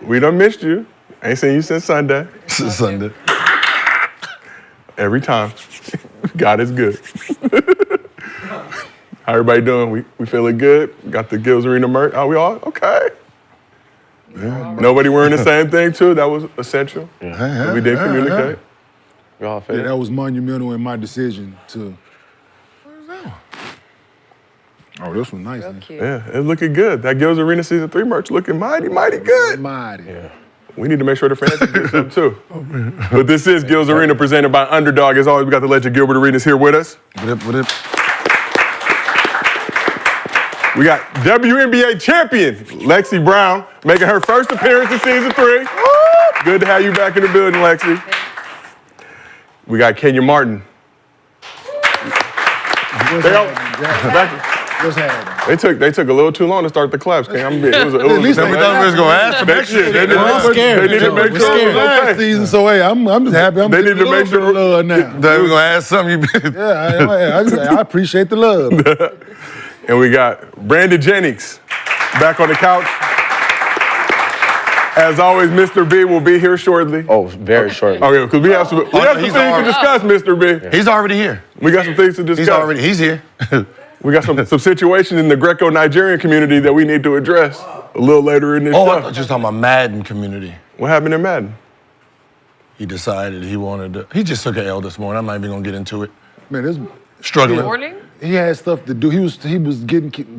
We done missed you. Ain't seen you since Sunday. Sunday. Every time. God is good. How everybody doing? We feeling good? Got the Gills Arena merch. Are we all okay? Yeah. Nobody wearing the same thing too? That was essential. Yeah. We did communicate. We all fit. Yeah, that was monumental in my decision to. Oh, this was nice. Yeah, it's looking good. That Gills Arena Season 3 merch looking mighty good. Mighty. Yeah. We need to make sure the fans can get some too. But this is Gills Arena presented by Underdog. As always, we got the legend Gilbert Arenas here with us. What up? We got WNBA champion Lexie Brown making her first appearance in Season 3. Good to have you back in the building, Lexie. We got Kenyon Martin. What's happening? They took a little too long to start the claps. King. At least we thought we was gonna ask some extra. They need to make sure it was okay. Season, so hey, I'm just happy. They need to make sure love now. They were gonna ask something. I appreciate the love. And we got Brandon Jennings back on the couch. As always, Mr. B will be here shortly. Oh, very shortly. Okay, because we have some things to discuss, Mr. B. He's already here. We got some things to discuss. He's here. We got some situations in the Greco-Nigerian community that we need to address a little later in this show. I thought you were talking about Madden community. What happened in Madden? He decided he wanted to. He just took an L this morning. I'm not even gonna get into it. Man, this Struggling. Morning? he had stuff to do. He was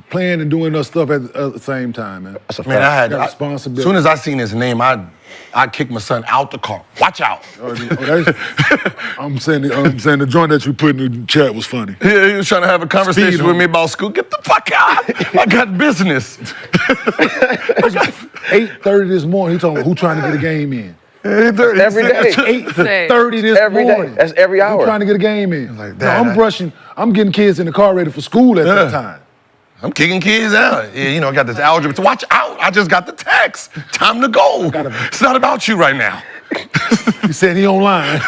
playing and doing other stuff at the same time, man. That's a Man, I had responsibility. As soon as I seen his name, I kicked my son out the car. Watch out. I'm saying the joint that you put in the chat was funny. Yeah, he was trying to have a conversation with me about school. Get the fuck out. I got business. 8:30 this morning, he told me who trying to get a game in. 8:30. Every day. 8:30 this Every morning. day. That's every hour. Who trying to get a game in. Like no, that. I'm getting kids in the car ready for school at that time. I'm kicking kids out. Yeah, I got this algebra. Watch out. I just got the text. Time to go. It's not about you right now. He said he online.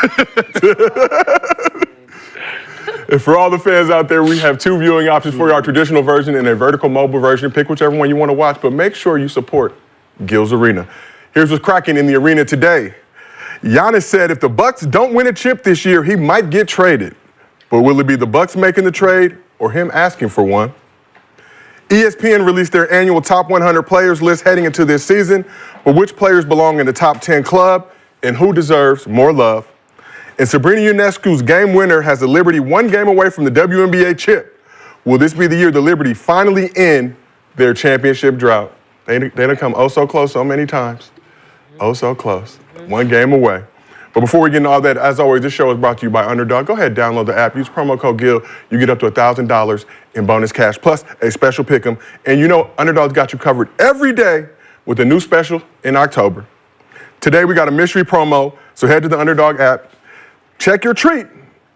And for all the fans out there, we have 2 viewing options for you, our traditional version and a vertical mobile version. Pick whichever one you want to watch, but make sure you support Gills Arena. Here's what's cracking in the arena today. Giannis said if the Bucks don't win a chip this year, he might get traded. But will it be the Bucks making the trade or him asking for one? ESPN released their annual top 100 players list heading into this season, but which players belong in the top 10 club and who deserves more love? And Sabrina Ionescu's game winner has the Liberty 1 game away from the WNBA chip. Will this be the year the Liberty finally end their championship drought? They done come oh so close so many times. Oh so close. 1 game away. But before we get into all that, as always, this show is brought to you by Underdog. Go ahead, download the app. Use promo code GIL. You get up to $1,000 in bonus cash, plus a special pick'em. And Underdog's got you covered every day with a new special in October. Today, we got a mystery promo, so head to the Underdog app, check your treat,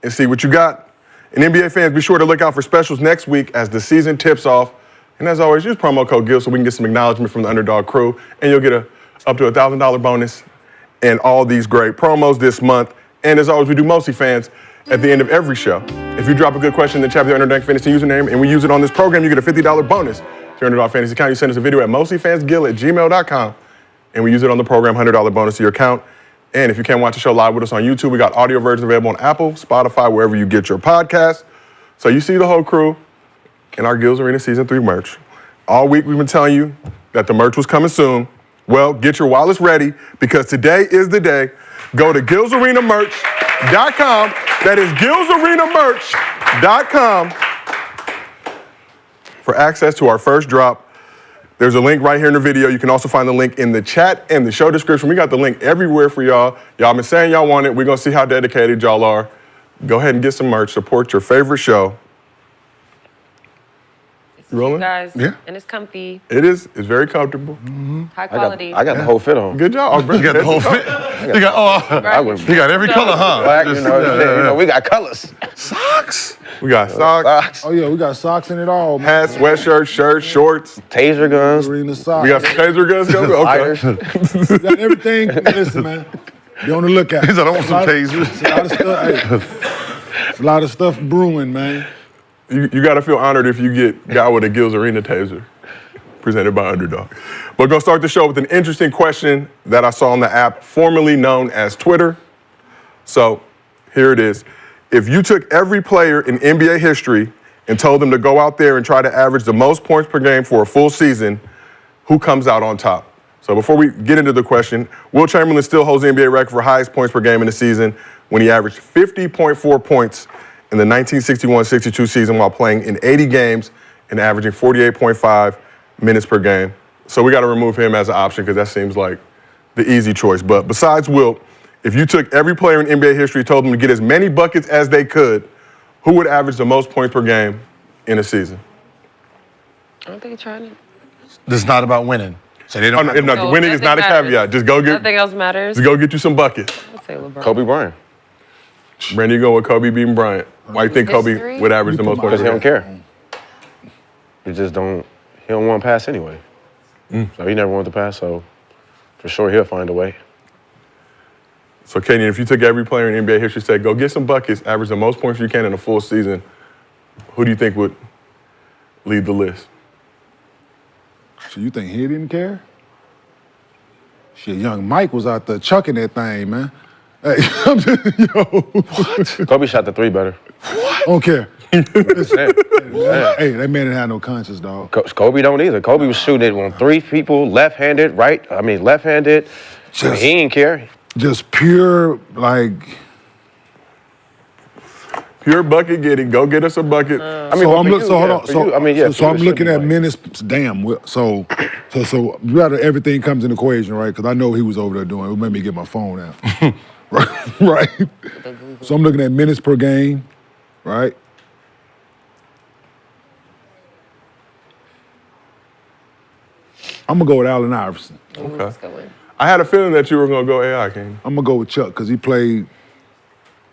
and see what you got. And NBA fans, be sure to look out for specials next week as the season tips off. And as always, use promo code GIL so we can get some acknowledgement from the Underdog crew, and you'll get up to $1,000 bonus and all these great promos this month. And as always, we do Mostly Fans at the end of every show. If you drop a good question in the chat with your Underdog Fantasy username and we use it on this program, you get a $50 bonus to your Underdog Fantasy account. You send us a video at mostlyfansgil@gmail.com and we use it on the program, $100 bonus to your account. And if you can't watch the show live with us on YouTube, we got audio versions available on Apple, Spotify, wherever you get your podcasts. So you see the whole crew in our Gills Arena Season 3 merch. All week we've been telling you that the merch was coming soon. Well, get your wallets ready because today is the day. Go to GillsArenaMerch.com. That is GillsArenaMerch.com for access to our first drop. There's a link right here in the video. You can also find the link in the chat and the show description. We got the link everywhere for y'all. Y'all been saying y'all want it. We're going to see how dedicated y'all are. Go ahead and get some merch. Support your favorite show. You rolling? Guys, yeah. And it's comfy. It is. It's very comfortable. Mm-hmm. High quality. I got the whole fit on. Good job. You got the whole fit. You got every color, huh? Black, we got colors. Socks. We got socks. Oh yeah, we got socks in it all. Man. Hats, sweatshirts, shirts, shorts. Taser guns. Arena socks. We got some taser guns coming. Okay. We got everything. Listen, man. Be on the lookout. He said, I want some tasers. It's a lot of stuff brewing, man. You got to feel honored if you got with a Gills Arena taser. presented by Underdog. We're going to start the show with an interesting question that I saw on the app, formerly known as Twitter. So here it is. If you took every player in NBA history and told them to go out there and try to average the most points per game for a full season, who comes out on top? So before we get into the question, Wilt Chamberlain still holds the NBA record for highest points per game in the season when he averaged 50.4 points in the 1961-62 season while playing in 80 games and averaging 48.5 minutes per game. So we got to remove him as an option because that seems like the easy choice. But besides Wilt, if you took every player in NBA history, told them to get as many buckets as they could, who would average the most points per game in a season? I don't think you're trying to. This is not about winning. So they don't. No, winning is not a matters. caveat. Just go get. Nothing else matters. Just go get you some buckets. I'd say LeBron. Kobe Bryant. Brandon, you go with Kobe beating Bryant. Why do you think Kobe History? would average the most points Because per he game? don't care. He just don't. He don't want to pass anyway. So he never wanted to pass. So for sure he'll find a way. So Kenyon, if you took every player in NBA history, said go get some buckets, average the most points you can in a full season, who do you think would lead the list? So you think he didn't care? Shit, young Mike was out there chucking that thing, man. Hey, I'm just, what? Kobe shot the three better. I don't care. Yeah. Hey, that man didn't have no conscience, dog. Kobe don't either. Kobe was shooting it on three people, left-handed, right? I mean, left-handed. He didn't care. Just pure, like. Pure bucket getting. Go get us a bucket. I mean, So but I'm for look. you, So hold yeah, on. for So you, I mean, yeah. So I'm for you, it looking should at be minutes. Damn. So rather everything comes in the equation, right? Because I know he was over there doing. It made me get my phone out. right. So I'm looking at minutes per game, right? I'm gonna go with Allen Iverson. Let's go in. I had a feeling that you were going to go AI, Kenyon. I'm gonna go with Chuck because he played.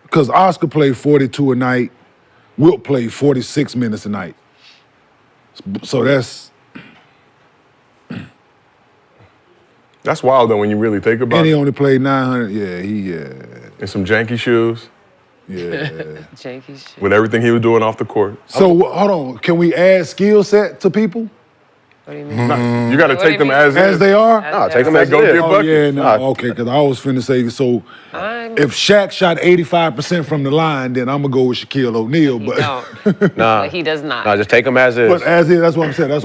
Because Oscar played 42 a night. Wilt played 46 minutes a night. So that's. That's wild, though, when you really think about And he it. only played 900. Yeah, In some janky shoes, yeah. Janky shit. with everything he was doing off the court. So hold on, can we add skill set to people What do you mean? You got to What do take you them mean? as as is. they are? No, take him as Go it get is. Oh buckets. yeah, no, Nah. okay. Because I was finna say so. I'm- If Shaq shot 85% from the line, then I'm gonna go with Shaquille O'Neal. He But don't. Nah. Like, he does not. Nah, just take him as is. but as is, that's what I'm saying. That's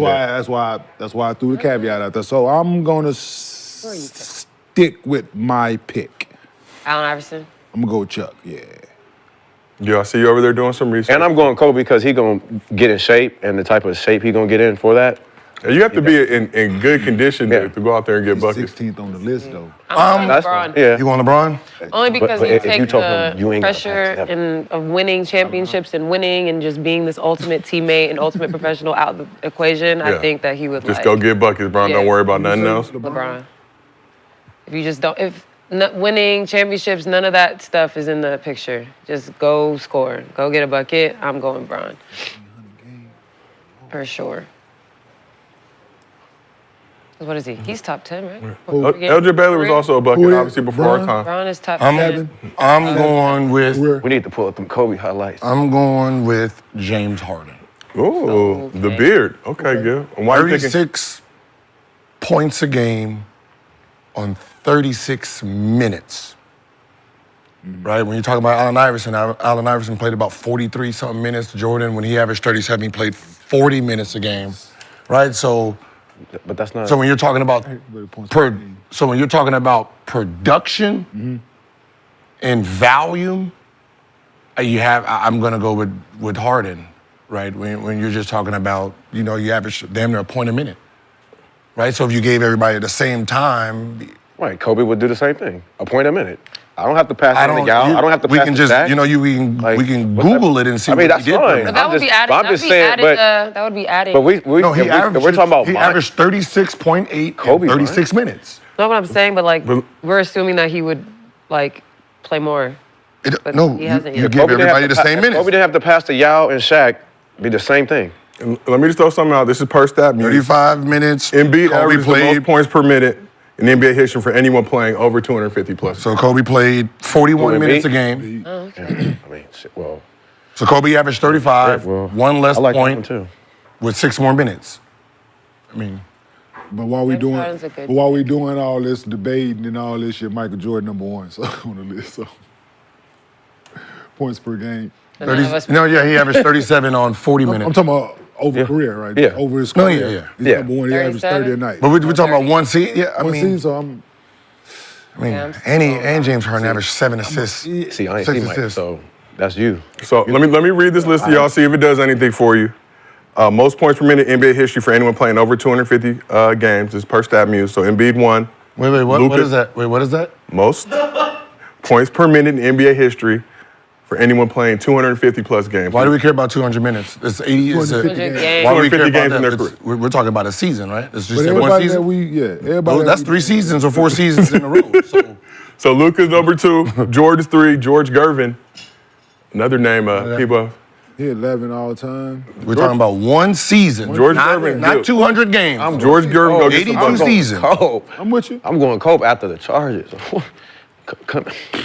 why I threw the caveat out there. So I'm gonna stick with my pick. Allen Iverson. I'm gonna go with Chuck. Yeah. Yeah, I see you over there doing some research. And I'm going Kobe because he gonna get in shape, and the type of shape he gonna get in for that. You have to be in good condition Yeah. to go out there and get He's buckets. 16th on the list though. I'm That's LeBron. fine. Yeah. You want LeBron? Only because but you if you take told the him you ain't gonna pressure pass that. of winning championships and winning and just being this ultimate teammate and ultimate professional out of the equation. Yeah. I think that he would Just like go get buckets, bro. Yeah. Don't worry about nothing else. LeBron. If you just don't, if not winning championships, none of that stuff is in the picture. Just go score, go get a bucket. I'm going Bron. For sure. What is he? He's top 10, right? Elgin Baylor was also a bucket, Who is- obviously, before our Bron? time. Bron is top I'm 10. I'm going with Where? We need to pull up them Kobe highlights. I'm going with James Harden. Ooh, the Okay. beard. Okay, good. And why are you thinking? 36 points a game on 36 minutes. Right? When you're talking about Allen Iverson played about 43-something minutes. Jordan, when he averaged 37, he played 40 minutes a game. Right? So But that's not. when you're talking about production and volume, I'm gonna go with Harden, right? When you're just talking about, you average damn near a point a minute. Right? So if you gave everybody the same time, Right, Kobe would do the same thing. A point a minute. I don't have to pass it to Gal. I don't have to we pass can it just, back. we can what Google type- it and see I mean, what that's he did. fine. But that I'm would just- be added. I'm That would just be saying, added. but- That would be adding. But we No, he averaged. we're talking about he mine. averaged 36.8 Kobe, in 36 minutes. Not what I'm saying, but like we're assuming that he would like play more. But No, he hasn't you yet. give Kobe didn't everybody have the to same pa- minutes. Kobe didn't have to pass to Yao and Shaq. Be the same thing. And let me just throw something out. This is per stat. 35 minutes. Embiid Kobe averages the most played. points per minute in NBA history for anyone playing over 250 plus. So Kobe played 41 Who, minutes a Embiid? game. Oh, okay. I mean, shit, well, So Kobe averaged 35, Yeah, well, one less I like that one point too. with 6 more minutes. I mean, But while we James doing, Harden's a good but while we doing all this debating and all this shit, Michael Jordan #1 so on the list. So points per game. And none of us- No, yeah, he averaged 37 on 40 minutes. I'm talking about over career, right? Yeah. Over his No, career. yeah. He's Yeah. #1. He averaged 30 a night. But we're talking about one season. Yeah, I One mean, season, so I'm. and James Harden averaged 7 assists. See, I ain't 6 seen Mike, assists. so that's you. So let me read this list to y'all, see if it does anything for you. Most points per minute in NBA history for anyone playing over 250 games is per StatMuse. So Embiid won. Wait, what Luka- is that? Wait, what is that? Most points per minute in NBA history for anyone playing 250 plus games. Why do we care about 200 minutes? It's 80. It's 250 100 games. games. Why do we care 250 about games in that? their It's- We're talking about a season, right? It's just But that one everybody season. everybody. Oh, that's 3 seasons or 4 seasons in a row. So So Luka's #2, George is 3, George Gervin. Another name people. He 11 all time. we're talking about one season. George not, Gervin, not good. 200 games. George Gervin go get some 82 buckets. season. Cope. I'm with you. I'm going Cope after the charges.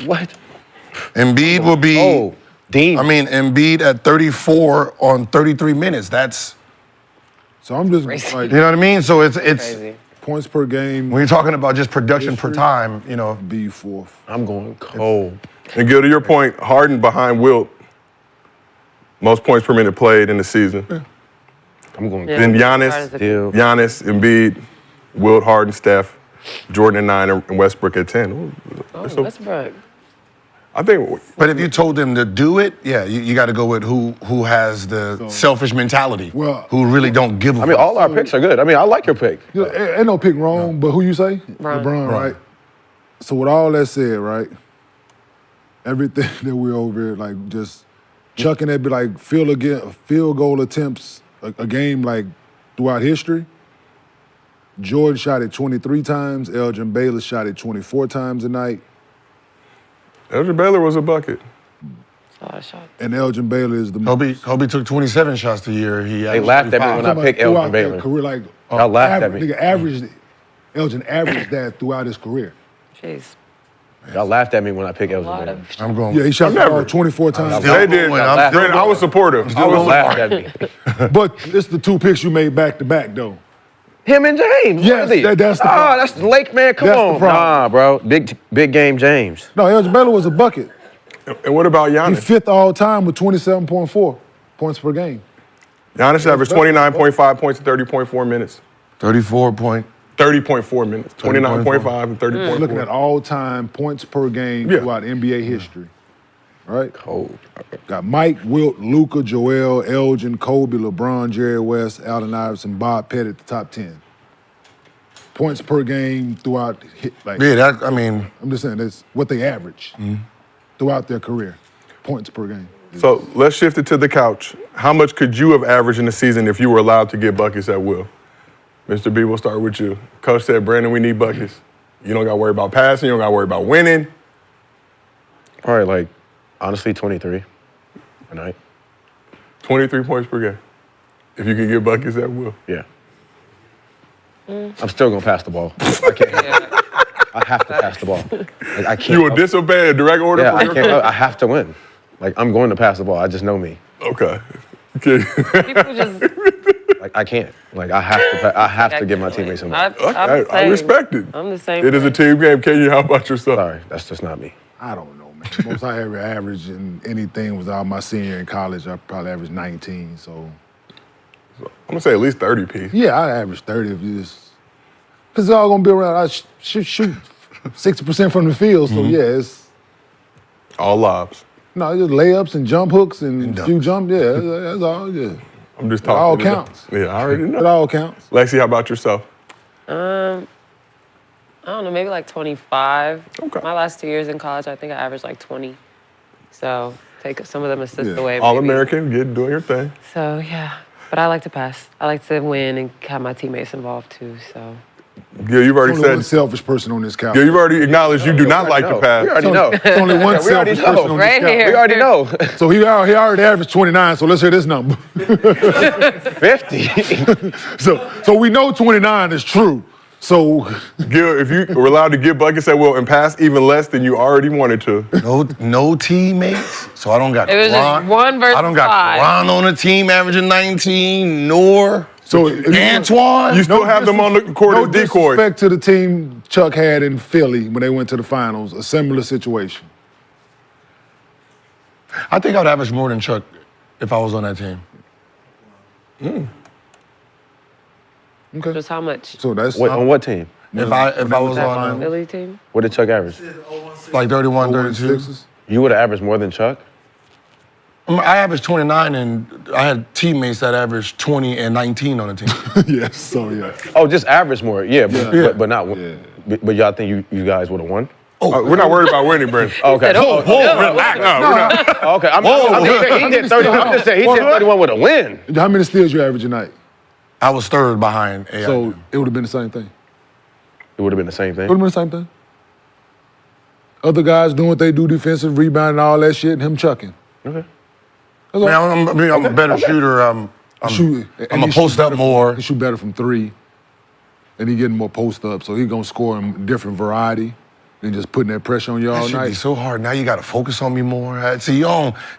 What? Embiid will be. Oh, Dean. I mean, Embiid at 34 on 33 minutes. That's, So I'm just Crazy. like you know what I mean? So it's Crazy. points per game. when you're talking about just production per time, you know. Be fourth. I'm going Cope. And Gil, to your point, Harden behind Wilt, most points per minute played in the season. I'm going Yeah. Then Giannis, Harden's a- Still. Giannis, Embiid, Wilt, Harden, Steph, Jordan at 9, and Westbrook at 10. Ooh, Oh, so Westbrook. I think But if you told them to do it, yeah, you got to go with who has the selfish mentality, Well- who really don't give a I mean, all our picks are good. I mean, I like your pick. You know, ain't no pick wrong, but who you say? LeBron, right? So with all that said, right? Everything that we're over here, like just chucking at like field goal attempts a game like throughout history. Jordan shot it 23 times. Elgin Baylor shot it 24 times a night. Elgin Baylor was a bucket. That's a lot of shots. And Elgin Baylor is the Kobe took 27 shots the year. They laughed at me when I picked throughout Elgin their Baylor. career, like Y'all laughed at me. Nigga averaged Elgin averaged that throughout his career. Jeez. Y'all laughed at me when I picked A Elgin lot Baylor. of I'm going. Yeah, he shot the never- ball 24 times. still They did. going. I'm still Granted, I was supportive. Y'all laughed at me. But it's the 2 picks you made back to back, though. Him and James. Yes, really? that's the problem. Oh, that's the Lake man. Come That's the on. problem. Nah, bro. Big game James. No, Elgin Baylor was a bucket. And what about He Giannis? 5th all time with 27.4 points per game. Giannis averaged 29.5 points in 30.4 minutes. 34 point. 30.4 minutes. 29.5 and 30.4. Looking at all-time points per game Yeah. throughout NBA history, right? Cold. Got Mike, Wilt, Luka, Joel, Elgin, Kobe, LeBron, Jerry West, Allen Iverson, Bob Pettit, the top 10. Points per game throughout, like, Yeah, that I mean, I'm just saying that's what they average throughout their career. Points per game. So let's shift it to the couch. How much could you have averaged in a season if you were allowed to get buckets at will? Mr. B, we'll start with you. Coach said, Brandon, we need buckets. You don't got to worry about passing. You don't got to worry about winning. Probably like, honestly, 23 a night. 23 points per game. If you could get buckets at will. Yeah. I'm still gonna pass the ball. I can't. I have to pass the ball. Like, I can't. You will disobey a direct order Yeah, from I your can't. coach? I have to win. Like I'm going to pass the ball. I just know me. Okay. Okay. people just. Like I can't. Like I have to. I have to give my teammates some. I'm the I same. respect it. I'm the same. It is a way. team game. Kenyon, how about yourself? Sorry, that's just not me. I don't know, man. Most I ever averaged in anything was out my senior in college. I probably averaged 19, so. I'm going to say at least 30 piece. Yeah, I averaged 30 if you just. Because it's all going to be around. I shoot 60% from the field, so yeah, it's. All lobs. No, just layups and jump hooks and a few dunks. jump. Yeah, that's all. Yeah, I'm just it all talking. counts. Yeah, I already It know. all counts. Lexie, how about yourself? I don't know, maybe like 25. Okay. My last 2 years in college, I think I averaged like 20. So take some of them assists Yeah. away. All maybe. American, doing your thing. So yeah, but I like to pass. I like to win and have my teammates involved too. So Gil, you've already Only one said. selfish person on this couch. Gil, you've already acknowledged you do not like to We pass. already know. There's only one we already selfish know. person on Right this couch. here. We already know. So he already averaged 29. So let's hear this number. 50. So we know 29 is true. So Gil, if you were allowed to get buckets at will and pass even less than you already wanted to, no teammates. So I don't got. it was just Ron. one versus I don't got five. Ron on the team averaging 19, nor So Antoine. You still have them on the court no as decoys. disrespect to the team Chuck had in Philly when they went to the finals, a similar situation. I think I'd average more than Chuck if I was on that team. Okay. Just how much? So that's On what team? If I was That on Philly team? What did Chuck average? like 31, 32. Sixers. You would have averaged more than Chuck? I averaged 29, and I had teammates that averaged 20 and 19 on the team. Yes. So yeah. Oh, just average more. Yeah, Yeah. but not. Yeah. But y'all think you guys would have won? We're not worried about winning, Brandon. Okay. Relax. No, we're not. Okay. I'm just saying he did 30. I'm just saying he did 31 with a win. How many steals you average a night? I was third behind AI. So it would have been the same thing. It would have been the same It would thing. have been the same thing. Other guys doing what they do, defensive rebounding, all that shit, and him chucking. Okay. That's all. I'm a better shooter. I'm gonna post up more. He shoot better from three, and he getting more post up, so he gonna score in different variety than just putting that pressure on you all That should be night. so hard. Now you got to focus on me more. See, you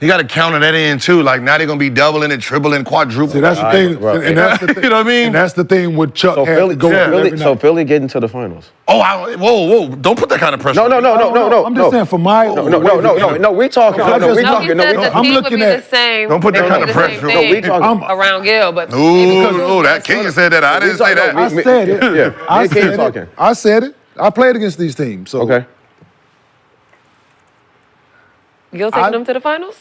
got to counter that in too. Like now they're gonna be doubling and tripling, quadrupling. See, that's the thing, right. and that's the thing. You know what I mean? And that's the thing with Chuck So had Philly, to go through every night. Philly getting to the finals. Oh, whoa! Don't put that kind of pressure. No. I'm just saying for my No. We talking. No, No, we No, talking. he said the I'm team would looking be at- the same. Don't put that It kind would of be the same pressure. No, we thing talking. around Gil, but Ooh, that Kenyon said that. I didn't say that. I said it. Yeah, I me and Kenyon said talking. it. I said it. I played against these teams. So Okay. Gil taking them to the finals?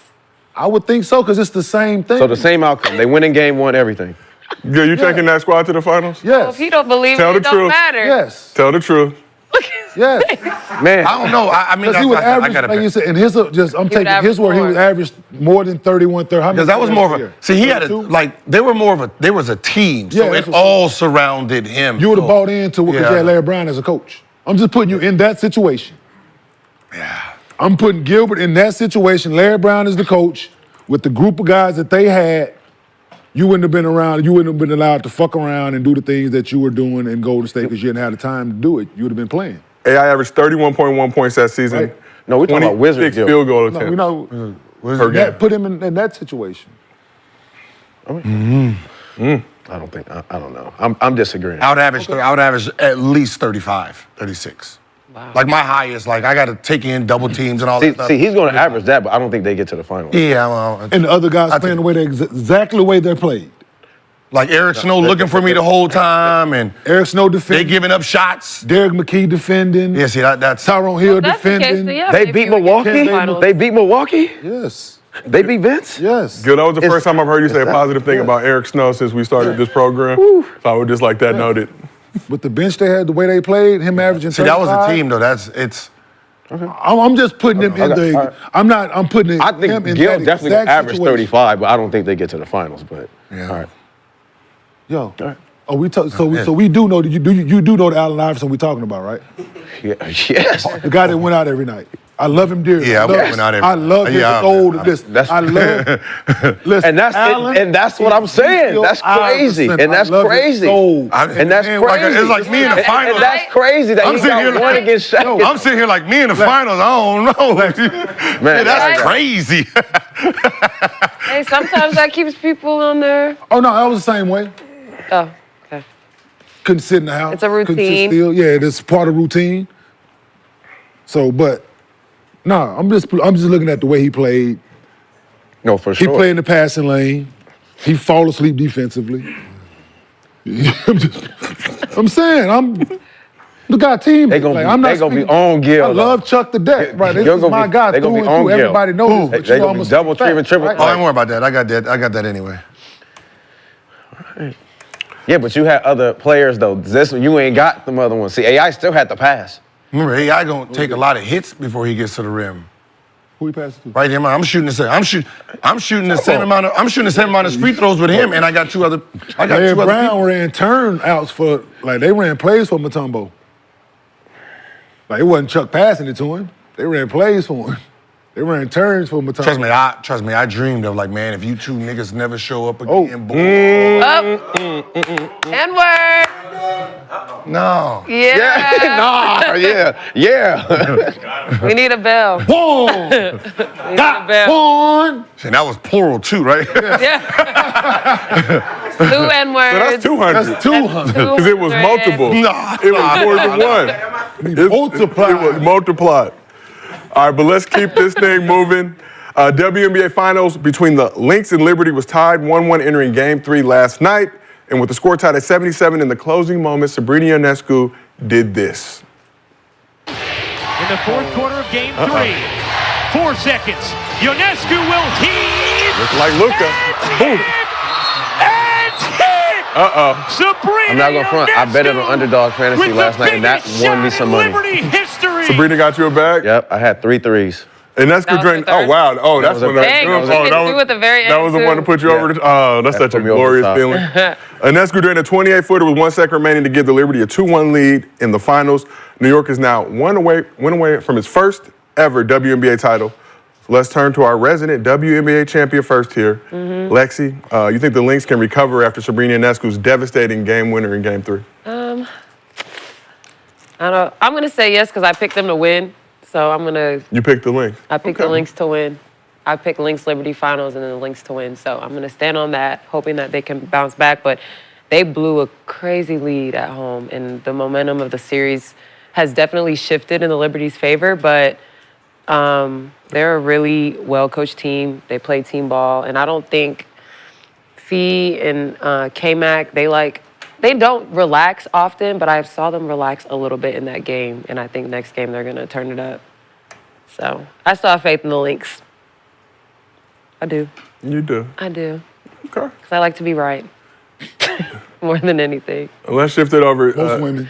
I would think so, because it's the same thing. So the same outcome. They win in game one, everything. Yeah, you taking that squad to the finals? Well, Yes. if you don't believe Tell it, the it don't truth. matter. Yes. Tell the truth. Yes. Man, I don't know. I mean, Because he would average, gotta like you said, and his I'm taking average his where he more. would average more than 31, 30. because that was more of a. See, he had a 32? there was a team, so Yeah, it that's what- all surrounded him. You would have bought into it because Yeah. you had Larry Brown as a coach. I'm just putting you in that situation. Yeah. I'm putting Gilbert in that situation. Larry Brown is the coach with the group of guys that they had. You wouldn't have been around. You wouldn't have been allowed to fuck around and do the things that you were doing in Golden State because you didn't have the time to do it. You would have been playing. AI averaged 31.1 points that season. Right. No, we're talking about Wizards, 26 Gil. field goal No, attempts. we know. Per game. Put him in that situation. I don't think. I don't know. I'm disagreeing. I would average at least 35, 36. Wow. Like my highest, like I got to take in double teams and all that stuff. See, he's going to average that, but I don't think they get to the finals. Yeah, well, And the other guys I playing think- the way they exactly the way they played. like Eric Snow looking for me the whole time, and Eric Snow they defending. giving up shots. Derek McKee defending. Yeah, see that's Tyrone Hill If that's the case, defending. then yeah, They maybe beat you would get to the Milwaukee. finals. They beat Milwaukee. Yes. They beat Vince. Yes. Gil, that was the It's- first time I've heard you say a positive thing about Eric Snow since we started this program. So I would just like that noted. With the bench they had, the way they played, him averaging. See, that was a 35, team though. It's I'm just putting him in Okay, the. all right. I'm putting I him think in Gil that definitely exact gonna average situation. 35, but I don't think they get to the finals. But Yeah. all right. Yo. right. Oh, we talk, so Yeah. so we do know that you do know the Allen Iverson we're talking about, right? Yeah, yes. The guy that went out every night. I love him dearly. Yeah, I I love, went out every I night. love his Yeah, old. man. Listen, That's- I love. Listen, And that's Allen, and that's what I'm saying. That's crazy, Iverson, and that's I love his crazy. soul. And that's Man, like, crazy. it's like me in the And- finals. And that's crazy that I'm he sitting here got one like- against Shaq. I'm sitting here like me in the finals. I don't know. Man, that's right. crazy. Hey, sometimes that keeps people on their. Oh no, I was the same way. Oh, okay. Couldn't sit in the house. It's a Couldn't sit routine. still. Yeah, it's part of routine. So, but no, I'm just looking at the way he played. No, for He sure. played in the passing lane. He fall asleep defensively. I'm saying, the guy team. They gonna be on Gil. I love Chuck to death. Right, this Gil is gonna my be- guy they gonna through be and on through. Gil. Everybody knows They this, but gonna I'm be a double, fact, triple, triple. right? Oh, don't worry about that. I got that anyway. Yeah, but you had other players though. This one you ain't got them other ones. See, AI still had the pass. Remember, AI gonna take a lot of hits before he gets to the rim. Who he passed it to? Right there, man. I'm shooting the same amount of free throws with him, and I got two other. Larry Brown ran turn outs for, like, they ran plays for Mutombo. Like, it wasn't Chuck passing it to him. They ran plays for him. They ran turns for Mutombo. Trust me. I dreamed of like, man, if you two niggas never show up Oh. again, boy. Up. And word. No. Yeah. Yeah. We need a bell. Boom! We need a bell. One. See, that was plural too, right? Yeah. 2 N-words. So that's 200. That's 200. Because it was multiple. Nah. It was more than one. Multiplied. It was multiplied. All right, but let's keep this thing moving. WNBA Finals between the Lynx and Liberty was tied 1-1 entering Game 3 last night. And with the score tied at 77 in the closing moments, Sabrina Ionescu did this. In the fourth quarter of Game 3, 4 seconds. Ionescu will heave. Looks like Luka. Boom. And hit. Sabrina I'm not gonna front. I bet it on Underdog Fantasy last night, and that won me some money. Liberty history. Sabrina got you a bag? Yep, I had 3 threes. And that's That was drained. the Oh, third? wow. Oh, that's was a when third. Dang, oh, you hit two at the very that end, was the too. one to put you over the. Oh, that's such a put me over the glorious top. feeling. Ionescu drained a 28-footer with 1 second remaining to give the Liberty a 2-1 lead in the finals. New York is now one away from its first ever WNBA title. So let's turn to our resident WNBA champion first here. Lexie, you think the Lynx can recover after Sabrina Ionescu's devastating game winner in Game 3? I don't know. I'm going to say yes because I picked them to win. So I'm going to. You picked the Lynx. I picked the Lynx to win. I picked Lynx Liberty Finals and then the Lynx to win. So I'm going to stand on that, hoping that they can bounce back. But they blew a crazy lead at home, and the momentum of the series has definitely shifted in the Liberty's favor. But they're a really well-coached team. They play team ball, and I don't think Fee and K-Mac, they don't relax often, but I saw them relax a little bit in that game, and I think next game they're going to turn it up. So I still have faith in the Lynx. I do. You do. I do. Okay. Because I like to be right more than anything. Let's shift it over. Most women.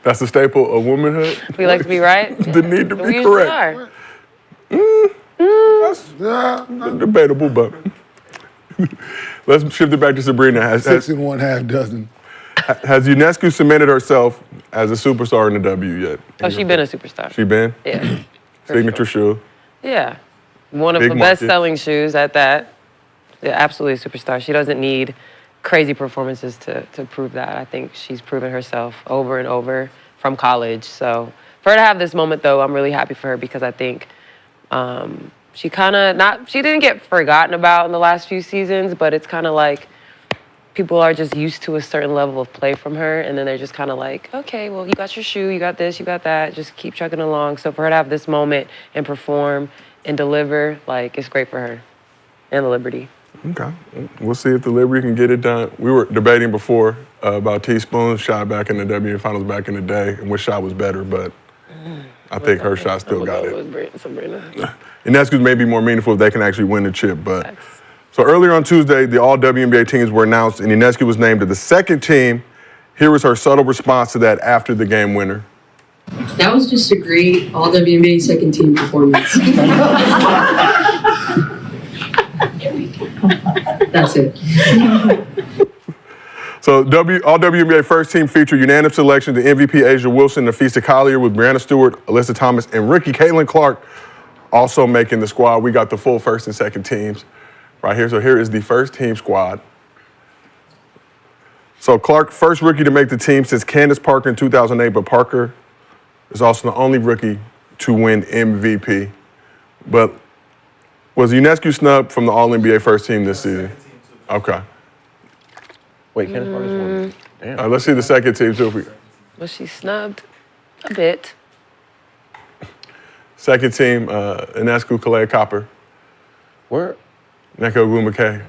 That's the staple of womanhood. We like to be right. The need to We be usually correct. are. That's debatable, but let's shift it back to Sabrina. Has 6 and 1/2 dozen. Ionescu cemented herself as a superstar in the W yet? Oh, she been a superstar. She been? Yeah. For Signature sure. shoe. Yeah. One of Big the market. best-selling shoes at that. Yeah, absolutely a superstar. She doesn't need crazy performances to prove that. I think she's proven herself over and over from college. So for her to have this moment, though, I'm really happy for her because I think she didn't get forgotten about in the last few seasons, but it's kind of like people are just used to a certain level of play from her, and then they're just kind of like, okay, well, you got your shoe, you got this, you got that, just keep chugging along. So for her to have this moment and perform and deliver, it's great for her and the Liberty. Okay. We'll see if the Liberty can get it done. We were debating before about Teaspoon's shot back in the WNBA Finals back in the day and which shot was better, but I think her shot still got it. Sabrina. Ionescu's may be more meaningful if they can actually win the chip, but. So earlier on Tuesday, the all-WNBA teams were announced, and Ionescu was named to the second team. Here was her subtle response to that after the game winner. That was just a great all-WNBA second team performance. That's it. So all-WNBA first team featured unanimous selection to MVP Asia Wilson, Nafisa Collier with Brianna Stewart, Alyssa Thomas, and rookie Caitlin Clark also making the squad. We got the full first and second teams right here. So here is the first team squad. So Clark, first rookie to make the team since Candace Parker in 2008, but Parker is also the only rookie to win MVP. But was Ionescu snubbed from the All-NBA first team this season? Okay. Wait, Candace Parker's one. Damn. Let's see the second team too. Was she snubbed? A bit. Second team, Ionescu, Kalea Copper, Where? Nneka Ogwumike,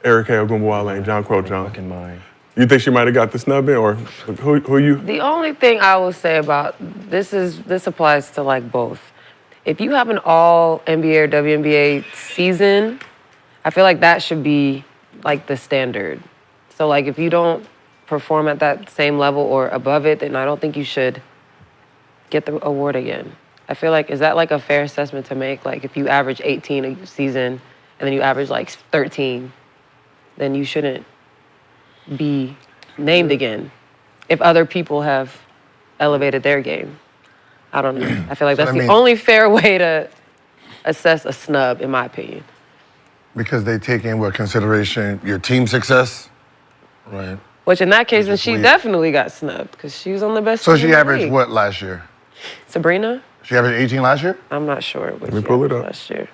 Erika Ogwumwale, and John Crow-John. Fucking mine. You think she might have got the snub in, or who you? The only thing I will say about this applies to both. If you have an all NBA or WNBA season, I feel like that should be the standard. So if you don't perform at that same level or above it, then I don't think you should get the award again. I feel is that a fair assessment to make? If you average 18 a season and then you average 13, then you shouldn't be named again if other people have elevated their game. I don't know. I feel that's the only fair way to assess a snub, in my opinion. Because they take into consideration your team success, right? Which in that case, then she definitely got snubbed because she was on the best So team she in the averaged league. what last year? Sabrina? She averaged 18 last year? I'm not sure what me she pull it averaged up. last year.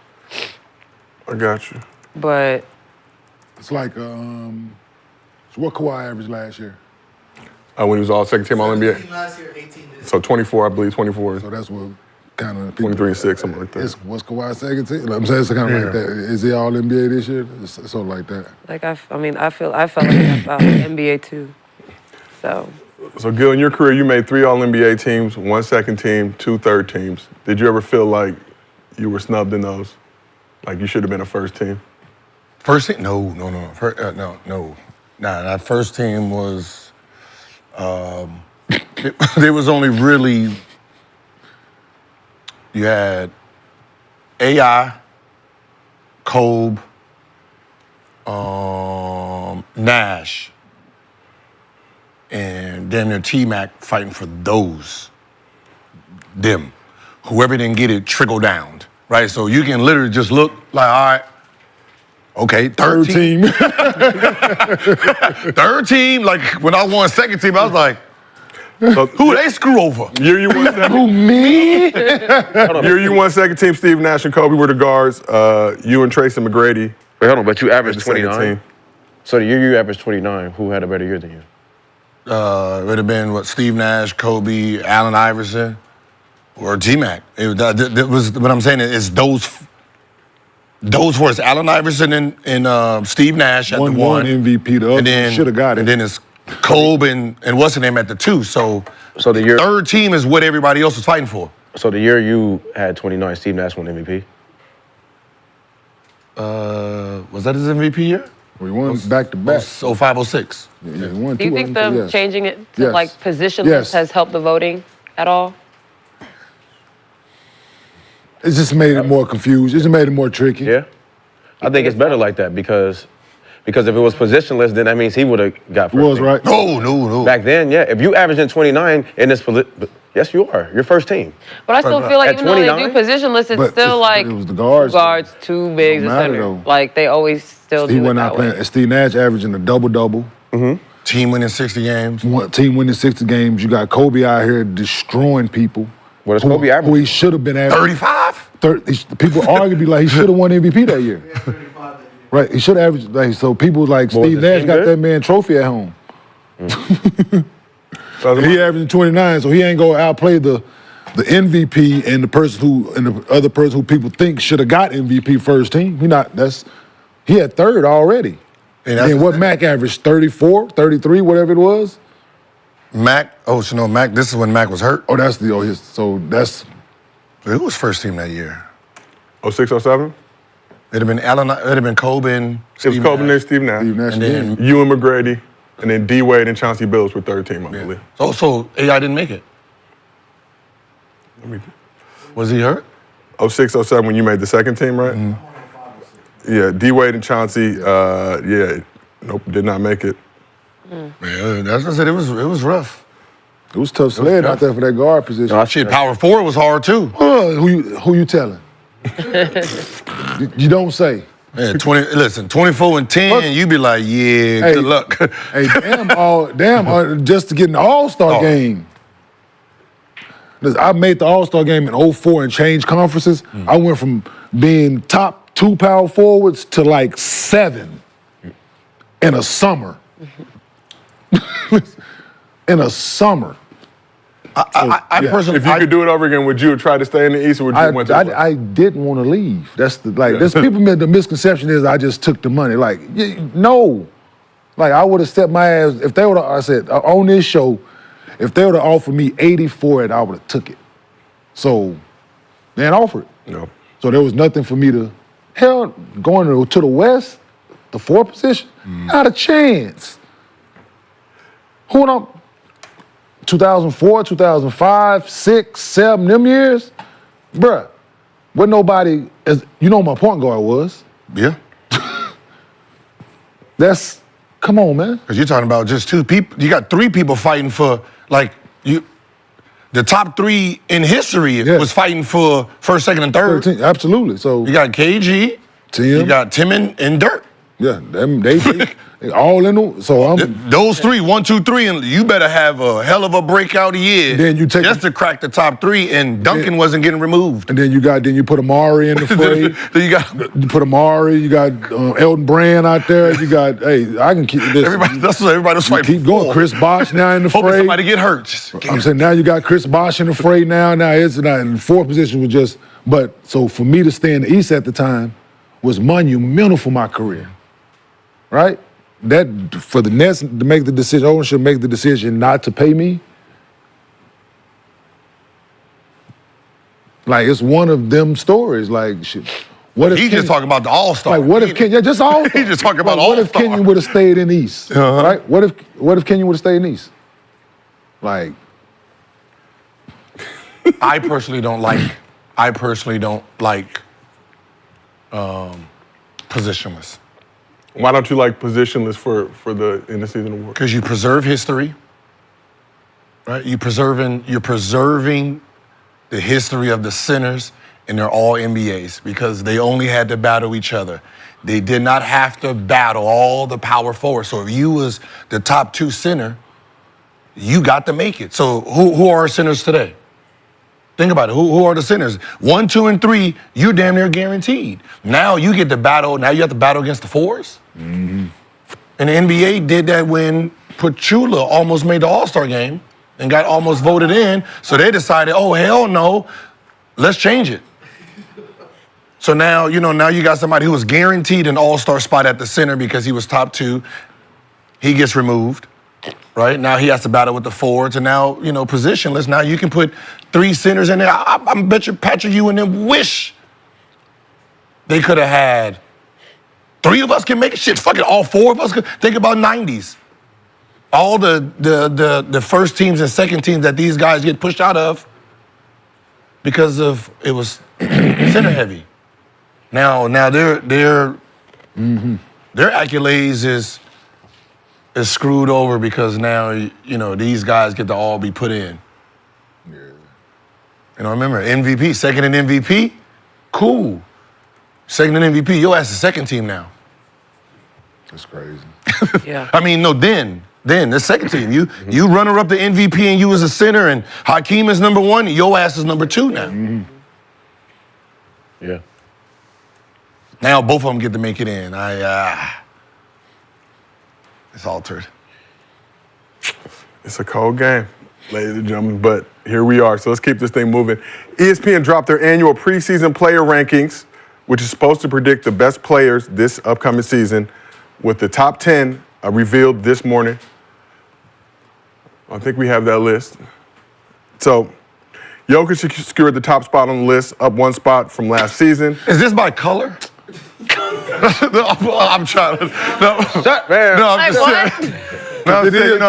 I got you. But It's like, so what Kawhi averaged last year? When he was all second team All 17 NBA. last year, 18 this So 24, I believe, 24. So that's what kind of 23 and 6, something like that. What's Kawhi second team? Like I'm saying it's kind of like that. Is he all NBA this year? It's sort of like that. like I felt like that about NBA too. So So, Gil, in your career, you made 3 All-NBA teams, 1 second team, 2 third teams. Did you ever feel like you were snubbed in those? Like you should have been a first team? First team? No. No. Nah, that first team was, there was only really, you had AI, Kobe, Nash, and damn near T-Mac fighting for them. Whoever didn't get it, trickle down, right? So you can literally just look like, all right, okay, third team. Third team, like when I won second team, I was like, So, who they screw over? year you won second, Who, me? year you won second team, Steve Nash and Kobe were the guards. You and Tracy McGrady Wait, hold on, but you were averaged the second 29? team. So the year you averaged 29, who had a better year than you? It would have been what, Steve Nash, Kobe, Allen Iverson, or T-Mac. That was what I'm saying is those four. It's Allen Iverson and Steve Nash at One the one. MVP, the other should have got it. And then it's Kobe and what's the name at the 2. So the year third team is what everybody else was fighting for. So the year you had 29, Steve Nash won MVP? Was that his MVP year? We won back to back. 05, 06. Yeah, we won do you two think of them, them yes. changing it to Yes. like positionless Yes. has helped the voting at all? It just made it more confused. It just made it more tricky. Yeah. I think it's better like that because if it was positionless, then that means he would have got first. It was, team. right? No. Back then, yeah. If you averaging 29 in this, yes, you are. You're first team. But I still feel like At even though they do 29? positionless, it's But still like it was the guards. 2 guards, 2 bigs, Don't a matter, center. though. Like they always still Steve do it went that out playing. way. Steve Nash averaging a double-double. Team winning 60 games. Team winning 60 games. You got Kobe out here destroying people. What is Kobe Who averaging? he should have been averaging. 35? People arguably like he should have won MVP that year. Right, he should have averaged. Like, so people like But was Steve the Nash team got good? that man trophy at home. So He averaging 29, so he ain't gonna outplay the MVP and the other person who people think should have got MVP first team. He had third already. And And what Mac averaged 34, 33, whatever it was. Mac, Mac, this is when Mac was hurt. Oh, that's Who was first team that year? 06, 07? It'd have been Kobe and It was Steve Kobe Nash. and Steve Nash. Steve Nash And then- again. You and McGrady, and then D Wade and Chauncey Billups were third team, I believe. So AI didn't make it. Was he hurt? 06, 07 when you made the second team, right? Yeah, D Wade and Chauncey, nope, did not make it. Yeah, that's what I said. It was rough. It was tough sled out there for that guard position. Shit, power forward was hard too. Who you telling? You don't say. Yeah, 24 and 10, Look. you be like, yeah, Hey. good luck. Hey, just to get in the All-Star Oh. game. Listen, I made the All-Star game in 04 and changed conferences. I went from being top 2 power forwards to like 7 in a summer. In a summer. I personally, If you could do it over again, would you have tried to stay in the East or would you have went to the West? I didn't want to leave. That's the misconception is I just took the money. Like, no. Like, I would have set my ass, if they would have, I said, on this show, if they would have offered me 80 for it, I would have took it. So, they ain't offered. No. So there was nothing for me to, going to the West, the 4 position, not a chance. Who went on 2004, 2005, 6, 7, them years? Bruh, wasn't nobody, you know what my point guard was. yeah. Come on, man. Because you're talking about just 2 people. You got 3 people fighting for, the top 3 in history Yeah. was fighting for first, second, and third. 13, absolutely. So You got KG, Tim. you got Tim and Dirk. Yeah, they all in the. So I'm. Those three, 1, 2, 3, and you better have a hell of a breakout year. Then you take just to crack the top 3, and Duncan wasn't getting removed. And then you put Amari in the fray. then you put Amari. You got Elton Brand out there. You got I can keep this. That's what everybody was fighting. Keep going. Chris Bosh now in the Hoping fray. somebody get hurt. I'm saying now you got Chris Bosh in the fray now. Now it's not in the fourth position was just. But so for me to stay in the East at the time was monumental for my career. Right? That for the Nets to make the decision, ownership make the decision not to pay me. Like it's one of them stories. Like shit. What if He's just talking about the All-Star. Like what if Kenyon? Yeah, just all. He's just talking about What if All-Star. Kenyon would have stayed in the East? Right? What if Kenyon would have stayed in the East? Like I personally don't like positionless. Why don't you like positionless for the end of season award? Because you preserve history, right? You're preserving the history of the centers, and they're all NBAs because they only had to battle each other. They did not have to battle all the power forwards. So if you was the top 2 center, you got to make it. So who are our centers today? Think about it. Who are the centers? 1, 2, and 3, you're damn near guaranteed. Now you get to battle. Now you have to battle against the 4s. Mm-hmm. And the NBA did that when Petula almost made the All-Star game and got almost voted in. So they decided, oh, hell no, let's change it. So now, now you got somebody who was guaranteed an All-Star spot at the center because he was top 2. He gets removed. Right? Now he has to battle with the forwards, and now, positionless. Now you can put 3 centers in there. I bet you Patrick, you and them wish they could have had 3 of us can make it. Shit, fucking all 4 of us could. Think about 90s. All the first teams and second teams that these guys get pushed out of because of it was center heavy. Now their accolades is screwed over because now, these guys get to all be put in. Yeah. Remember, MVP, second in MVP, cool. Second in MVP, your ass is second team now. That's crazy. Yeah. I mean, no, then the second team. You runner up the MVP and you was a center and Hakeem is number 1, your ass is number 2 now. Mm-hmm. Yeah. Now both of them get to make it in. It's altered. It's a cold game, ladies and gentlemen, but here we are. So let's keep this thing moving. ESPN dropped their annual preseason player rankings, which is supposed to predict the best players this upcoming season, with the top 10 revealed this morning. I think we have that list. So Jokic secured the top spot on the list, up 1 spot from last season. Is this by color? No, I'm trying to. No, Man. no, I'm Like just what? saying. No, I'm saying,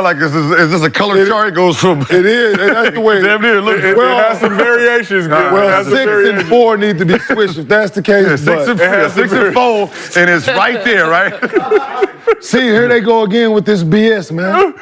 is this a color chart? It goes from. It is. And that's the way. Damn near. Look, It has some variations. Gil. It Well, has some 6 and variations. 4 need to be switched if that's the case. 6 but- and 4, and it's right there, right? See, here they go again with this BS, man.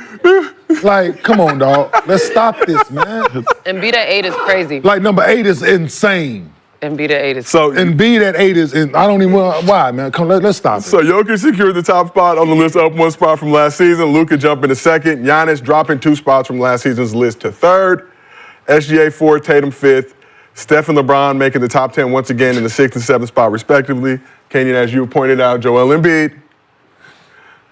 Like, come on, dog. Let's stop this, man. And beat at 8 is crazy. Like, number 8 is insane. And beat at 8 is So And B at 8 is, I don't even want, why, man? Come, let's stop it. So Jokic secured the top spot on the list, up 1 spot from last season. Luka jumping to 2nd. Giannis dropping 2 spots from last season's list to 3rd. SGA 4th, Tatum 5th. Steph and LeBron making the top 10 once again in the 6th and 7th spot, respectively. Kenyon, as you pointed out, Joel Embiid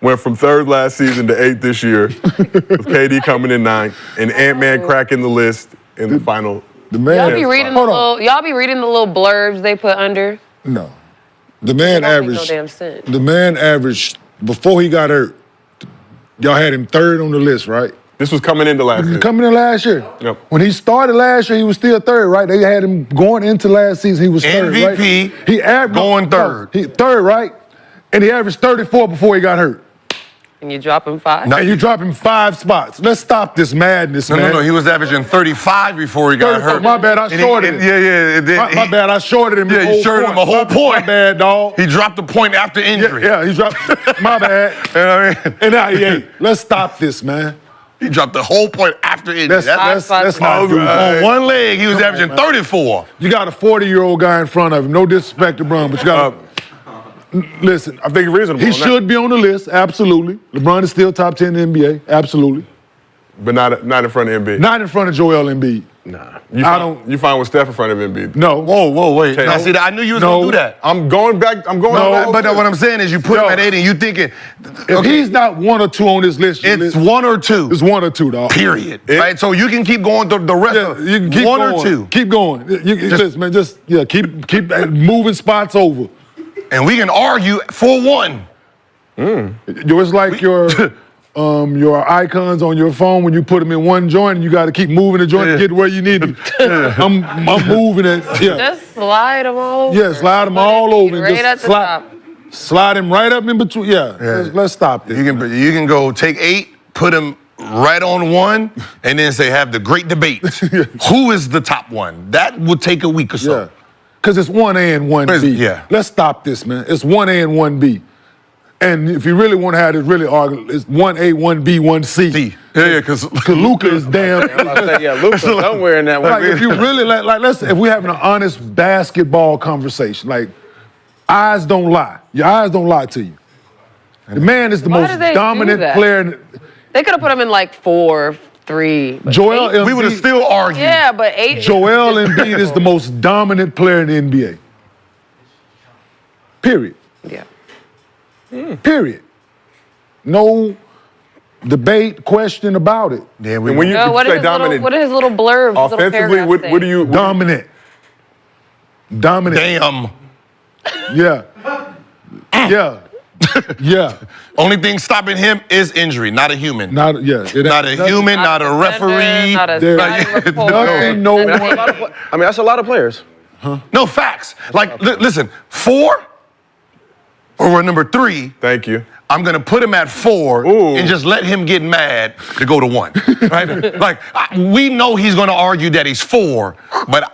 went from 3rd last season to 8th this year, with KD coming in 9th, and Ant-Man cracking the list in the final. The man, Y'all be reading the little blurbs they put under. No. The man Don't make no averaged, damn sense. the man averaged, before he got hurt, y'all had him 3rd on the list, right? This was coming into last year. Coming in last year. Yep. When he started last year, he was still 3rd, right? They had him going into last season, he was 3rd, right? MVP, He averaged going 3rd. He 3rd, right? And he averaged 34 before he got hurt. And you drop him 5. And you drop him 5 spots. Let's stop this madness, man. No. He was averaging 35 before he got 34. hurt. My bad, I shorted him. Yeah. My bad, I shorted him. Yeah, you shorted him a whole point. My bad, dog. He dropped the point after injury. Yeah, he dropped. My bad. You know what I mean? And now he ain't. Let's stop this, man. He dropped the whole point after injury. Let's not do that. On one leg, he was averaging 34. You got a 40-year-old guy in front of him. No disrespect to Bron, but you got Listen, I think it's reasonable. he on that. should be on the list, absolutely. LeBron is still top 10 in the NBA, absolutely. But not in front of Embiid. Not in front of Joel Embiid. Nah. You find with Steph in front of Embiid. No. Wait. Okay. Now, see, I knew you was No. gonna do that. I'm going back. No, but what I'm saying is you put him Yo. at 8 and you thinking, If he's not 1 or 2 on this list, it's 1 or 2. It's 1 or 2, dog. Period. Right? So you can keep going the rest Yeah, of you can keep 1 going. or 2. Keep going. Listen, man, keep moving spots over. And we can argue for 1. It's like your icons on your phone when you put them in one joint and you got to keep moving the joint to get where you need it. I'm moving it. Yeah, Just slide them all over. yeah, slide them all over. and Right just at the slide, top. slide him right up in between. Yeah, let's stop this. You can go take 8, put him right on 1, and then say have the great debate. Who is the top 1? That would take a week or so. Yeah, because it's 1A and 1B. Yeah. Let's stop this, man. It's 1A and 1B. And if you really want to have this really argue, it's 1A, 1B, 1C. Yeah, because Luka is damn. Luka's somewhere in that one. Like if you really if we're having an honest basketball conversation, like eyes don't lie. Your eyes don't lie to you. The man is the Why most do they do dominant that? player. They could have put him in like 4, 3. but Joel 8? we would have Embiid, still argued. Yeah, but 8. Joel Embiid is the most dominant player in the NBA. Period. Yeah. Period. No debate, question about it. Yeah, And when you No, what say are his little, dominant, what are his little blurbs? Little offensively, paragraphs what say? do you? Dominant. Dominant. damn. Yeah. Yeah. Yeah. Only thing stopping him is injury, not a human. Not a Not a human, not a referee. Not a There- scouting report. Nothing, no one. I mean, that's a lot of players. No facts. Like, listen, 4 or number 3, Thank you. I'm gonna put him at 4 Ooh. and just let him get mad to go to 1. Right? Like we know he's gonna argue that he's 4, but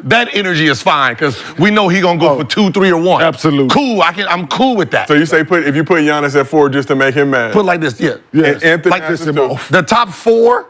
that energy is fine because we know he's gonna go for 2, 3, or 1. Absolutely. Cool. I'm cool with that. So you say if you put Giannis at 4 just to make him mad. Put like this, yeah. Yes. Anthony Like has this to- The top 4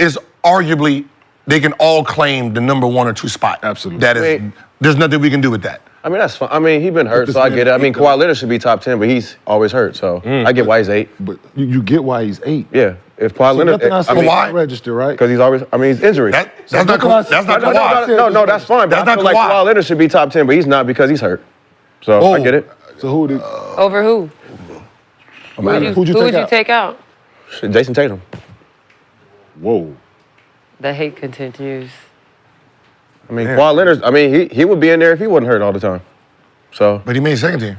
is arguably they can all claim the number 1 or 2 spot. Absolutely. That is. Wait. There's nothing we can do with that. I mean, that's fine. I mean, he's been hurt, this so I man get it. I mean, eight, Kawhi Leonard should be top 10, but he's always hurt, so I get why he's 8. But you get why he's 8. Yeah, if Kawhi So Leonard, nothing I said I mean, why? register, right? because he's always. I mean, he's injury. That's not nothing I said. That's not No, Kawhi. no, that's fine. But That's I not feel like Kawhi. Kawhi Leonard should be top 10, but he's not because he's hurt. So I get it. So who did Over who? Who would who'd you you take out? take out? Shit, Jason Tatum. Whoa. The hate continues. I mean, Kawhi Leonard. I mean, he would be in there if he wasn't hurt all the time. So But he made second team.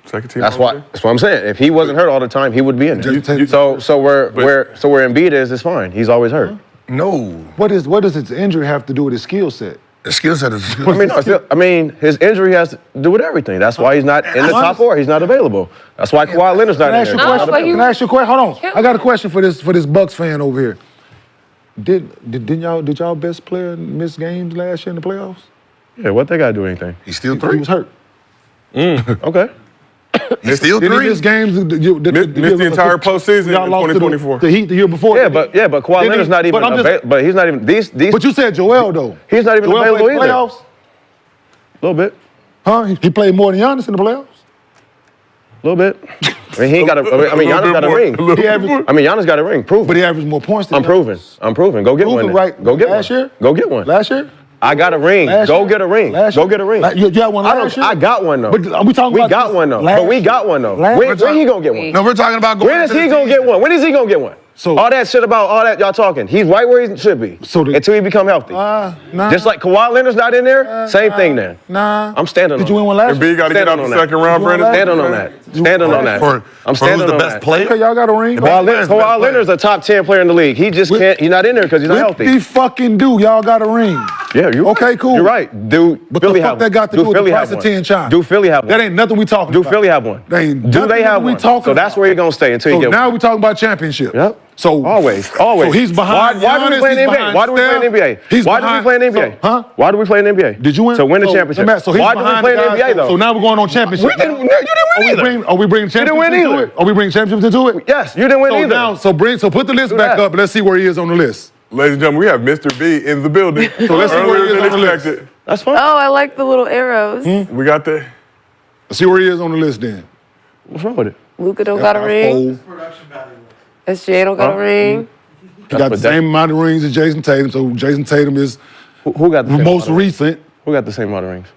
Second team. that's All-NBA? what I'm saying. If he wasn't hurt all the time, he would be in there. Jason Tatum- So where Embiid is fine. He's always hurt. No. What does his injury have to do with his skill set? The skill set is. I mean, his injury has to do with everything. That's why he's not in the top 4. He's not available. That's why Kawhi Leonard's not Can I in ask there. you a No, question? but you- Can I ask you a question? Hold on. Yeah. I got a question for this Bucks fan over here. Did y'all best player miss games last year in the playoffs? Yeah, what they got to do anything? He's still He 3. was hurt. Okay. He's still Did he 3. miss games? Missed the entire postseason Y'all in lost to 2024. The Heat the year before. Yeah, but Kawhi Did he- Leonard's not even but I'm just- available. But he's not even these. But you said Joel though. He's not even Joel available played the either. playoffs? A little bit. Huh? He played more than Giannis in the playoffs? A little bit. I mean, he ain't got a. I mean, Giannis got a ring. He averaged, I mean, Giannis got a ring. Prove but it. he averaged more points than I'm proving. I'm proving. Go get one. Proven, then. right? Go get Last one. year? Go get one. Last year? I got a ring. Last Go year? get a ring. Last Go year? get a ring. You had one last year? I got one though. But are we talking We about got this one though. last But we year? got one though. Last- When he gonna get one? No, we're talking about going. When is into he the gonna season. get one? When is he gonna get one? So- all that shit about all that y'all talking. He's right where he should be. So the- until he become healthy. Nah. Just like Kawhi Leonard's not in there. Same thing then. Nah. I'm standing Did on you win it. one last year? Embiid got to get out Standing the on second that. round, You want Brandon. that? Standing on that. Standing on that. For I'm standing who's the on best that. player? Okay, y'all got a ring. Kawhi Leonard's a top 10 player in the league. He just can't. He's not in there because he's not What healthy. the fucking do? Y'all got a ring. Yeah, you Okay, cool. You're right. Do What Philly the fuck have that one? got to Do do with the Philly price have of one? 10 shots? Do Philly have one? That ain't nothing we talking Do about. Philly have one? That ain't Do nothing they have we one? talking So that's about. where you're gonna stay until So you get now one. we talking about championships. Yep. So Always. So he's behind. Why do we Giannis, play in the he's NBA? behind Why do we play in the Steph. NBA? He's Why do we behind- play in the NBA? So, huh? Why do we play in the NBA? Did you win? To win the So, championship. So he's Why do we behind play in the guys. NBA though? So now we're going on championships. You didn't win either. Are we bringing didn't win championships into either. it? Are we bringing championships into it? Yes, you didn't win So either. now, so put the list Do back that. up. Let's see where he is on the list. Ladies and gentlemen, we have Mr. B in the building. So let's see where he Earlier is than on the list. expected. That's fine. Oh, I like the little arrows. We got the. See where he is on the list then. What's wrong with it? Luka don't got a ring. SGA don't got a ring. He got the same amount of rings as Jason Tatum, so Jason Tatum is Who got the the most recent. Who got the same amount of rings?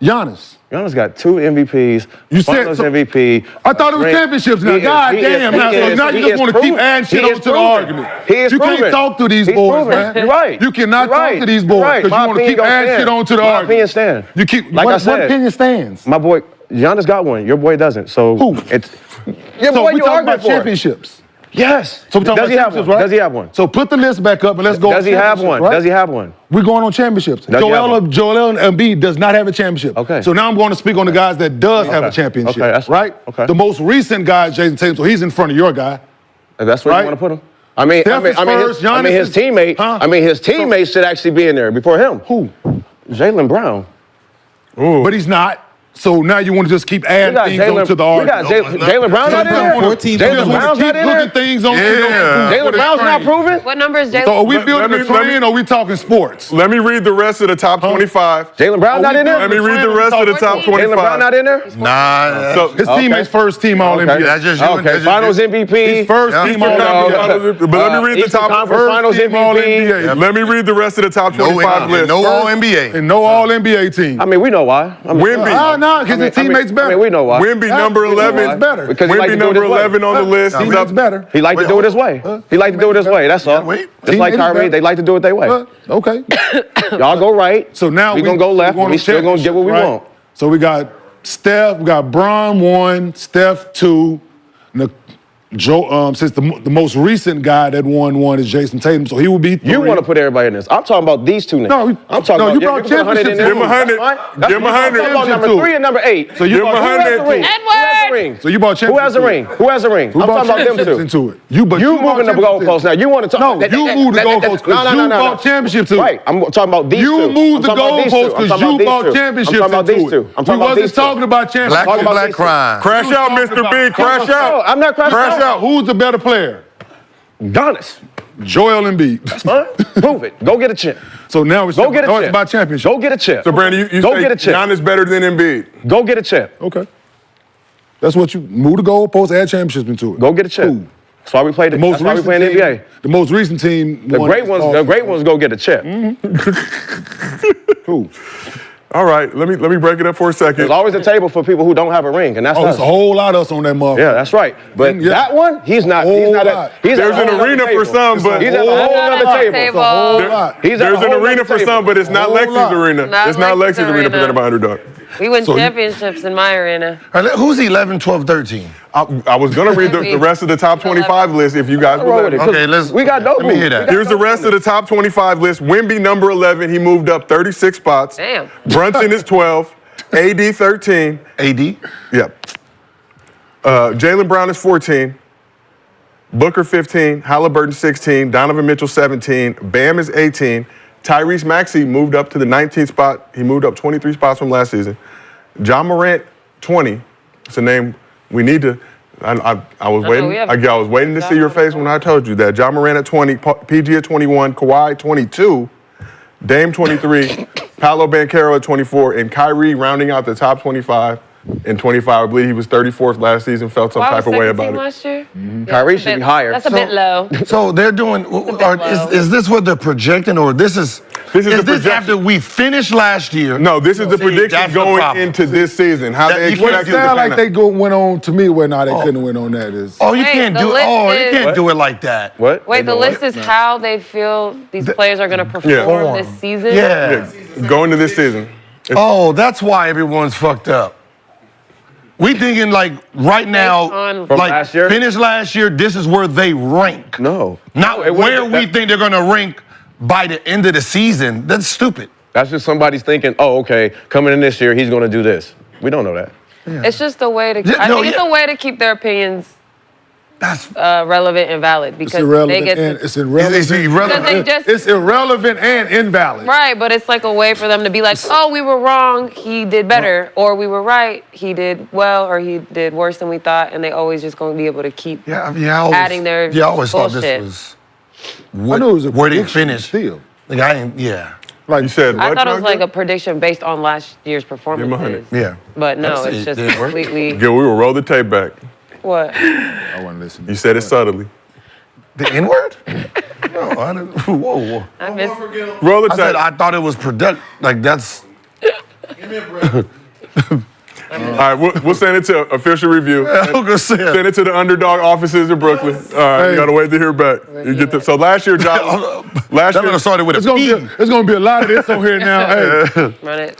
Giannis. Giannis got 2 MVPs. You said Finals so- MVP. I thought it was ring. championships now. He is- God he is- damn. he Now, so is- now he you just is want to keep proven. adding shit He is onto the proven. argument. He is You can't proven. talk to these He's boys, proven. man. You're right. You cannot You're talk right. to these You're boys right. because My you want to opinion keep don't adding stand. shit onto the My argument. opinion stand. You keep Like I what said, opinion stands? My boy, Giannis got one. Your boy doesn't. So Who? It's your So boy. we You talking arguing about for? championships. Yes. So we talking Does about he have championships, one? right? Does he have one? So put the list back up and let's go. Does he have one? Right? Does he have one? We're going on championships. Does he have one? Joel Embiid does not have a championship. Okay. So now I'm going to speak on the guys that does have a championship. Okay, that's- right. okay. The most recent guy is Jason Tatum, so he's in front of your guy. And that's where Right? you want to put him. I mean, Steph is first, Giannis his is- teammate. Huh? I mean, his teammates should actually be in there before him. Who? Jaylen Brown. But he's not. So now you want to just keep adding We got things Jaylen- onto the we argument. got Jaylen Brown not in there? You just Jaylen want Brown's to keep not in there? hooking things on. Yeah. Jaylen Brown's not proven? What number is Jalen? So are we Let building me- a train or are we talking sports? Let me read the rest of the top 25. Jaylen Brown not in there? Let me read the rest of the top 25. Jaylen Brown not in there? Nah, So, His teammate's first team all NBA. that's just you. Okay, That's just Finals you. MVP. His first Yeah. team Eastern all Conference NBA. Finals, but let me read the Eastern top. Conference First Finals team all MVP. NBA. Let me read the rest of the top No, 25 list. no all NBA. And no all NBA team. I mean, we know why. I mean, Wemby. No, because his teammates better. I mean, we know why. Wemby number His 11. teammates better. Because he like Wemby to do it number his way. 11 on the list. He's Teammates up. better. He like to do it his way. He like to do it his way. That's all. wait. Just like Teammates Kyrie, better. they like to do it their way. Okay. Y'all go right. So now we gonna go left. going We on still gonna get what we championship, want. right? So we got Steph, we got Bron 1, Steph 2. Since the most recent guy that won one is Jason Tatum, so he will be 3. You want to put everybody in this? I'm talking about these two names. No, I'm talking no, about you brought can put 100 in championships there. Give him 100. That's fine. Give him I'm 100. talking about number 3 and number 8. So you Give him brought- Who has the 100. ring? Who has the ring? So you brought Who has the championships. ring? Who has the ring? Who I'm brought talking about them championships two. into it? You You brought moving the championships. goalposts now. You want to talk? No, you moved the goalposts because you brought championships to it. Right. I'm talking about these two. You moved the I'm talking about these two. goalposts I'm because talking you about brought these two. championships I'm talking about these into two. it. I'm We talking about wasn't these two. talking about championships. Black talking on about black these two. crime. Crash out, Mr. Big. Crash out. I'm not crashing Crash out. Who's the better player? Giannis. Joel Embiid. Huh? Prove it. Go get a chip. So now it's Go get a chip. it's about championship. Go get a chip. So, Brandon, you Go say get a chip. Giannis better than Embiid. Go get a chip. Okay. That's what you move the goalposts, add championships into it. Go get a chip. Cool. That's why we play the. The most That's why we recent play in the team, NBA. The most recent team. The won great this ones. ball The season. great ones go get a chip. Cool. All right, let me break it up for a second. There's always a table for people who don't have a ring, and that's Oh, us. there's a whole lot of us on that motherfucker. Yeah, that's right. But Yeah. that one, he's not. He's Whole not. lot. He's at There's a whole an other arena table. for some, but He's at a whole other table. Table. Whole lot. He's at there's a an whole arena other for table. some, but it's not Whole Lexie's lot. arena. Not It's not Lexie's Lexie's arena arena. presented by Underdog. We win So you- championships in my arena. All right, who's 11, 12, 13? I was gonna read the rest of the top 25 list if you guys would Roll let with it, me. 'cause Okay, let's- We got dope. let me hear that. Here's the rest of the top 25 list. Wemby number 11, he moved up 36 spots. Damn. Brunson is 12. AD 13. AD? Yep. Jaylen Brown is 14. Booker 15. Halliburton 16. Donovan Mitchell 17. Bam is 18. Tyrese Maxey moved up to the 19th spot. He moved up 23 spots from last season. John Morant 20. It's a name we need to. I was waiting. we have- I was waiting to see your face when I told you that. John Morant at 20. PG at 21. Kawhi 22. Dame 23. Paolo Banchero at 24. And Kyrie rounding out the top 25. In 25, I believe he was 34th last season. Felt some Why type was of way second about team it. last year? Yeah, Kyrie that's a should be bit- higher. That's a bit low. So they're doing, is this what they're projecting or this is This is the this projection. after we finished last year? No, this is the See, prediction that's the going problem. into this season. How That they you can't expect It it to sound pan like they out. went on to me where they couldn't win on that is. Oh, you Wait, can't the do it. list Oh, you is- can't do it like that. What? Wait, the list is how they feel these players are going to perform this season? Yeah. Going to this season. Oh, that's why everyone's fucked up. We thinking like right now, on- From like last year? finish last year, this is where they rank. No. Not No, it where wouldn't- we think they're gonna rank by the end of the season. That's stupid. That's just somebody's thinking, oh, okay, coming in this year, he's going to do this. We don't know that. It's just a way to. Yeah, I no, think it's yeah. a way to keep their opinions That's relevant and valid It's because they irrelevant get and to, it's irrelevant. It's irrelevant. Because they just- It's irrelevant and invalid. right, but it's like a way for them to be like, oh, we were wrong, he did better, or we were right, he did well, or he did worse than we thought, and they always just going to be able to keep. yeah. I always, Adding their I always thought bullshit. this was I knew it was a where they prediction finished. still. Like I ain't. Yeah. Like You said I what? thought it was Jonathan? like a prediction based on last year's Give him performances. 100. Yeah. But no, That's it's it. just Did it work? completely. Gil, we will roll the tape back. What? I wasn't listening. You said it subtly. The N-word? No, I didn't. Whoa. I missed. Roll the I said tape. I thought it was like that's. All right, we'll send it to official review. I'm gonna say it. Send it to the underdog offices in Brooklyn. All right, you gotta wait to hear back. You get so last year, John. Last That year, would started with a It's gonna be a lot of this on here now. Hey,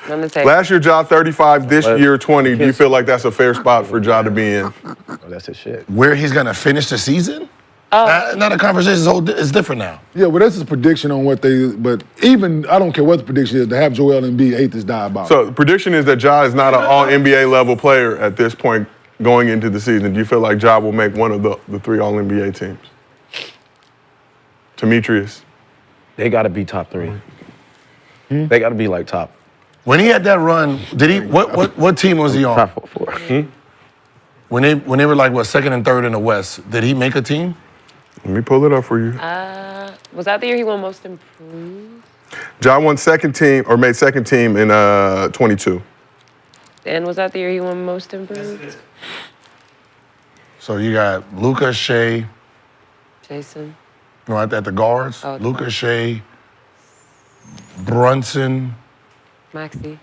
Run the tape. last year, Ja 35. This year, 20. Do you feel like that's a fair spot for Ja to be in? Oh, that's his shit. where he's gonna finish the season. Now the conversation is different now. yeah, well, this is a prediction on what they. But even I don't care what the prediction is. To have Joel Embiid 8th is diabolical. So the prediction is that Ja is not an all NBA level player at this point going into the season. Do you feel like Ja will make one of the 3 all NBA teams? Demetrius. They got to be top 3. They got to be like top When he had that run, did he? What team was he on? top 4. When they were like second and third in the West, did he make a team? Let me pull it up for you. Was that the year he won Most Improved? Ja won second team or made second team in 22. And was that the year he won Most Improved? So you got Luka, Shea, Jason. no, at the guards. Oh, Luka, guards. Shea, Brunson, Maxey.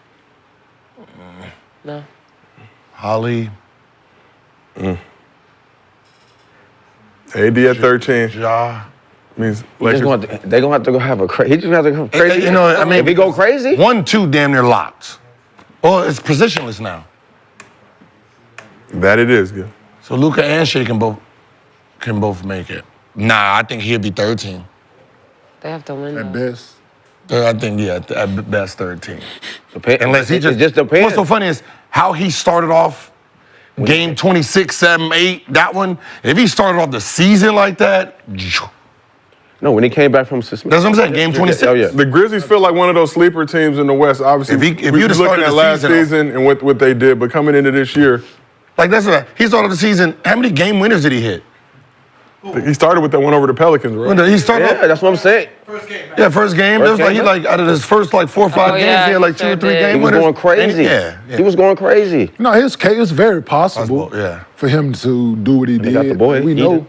No. Holly, AD at 13 Ja. means They're Lakers. gonna have to go have a crazy. He just have to go crazy. You know, I mean, if he go crazy, 1, 2, damn near locked. Well, it's positionless now. That it is, Gil. So Luka and Shea can both make it. Nah, I think he'll be 13. They have to win. At though. best, I think at best 13. unless he it just depends. What's so funny is how he started off game 26, 7, 8, that one. If he started off the season like that, No, when he came back from suspension. that's what I'm saying. Game 26. Oh yeah. The Grizzlies feel like one of those sleeper teams in the West. Obviously, If we you'd have looking started at the last season season and what they did, but coming into this year, Like that's what he started the season. How many game winners did he hit? he started with that one over the Pelicans, right? He started Yeah, that's what I'm saying. first game. It was like game, he out of his first 4 or 5 Oh, games, yeah, he had like he 2 or sure 3 did. game He was winners. going crazy. Yeah. He was going crazy. no, it's very possible. Possible, yeah. for him to do what he did. got the boy, we Eden.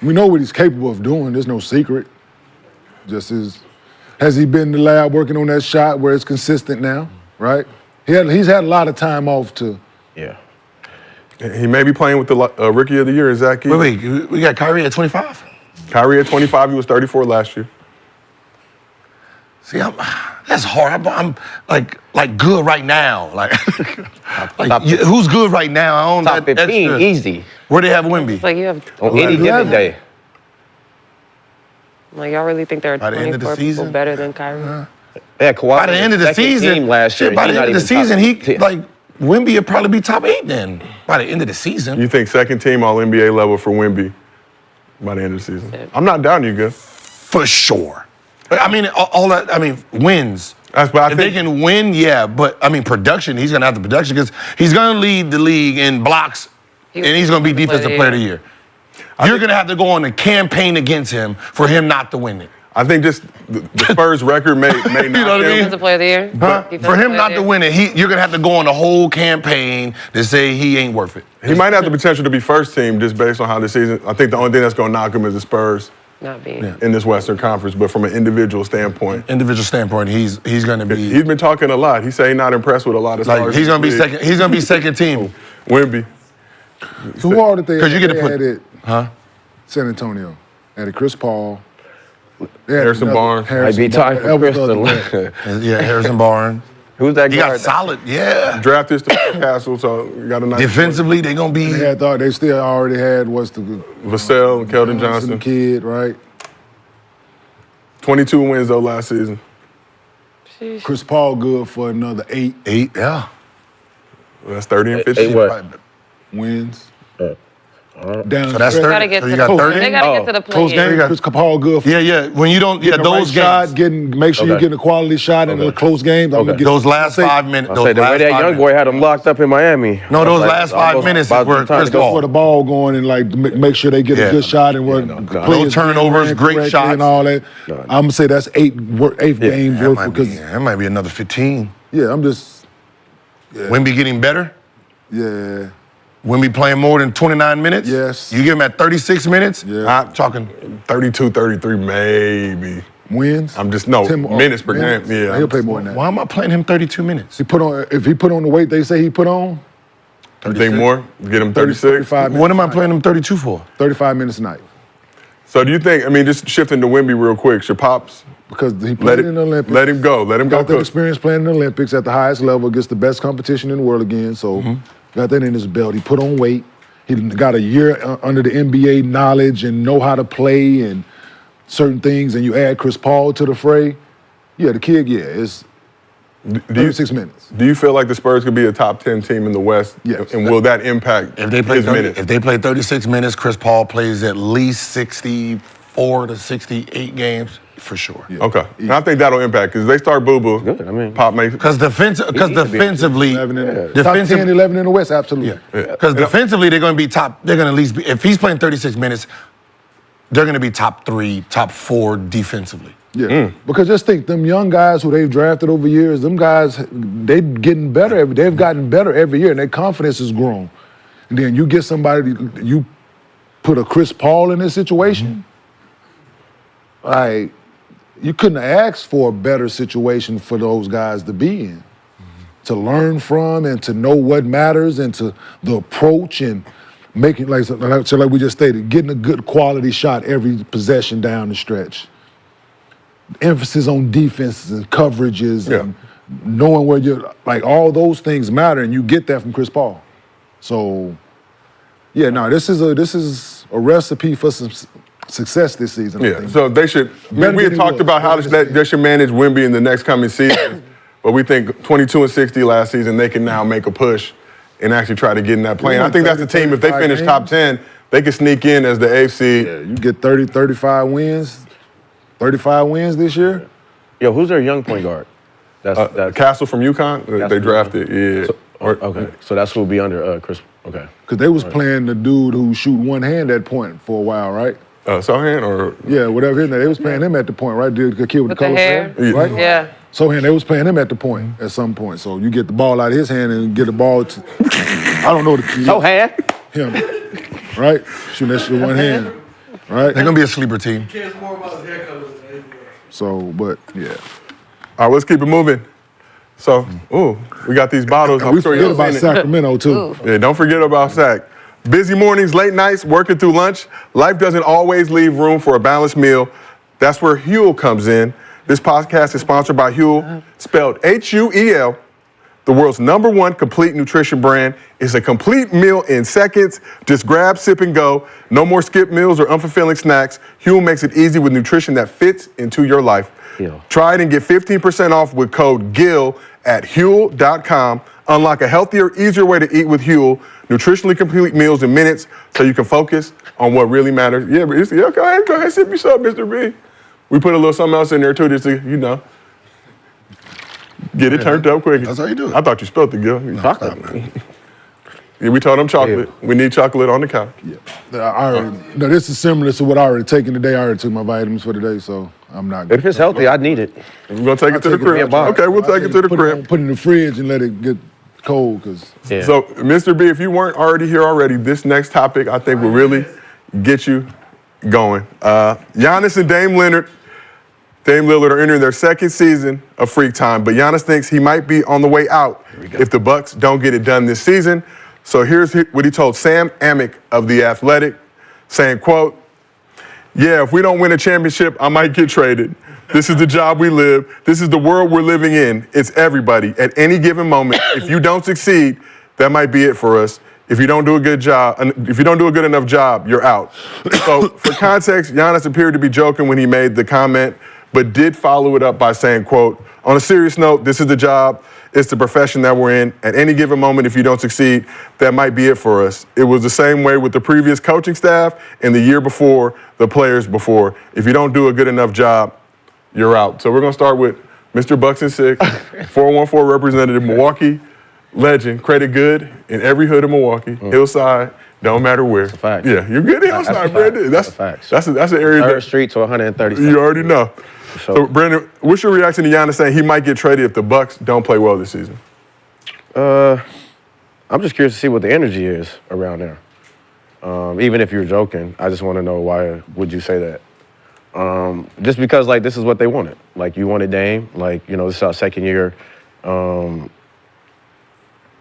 know what he's capable of doing. There's no secret. Just has he been in the lab working on that shot where it's consistent now, right? He's had a lot of time off to. Yeah. He may be playing with the Rookie of the Year, Zach. Wait, we got Kyrie at 25? Kyrie at 25, he was 34 last year. See, that's hard. I'm like good right now. Like, who's good right now? I don't Top that 15, extra- easy. Where they have Wemby? It's like you have. On any given day. Like y'all really think there are By the end of the 24 people season? better than Kyrie? Yeah, Kawhi. By the end of the second season, team last year. by he's the not end of the even top season, 10. Wemby would probably be top 8 then. By the end of the season, You think second team All NBA level for Wemby by the end of the season? I'm not down you, good. for sure. I mean, all that. I mean, wins. But I If think they can win, yeah. But I mean, production. He's gonna have the production because he's gonna lead the league in blocks, and he's gonna be defensive player of the year. You're gonna have to go on a campaign against him for him not to win it. I think just the Spurs record may not know what I mean? Defensive player of the year? Defensive For him player not of to the win it, you're gonna have to go on a whole campaign to say he ain't worth it. He might have the potential to be first team just based on how this season. I think the only thing that's going to knock him is the Spurs Not being. in this Western Conference. But from an individual standpoint, Individual standpoint, he's gonna be he's been talking a lot. He said he's not impressed with a lot of like stars. he's gonna be in the league. second. He's gonna be second team. Wemby. So who all did they 'Cause you get to they put- had it? Huh? San Antonio. They had Chris Paul. They had Harrison Barnes. Might be time for Chris to Yeah, Harrison Barnes. Who's that He guard? got solid. Yeah. Drafted to Castle, so you got a nice Defensively, they gonna be. They still already had Vassell and Keldon Johnson. kid, right? 22 wins though last season. Sheesh. Chris Paul good for another 8 8, yeah. That's 30 and 50. What? wins. down So that's stretch. 30. Get So to you the, got 30? they gotta get to the Close play-in. game. Chris Paul good. For Yeah. When you don't, getting the those right games. shot, make sure you're getting a quality shot in the close games. I'm gonna get Those last 5 minutes. I say the way that young boy had him locked up in Miami. No, those last 5 minutes is where Chris That's where the Paul. ball going and like make sure they get a good shot and where No turnovers, great shots. and all that. I'm gonna say that's eighth games That worth might, be, because that might be another 15. I'm just Wemby getting better. yeah. Wemby playing more than 29 minutes. Yes. You give him at 36 minutes. Yeah. I'm talking 32, 33, maybe. Wins. I'm just, no, minutes per game. Yeah. He'll play more than that. Why am I playing him 32 minutes? If he put on the weight they say he put on, You think more? Get him 36? 35 minutes. What am I playing him 32 for? 35 minutes a night. So do you think, just shifting to Wemby real quick, should Pops Because he let played in the Olympics. let him go? Let him go Got that cook. experience playing in the Olympics at the highest level against the best competition in the world again. So got that in his belt. He put on weight. He got a year under the NBA knowledge and know how to play and certain things. And you add Chris Paul to the fray. Yeah, the kid, it's 36 minutes. Do you feel like the Spurs could be a top 10 team in the West? Yes. And will that impact If they play his 30, minutes? if they play 36 minutes, Chris Paul plays at least 64 to 68 games for sure. Okay. And I think that'll impact because they start boo-boo. Good, I mean. Pop makes Because defensively, 10, 11 in the West, absolutely. Because defensively, they're going to be top. They're going to at least be. If he's playing 36 minutes, they're going to be top 3, top 4 defensively. Yeah, because just think, them young guys who they've drafted over years, them guys, they've gotten better every year, and their confidence has grown. And then you get somebody, you put a Chris Paul in this situation, like, you couldn't have asked for a better situation for those guys to be in, to learn from and to know what matters and to the approach and making, like we just stated, getting a good quality shot every possession down the stretch. Emphasis on defenses and coverages and knowing where you're, like, all those things matter, and you get that from Chris Paul. So, this is a recipe for some success this season. I think. So they should. We had talked about how they should manage Wemby in the next coming season, but we think 22-60 last season, they can now make a push and actually try to get in that play. And I think that's the team. If they finish top 10, they can sneak in as the AFC. Yeah, you get 30, 35 wins. 35 wins this year? Yo, who's their young point guard? That's Castle from UConn. They drafted. Yeah. okay. So that's who will be under Chris. Okay. Because they was playing the dude who shoot one hand at point for a while, right? Sohan or Yeah, whatever his name. They was playing him at the point, right? The kid with the color hair? right? Yeah. Sohan, they was playing him at the point at some point. So you get the ball out of his hand and get the ball to, I don't know. Sohan. Him, right? Shooting that shit with one hand, right? They're going to be a sleeper team. So, but yeah. All right, let's keep it moving. So, we got these bottles. And we forget about Sacramento, too. Yeah, don't forget about Sac. Busy mornings, late nights, working through lunch. Life doesn't always leave room for a balanced meal. That's where Huel comes in. This podcast is sponsored by Huel, spelled Huel, the world's #1 complete nutrition brand. It's a complete meal in seconds. Just grab, sip, and go. No more skip meals or unfulfilling snacks. Huel makes it easy with nutrition that fits into your life. Yeah. Try it and get 15% off with code GIL at Huel.com. Unlock a healthier, easier way to eat with Huel. Nutritionally complete meals in minutes so you can focus on what really matters. Yeah, but go ahead, sip yourself, Mr. B. We put a little something else in there too, just to, get it turned up quick. That's how you do it. I thought you spilled the Gil. Yeah, we told them chocolate. Yeah. We need chocolate on the couch. Yeah. This is similar to what I already taken today. I already took my vitamins for today, so I'm not. If it's healthy, I'd need it. We're going to take it to the crib. Okay, we'll take it to the crib. Put it in the fridge and let it get cold. So, Mr. B, if you weren't already here already, this next topic I think will really get you going. Giannis and Dame Lillard are entering their second season of Freak Time, but Giannis thinks he might be on the way out if the Bucks don't get it done this season. So here's what he told Sam Amick of The Athletic, saying, quote, "Yeah, if we don't win a championship, I might get traded. This is the job we live. This is the world we're living in. It's everybody. At any given moment, if you don't succeed, that might be it for us. If you don't do a good job, if you don't do a good enough job, you're out." So for context, Giannis appeared to be joking when he made the comment, but did follow it up by saying, quote, "On a serious note, this is the job. It's the profession that we're in. At any given moment, if you don't succeed, that might be it for us. It was the same way with the previous coaching staff and the year before, the players before. If you don't do a good enough job, you're out." So we're going to start with Mr. Bucks and Six, 414 representative, Milwaukee legend, credit good in every hood of Milwaukee, Hillside, don't matter where. That's a fact. Yeah, you're good in Hillside, Brandon. That's a fact. That's an area 3rd that Street to 130th. you already know. Sure. So, Brandon, what's your reaction to Giannis saying he might get traded if the Bucks don't play well this season? I'm just curious to see what the energy is around there. Even if you're joking, I just want to know why would you say that? Just because, like, this is what they wanted. Like, you wanted Dame. Like, you know, this is our 2nd year.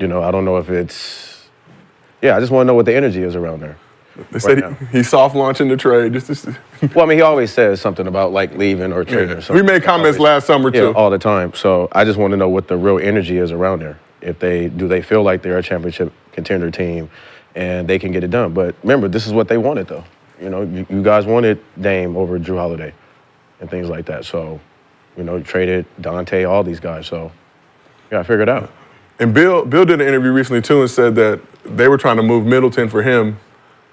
You know, I don't know if it's... Yeah, I just want to know what the energy is around there. They said he's soft launching the trade. Well, I mean, he always says something about, like, leaving or trading or something. We made comments last summer, too. Yeah, all the time. So I just want to know what the real energy is around there. If do they feel like they're a championship contender team and they can get it done? But remember, this is what they wanted, though. You know, you guys wanted Dame over Drew Holiday and things like that. So, you know, you traded Dante, all these guys. So, yeah, I figured it out. And Bill did an interview recently, too, and said that they were trying to move Middleton for him,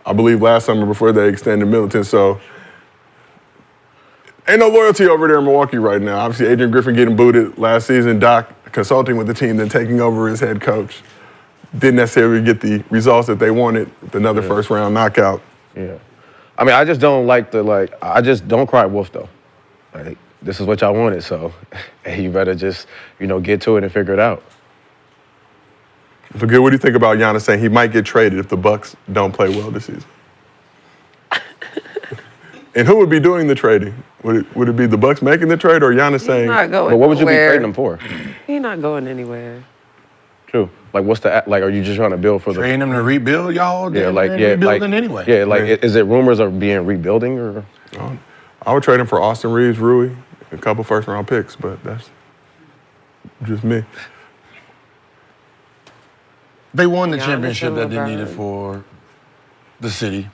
I believe, last summer before they extended Middleton. So, ain't no loyalty over there in Milwaukee right now. Obviously, Adrian Griffin getting booted last season, Doc consulting with the team, then taking over as head coach. Didn't necessarily get the results that they wanted with another first-round knockout. Yeah. I mean, I just don't I just don't cry wolf, though. Like, this is what y'all wanted, so hey, you better just, you know, get to it and figure it out. So, Gil, what do you think about Giannis saying he might get traded if the Bucks don't play well this season? And who would be doing the trading? Would it be the Bucks making the trade or Giannis saying? He's not going But what would you be nowhere. trading him for? He's not going anywhere. True. Like, are you just trying to build for the... Training them to rebuild, y'all? Yeah, like, rebuilding anyway. Yeah, like, is it rumors of being rebuilding or? I would trade him for Austin Reeves, Rui, a couple first-round picks, but that's just me. They won the Giannis championship and that they LeBron. needed for the city.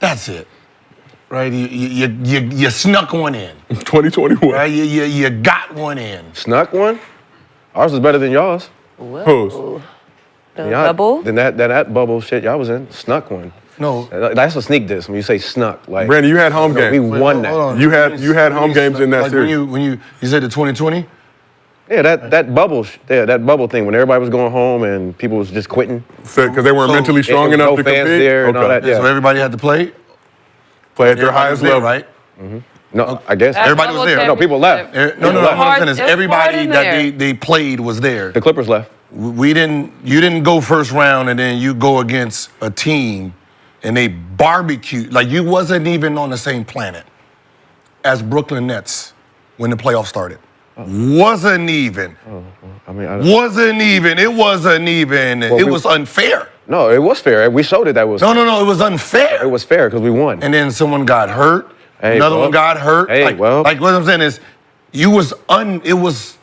That's it, right? You snuck one in, 2021. right? You got one in. Snuck one? Ours is better than y'all's. Who's? The Y'all- bubble? Then that bubble shit y'all was in, snuck one. No, That's what sneak diss when you say snuck. Like, Brandon, you had home we games. won that. hold on. You had home games in that like series. when you said the 2020. Yeah, that bubble thing when everybody was going home and people was just quitting. Because they weren't So, mentally strong it was enough no to fans compete. there and all that. Yeah. So everybody had to play. Play at their Everybody highest was there, level. right? No, I guess. That Everybody was bubble there. No, people left. championship. No, It was what I'm hard- saying is it was everybody hard in that there. they played was there. The Clippers left. You didn't go first round and then you go against a team and they barbecued. Like, you wasn't even on the same planet as Brooklyn Nets when the playoffs started. Wasn't even. I mean, Wasn't even. It wasn't even. It was unfair. no, it was fair. We showed it that was. No, it was unfair. It was fair because we won. And then someone got hurt. Hey, Another well, one got hurt. hey, like, well. like what I'm saying is, it was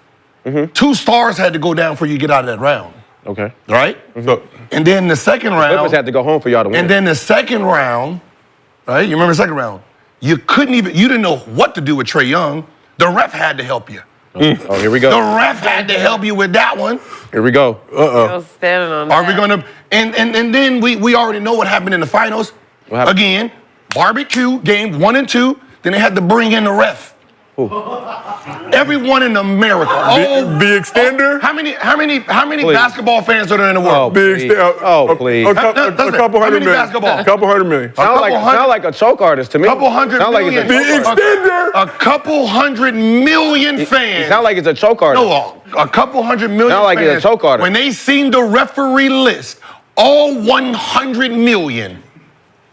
2 stars had to go down for you to get out of that round, Okay. right? So, And then the second round. Clippers had to go home for y'all to win. And then the second round, right? You remember the second round? You didn't know what to do with Trae Young. The ref had to help you. Oh, here we The go. ref had to help you with that one. Here we go. I was standing on Are that. we gonna? And then we already know what happened in the finals. What happened? Again, barbecue game 1 and 2. Then they had to bring in the ref. Everyone in America. the extender? How many Please. basketball fans are there in the world? Big Please. Oh, please. A couple How hundred many million. basketball? A couple hundred million. Sound like a choke artist to me. Couple hundred Sound like it's million. a The choke artist. extender? A couple 100 million fans. Sound like it's a choke artist. No, a couple 100 million Sound like it's a fans. choke artist. When they seen the referee list, all 100 million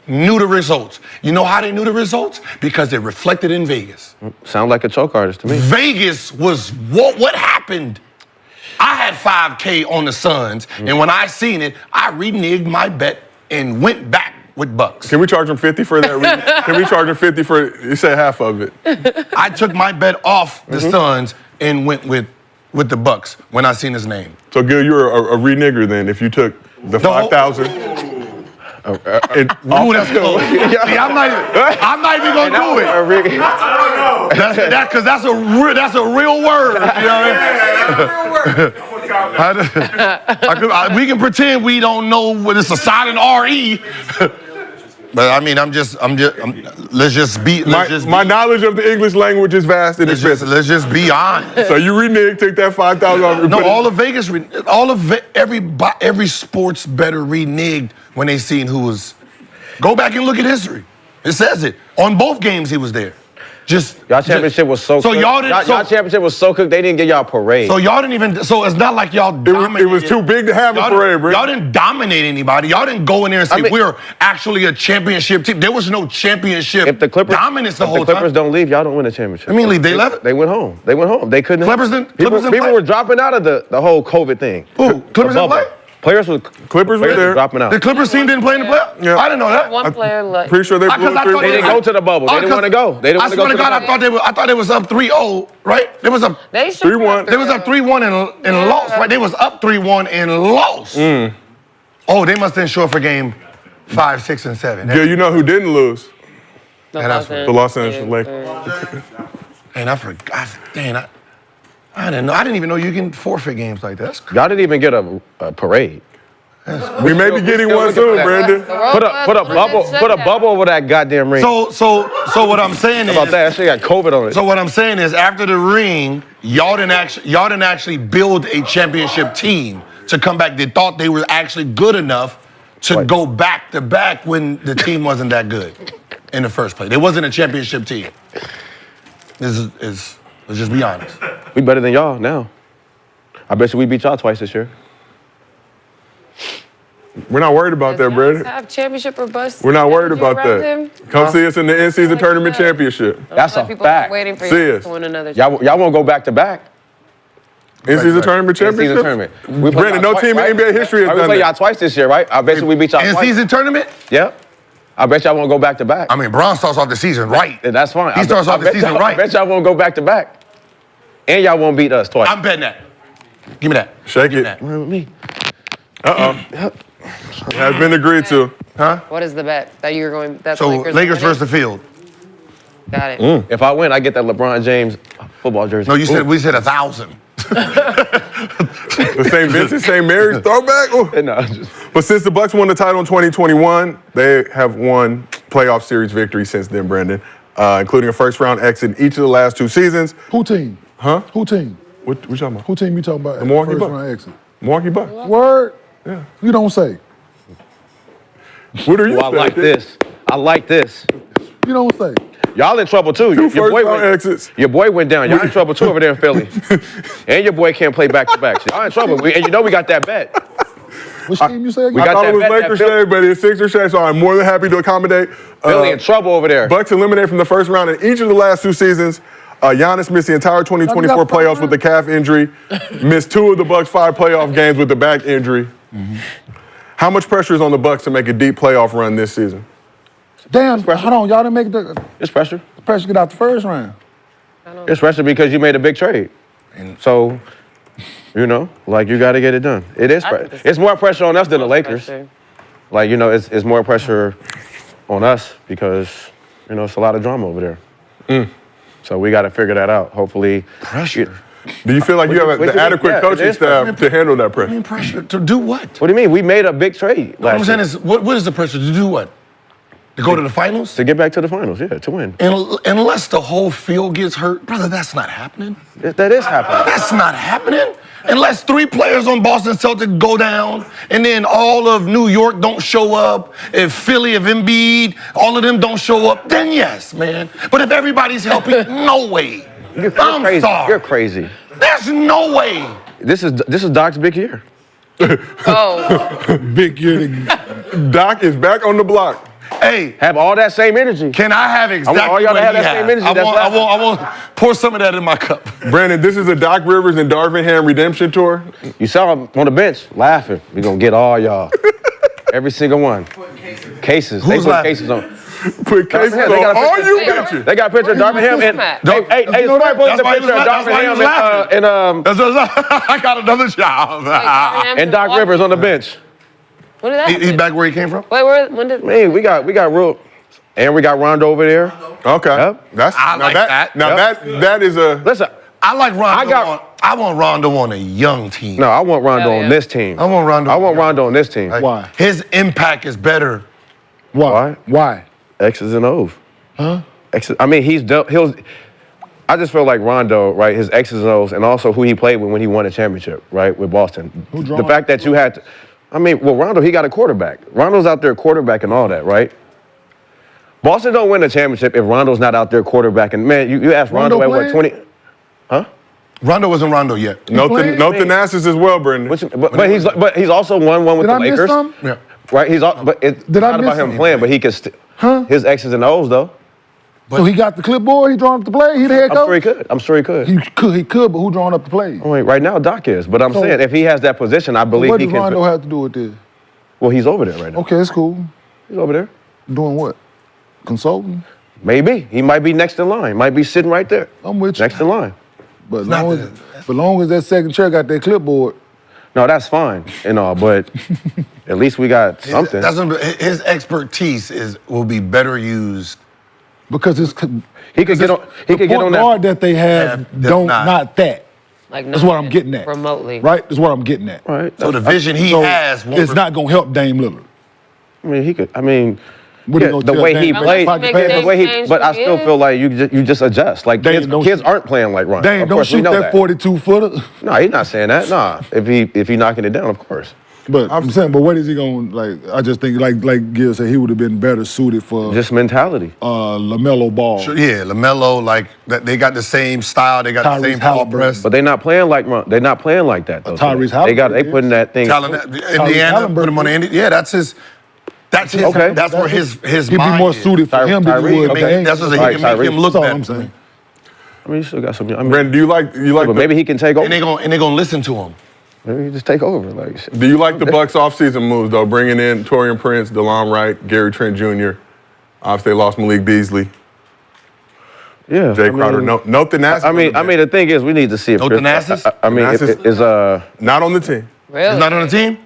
knew the results. You know how they knew the results? Because it reflected in Vegas. Sound like a choke artist to me. Vegas was what happened. I had 5K on the Suns, and when I seen it, I reneged my bet and went back with Bucks. Can we charge him 50 for that? Can we charge him 50 for, you said half of it. I took my bet off the Suns and went with the Bucks when I seen his name. So, Gil, you're a renigger then if you took the 5,000. Ooh, that's cool. See, I'm not even gonna do it. Because that's a real word. You know what I mean? We can pretend we don't know what it's a silent R-E. But I mean, let's just be. My knowledge of the English language is vast and expensive. Let's just be honest. So you reneged, take that $5,000 off. No, all of Vegas, every sports better reneged when they seen who was. Go back and look at history. It says it. On both games, he was there. Y'all championship was so cooked. Y'all didn't. Y'all championship was so cooked, they didn't get y'all a parade. So y'all didn't even. So it's not like y'all dominated. It was too big to have a parade, bro. Y'all didn't dominate anybody. Y'all didn't go in there and say we're actually a championship team. There was no championship dominance the whole time. If the Clippers don't leave, y'all don't win a championship. I mean, they left. They went home. They couldn't. Clippers didn't. People were dropping out of the whole COVID thing. Who? Clippers didn't play? Clippers were there. Dropping out. The Clippers team didn't play in the playoffs? Yeah. I didn't know that. One player left. Pretty sure they blew it. They didn't go to the bubble. They didn't want to go. They didn't want to go to the bubble. I thought they was up 3-0, right? They was up. They should 3-1. They was up 3-1 and lost, right? They was up 3-1 and lost. Oh, they must have been short for game 5, 6, and 7. Yeah, you know who didn't lose? The The Los Angeles Lakers. And I forgot. Dang, I didn't know. I didn't even know you can forfeit games like that. That's crazy. Y'all didn't even get a parade. We may be getting one soon, Brandon. Put a bubble over that goddamn ring. So what I'm saying is How about that? That shit got COVID on it. So what I'm saying is, after the ring, y'all didn't actually build a championship team to come back. They thought they were actually good enough to go back to back when the team wasn't that good in the first place. It wasn't a championship team. Let's just be honest. We better than y'all now. I bet you we beat y'all twice this year. We're not worried about that, Brandon. Have championship or bust. We're not worried about that. Come see us in the in-season tournament championship. That's a People fact. waiting for See you us. to win another. Y'all won't go back to back. In-season tournament championship? In-season tournament. We play Brandon, y'all no twice, team in NBA history has We done play y'all that. twice this year, right? I bet you we beat y'all twice. In-season tournament? Yep. I bet y'all won't go back to back. I mean, Braun starts off the season right. And that's fine. He starts off the season right. I bet y'all won't go back to back. And y'all won't beat us twice. I'm betting that. Give me that. Shake it. Me. It has been agreed to. What is the bet that you're going? That's So Lakers Lakers winning? versus the field. Got it. If I win, I get that LeBron James football jersey. No, we said 1,000. The St. Vincent, St. Mary's throwback. Ooh. No, But since the Bucks won the title in 2021, they have won playoff series victory since then, Brandon, including a first-round exit in each of the last 2 seasons. Who team? Huh? Who team? What you talking about? Who team you talking about? The Milwaukee first Bucks. round exit. Milwaukee Bucks. Word? Yeah. You don't say. What are you I like this. I like this. You don't say. Y'all in trouble too. 2 first-round exits. Your boy went down. Y'all in trouble too over there in Philly. And your boy can't play back-to-back. Y'all in trouble. And you know we got that bet. Which team you say again? We I got thought that it was bet, that Lakers Phil- shade, but it's Sixers shade, so I'm more than happy to accommodate. Philly in trouble over there. Bucks eliminated from the first round in each of the last 2 seasons. Giannis missed the entire 2024 playoffs with the calf injury. Missed 2 of the Bucks' 5 playoff games with the back injury. How much pressure is on the Bucks to make a deep playoff run this season? Damn, hold on. Y'all didn't make the It's pressure. pressure to get out the first round. It's pressure because you made a big trade. So, you know, like you got to get it done. It is pressure. It's more pressure on us than the Lakers. Like, you know, it's more pressure on us because, you know, it's a lot of drama over there. So we got to figure that out. Hopefully. Pressure? Do you feel like you have what the you mean? adequate Yeah, it coaching is staff to handle that I pressure? mean, pressure to do what? What do you mean? We made a big trade What I'm last saying year. is, what is the pressure to do what? To go to the finals? To get back to the finals, yeah, to win. Unless the whole field gets hurt, brother, that's not happening. That is happening. That's not happening. Unless 3 players on Boston Celtics go down, and then all of New York don't show up, if Philly, if Embiid, all of them don't show up, then yes, man. But if everybody's healthy, no way. You're I'm crazy. sorry. You're crazy. There's no way. This is Doc's big year. Oh, Big year to Doc is back on the block. Hey, Have all that same energy. can I have exactly all y'all what to have he that same has? energy. I want pour some of that in my cup. Brandon, this is a Doc Rivers and Darvin Ham redemption tour. You saw him on the bench laughing. We're going to get all y'all. Every single one. Cases. They Who's put laughing? cases on. Put cases They on got a all picture. you They got a bitches. They got a picture of Darvin Ham and hey, You know that? somebody put the That's why he picture of was Darvin laughing. Ham and I got another job. and Doc Rivers on the bench. When did that He's happen? back where he came from? Wait, when did? Man, we got real, and we got Rondo over there. Okay. Yep. That's I now like that. Now Yep. that is a Listen, I like Rondo. got- I want Rondo on a young team. no, I want Rondo Hell yeah. on this team. I want Rondo. I want Rondo on this team. Like, Why? His impact is better. Why? Why? X's and O's. Huh? X's, I mean, I just feel like Rondo, right? His X's and O's, and also who he played with when he won a championship, right, with Boston. drawn The fact that you had, Rondo, he got a quarterback. Rondo's out there quarterback and all that, right? Boston don't win a championship if Rondo's not out there quarterbacking. Man, you asked Rondo, Rondo at what, played? 20? Huh? Rondo wasn't Rondo yet. no played? Thanasis as well, Brendan. But he's also won one with Did the I miss Lakers. some? Yeah. Right? He's but it's Did I not miss about him something? playing, but he can still. Huh? His X's and O's though. So he got the clipboard. He drawn up the play. He the head I'm sure he coach. could. I'm sure he could. He could, but who drawing up the plays? I mean, right now Doc is, but I'm So- saying if he has that position, I believe What he does can. Rondo have to do with this? Well, he's over there right now. Okay, it's cool. He's over there. Doing what? Consulting? Maybe he might be next in line. Might be sitting right there. I'm with you. Next in line. But not long as that second chair got that clipboard, No, that's fine and all, but at least we got something. His expertise will be better used. because it's He could get on. He could get on guard that. that they have Yeah, don't not. not that. Like That's what I'm getting at. remotely. Right? That's what I'm getting at. Right. So the vision he So has won't it's not gonna help Dame Lillard. I mean, he could. I mean, What he yeah, gonna the tell way Dame? he Make played, pocket Make pass? Dame the way he. change But I who he still is. feel like you just adjust. Like Dame, kids, don't kids shoot- aren't playing like Rondo. Dame, Of don't course, we shoot know that 42-footer. No, he's not saying that. Nah, if he knocking it down, of course. But I'm saying, but what is he going to, like, I just think, like Gil said, he would have been better suited for Just mentality. LaMelo Ball. Yeah, LaMelo, like that. They got the same style. They got the Tyrese same ball Halliburton. press. But they're not playing like they're not playing like that though. Tyrese today. They Halliburton putting that thing. Indiana Halliburton. put him on the Indiana. Yeah, that's his. Okay. That's where his He'd be mind more is. suited for him than he Tyrese, would okay. Dame. That's what he Right, can make him Tyrese. look That's all better. I'm saying. I mean, you still got some. I mean, Brendan, do you like but maybe he can take over. And they're gonna listen to him. Maybe he just take over. Like, shit. Do you like the Bucks offseason moves though? Bringing in Taurean Prince, DeLon Wright, Gary Trent Jr. Obviously, they lost Malik Beasley, Yeah. Jay Crowder. No Thanasis. I mean, the thing is, we need to see if No Chris- Thanasis? I mean, Thanasis? Not on the team. Really? He's not on the team.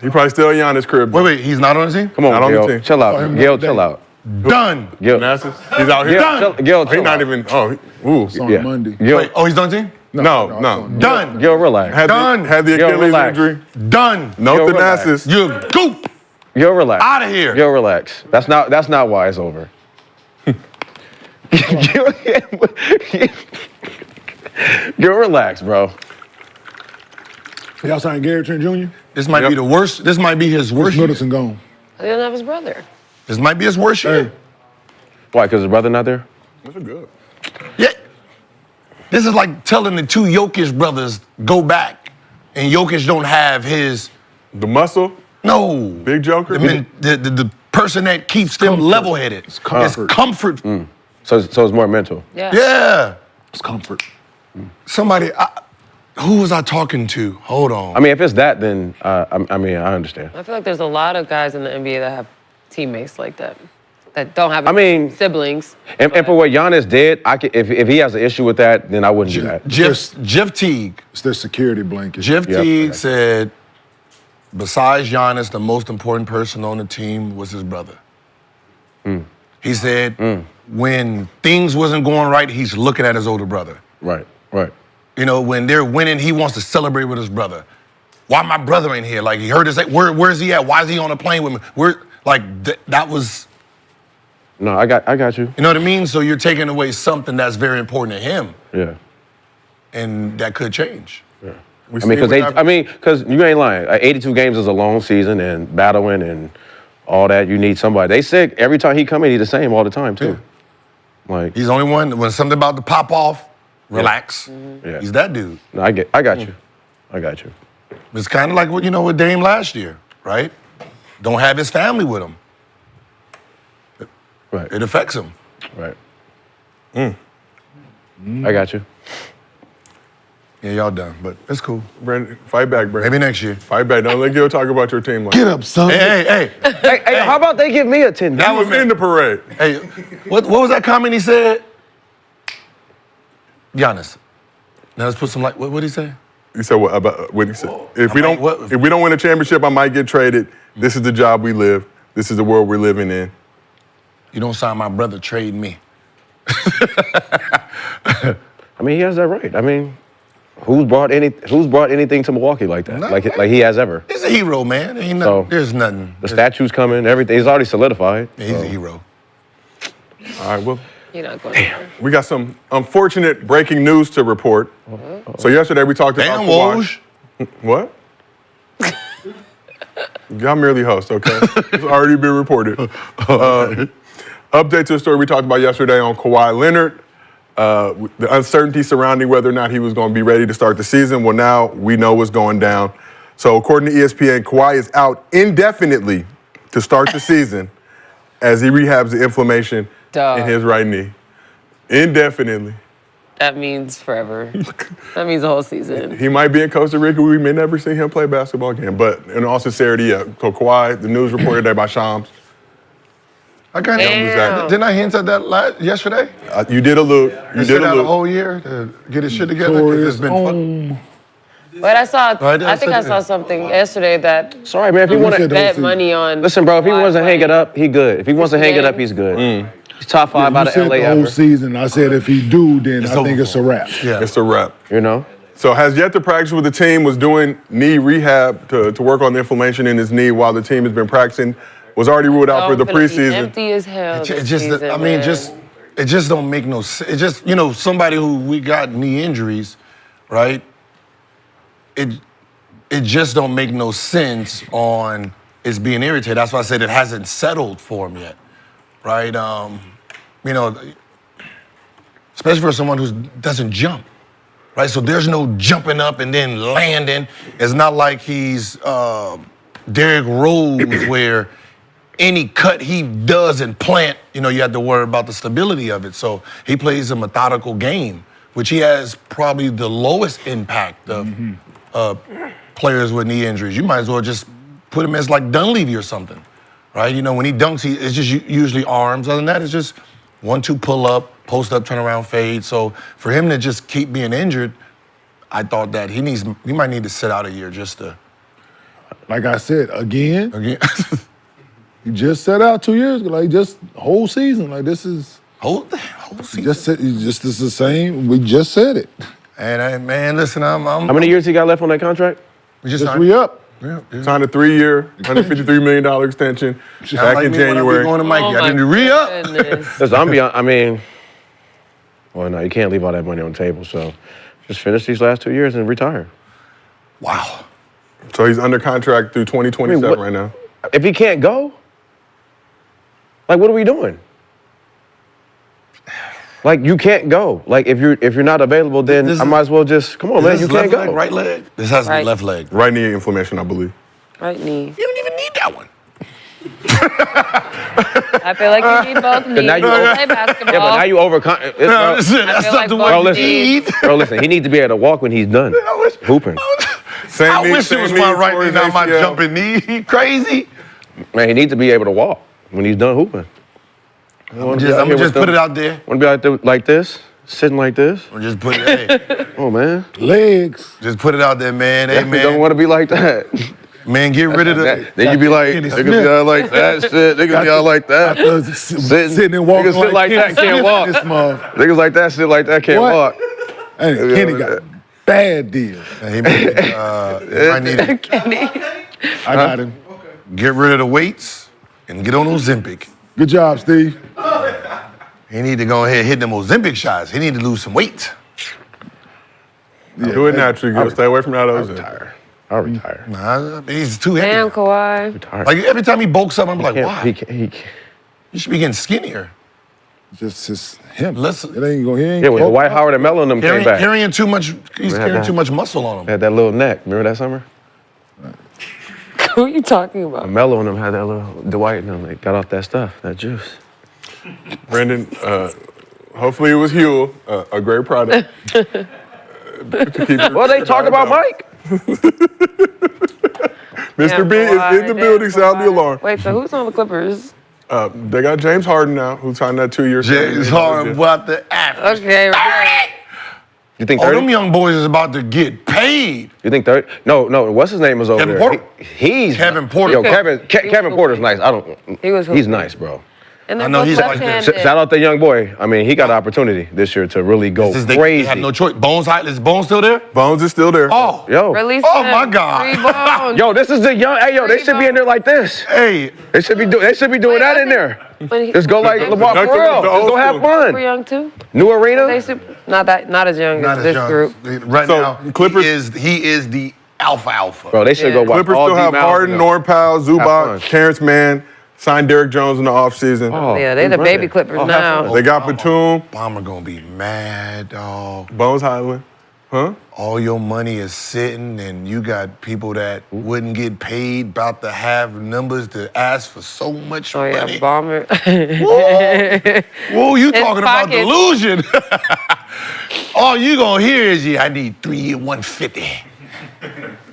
He probably still Giannis crib. Wait, he's not on the team. come on, Not on the Gil, team. chill Saw him out, the Gil, other day. chill out. Done. Gil, Thanasis? He's out here. Gil, Gil, He's chill not out. even. Oh, ooh. On Yeah. Monday. Gil, Wait, oh, he's on the team. No. Done. Gil, relax. Had the Yo, Achilles relax. injury. Done. No Yo, relax. Thanasis. You goop Gil, relax. out of here. Gil, relax. That's not why it's over. Gil, relax, bro. Y'all signed Gary Trent Jr.? This might Yep. be the worst. This might be his worst. Year. Middleton gone. He doesn't have his brother. This might be his worst year. Hey. Why? Because his brother not there? Those are good. Yeah. This is like telling the two Jokic brothers go back, and Jokic don't have his The muscle, no Big Joker. The person that keeps them level-headed. It's comfort. So it's more mental. Yeah. Yeah. It's comfort. Somebody. Who was I talking to? Hold on. I mean, if it's that, then I understand. I feel like there's a lot of guys in the NBA that have teammates like that don't have siblings. And for what Giannis did, I could, if he has an issue with that, then I wouldn't do that. Jeff Teague. It's their security blanket. Jeff Yep. Teague said, besides Giannis, the most important person on the team was his brother. He said, when things wasn't going right, he's looking at his older brother. Right. You know, when they're winning, he wants to celebrate with his brother. Why my brother ain't here? Like, he heard us say, where's he at? Why is he on a plane with me? That was, No, I got you. you know what I mean? So you're taking away something that's very important to him, Yeah. and that could change. Because you ain't lying. 82 games is a long season, and battling and all that. You need somebody. They said every time he come in, he's the same all the time too. Like, He's the only one, when something about to pop off, relax. yeah. He's that dude. No, I got you. I got you. It's kind of like what, with Dame last year, right? Don't have his family with him. Right. It affects him. Right. I got you. Yeah, y'all done, but it's cool. Brendan, fight back, Brendan. Maybe next year. Fight back. Don't let Gil talk about your team like Get up, son. Hey. Hey, how about they give me a 10? That was in the parade. Hey, what was that comment he said? Giannis. Now let's put some what did he say? You said what about what you said? If we might- don't win a championship, I might get traded. This is the job we live. This is the world we're living in. You don't sign my brother, trade me. I mean, he has that right. I mean, who's brought anything to Milwaukee like that? No, like man. he has ever. He's a hero, man. Ain't So, nothing. There's nothing. The statue's coming, everything. It's already solidified. He's a hero. All right, well, You're not going to. we got some unfortunate breaking news to report. So yesterday we talked about Damn, Kawhi. Woj. What? Y'all merely host, okay? It's already been reported. Update to the story we talked about yesterday on Kawhi Leonard. The uncertainty surrounding whether or not he was going to be ready to start the season. Well, now we know what's going down. So according to ESPN, Kawhi is out indefinitely to start the season as he rehabs the inflammation in his right knee. Indefinitely. That means forever. That means the whole season. He might be in Costa Rica. We may never see him play basketball again. But in all sincerity, yeah. So Kawhi, the news reported today by Shams. I kind Damn. of didn't I hint at that yesterday? You did allude. You He did sit out a allude. whole year to get his shit together. 'Cause it's been But I saw, Right, I think I saw something yesterday that Sorry, man. If he want said to that. bet money on. listen, bro. If he Kawhi wants to hang it playing. up, he good. If he wants to hang it up, he's good. He's top 5 You out of said LA the whole ever. season. I said if he do, then I over think it's a wrap. Yeah. It's a wrap. You know. So has yet to practice with the team, was doing knee rehab to work on the inflammation in his knee while the team has been practicing, was already ruled out for the Finna be preseason. Empty as hell. It this just, season, I mean, man. it just don't make no sense. It just, somebody who we got knee injuries, right? It just don't make no sense on it's being irritated. That's why I said it hasn't settled for him yet, right? Especially for someone who doesn't jump, right? So there's no jumping up and then landing. It's not like he's Derrick Rose where any cut he does and plant, you have to worry about the stability of it. So he plays a methodical game, which he has probably the lowest impact of players with knee injuries. You might as well just put him as like Dunleavy or something, right? When he dunks, it's just usually arms. Other than that, it's just 1-2 pull up, post up, turn around, fade. So for him to just keep being injured, I thought that he might need to sit out a year just to. Like I said, again, Again, he just set out 2 years ago. Like just whole season. Like this is whole season. just is the same. We just said it. And man, listen, I'm How many years he got left on that contract? we just Just re-up. Signed a 3-year, $153 million extension back in When I be January. going to Mikey, Oh I my didn't re-up. goodness. Listen, I'm beyond. I mean, well, no, you can't leave all that money on the table. So just finish these last 2 years and retire. Wow. So he's under contract through 2027 what- right now. If he can't go, like, what are we doing? Like, you can't go. Like, if you're not available, then This I is- might as well just come on, man. Is You this can't left go. leg, right leg? This has to be Right. left leg. Right knee inflammation, I believe. Right knee. You don't even need that one. I feel like you need both knees. now you to over- play basketball. Yeah, but now you overcome. That's feel not like the both one you listen. need. Bro, listen, he needs to be able to walk when he's done hooping. Same I knee- wish it same was knee my right for knee, his not my ACL. jumping knee. He crazy. Man, he needs to be able to walk when he's done hooping. I'm gonna just put it out there. Want to be out there like this, sitting like this? I'm just put it. Hey, Oh man, Legs. just put it out there, man. Hey, definitely don't man. want to be like that. Man, get rid of the. Then you be like, Kenny niggas be Smith. out like that shit. Niggas be out like that. Sitting and walking Niggas sit like that, Kenny can't Smith walk. in This mother. Niggas like that, shit like that, can't What? walk. Hey, Kenny got bad deal. He might need to I got him. get rid of the weights and get on Ozempic. Good job, Steve. He need to go ahead and hit them Ozempic shots. He need to lose some weight. Do it naturally, Gil. Stay away from that I'll Ozone. retire. I'll retire. Nah, he's too Damn, heavy. Kawhi. Retire. Like every time he bulks up, I'm like, Can't- why? He can't. You should be getting skinnier. Just him. Listen. It ain't going. He ain't. Yeah, when oh, Dwight Howard and Melo and them came back, Carrying too much. He's had carrying that. too much muscle on him. had that little neck. Remember that summer? Who are you talking about? Melo and them had that little Dwight and them. They got off that stuff, that juice. Brandon, hopefully it was Huel, a great product. Well, they talk about Mike. Mr. Damn, B is Kawhi, in the damn, building, sound the Kawhi. alarm. Wait, so who's on the Clippers? They got James Harden now, who signed that 2-year James Harden, what the app? Okay, right. You think Oh, 30? them young boys is about to get paid. You think 30? No. What's his name is over Kevin there? Porter? He's Kevin Porter. Yo, Kevin Porter's nice. He's hooping. nice, bro. And I know he's like Shout out the young boy. I mean, he got an opportunity this year to really go They crazy. have no choice. Is Bones still there? Bones is still there. Oh, Yo, Release Oh, him. my God. Free Bones. yo, this is the young. Hey, yo, they should be in there like this. hey, They should be doing that in there. Just go like LeBron the for real. old Just go have school. We're fun. young too. New arena. They not as young not as as this young. group. Right So, now, Clippers- he is the alpha. Bro, they should go Yeah. watch Clippers all still have D-Miles Harden, and go. Norm Powell, Have Zubac, fun. Terrence Mann, signed Derrick Jones in the offseason. Oh, Yeah, they the right baby there. Clippers have now. fun. They got Batum, Bomber gonna be mad, dog. Bones Highland. Huh? All your money is sitting, and you got people that wouldn't get paid about to have numbers to ask for so much Oh yeah, money. Bomber. Whoa, you talking about pockets. delusion? All you gonna hear is, I need 3 year 150,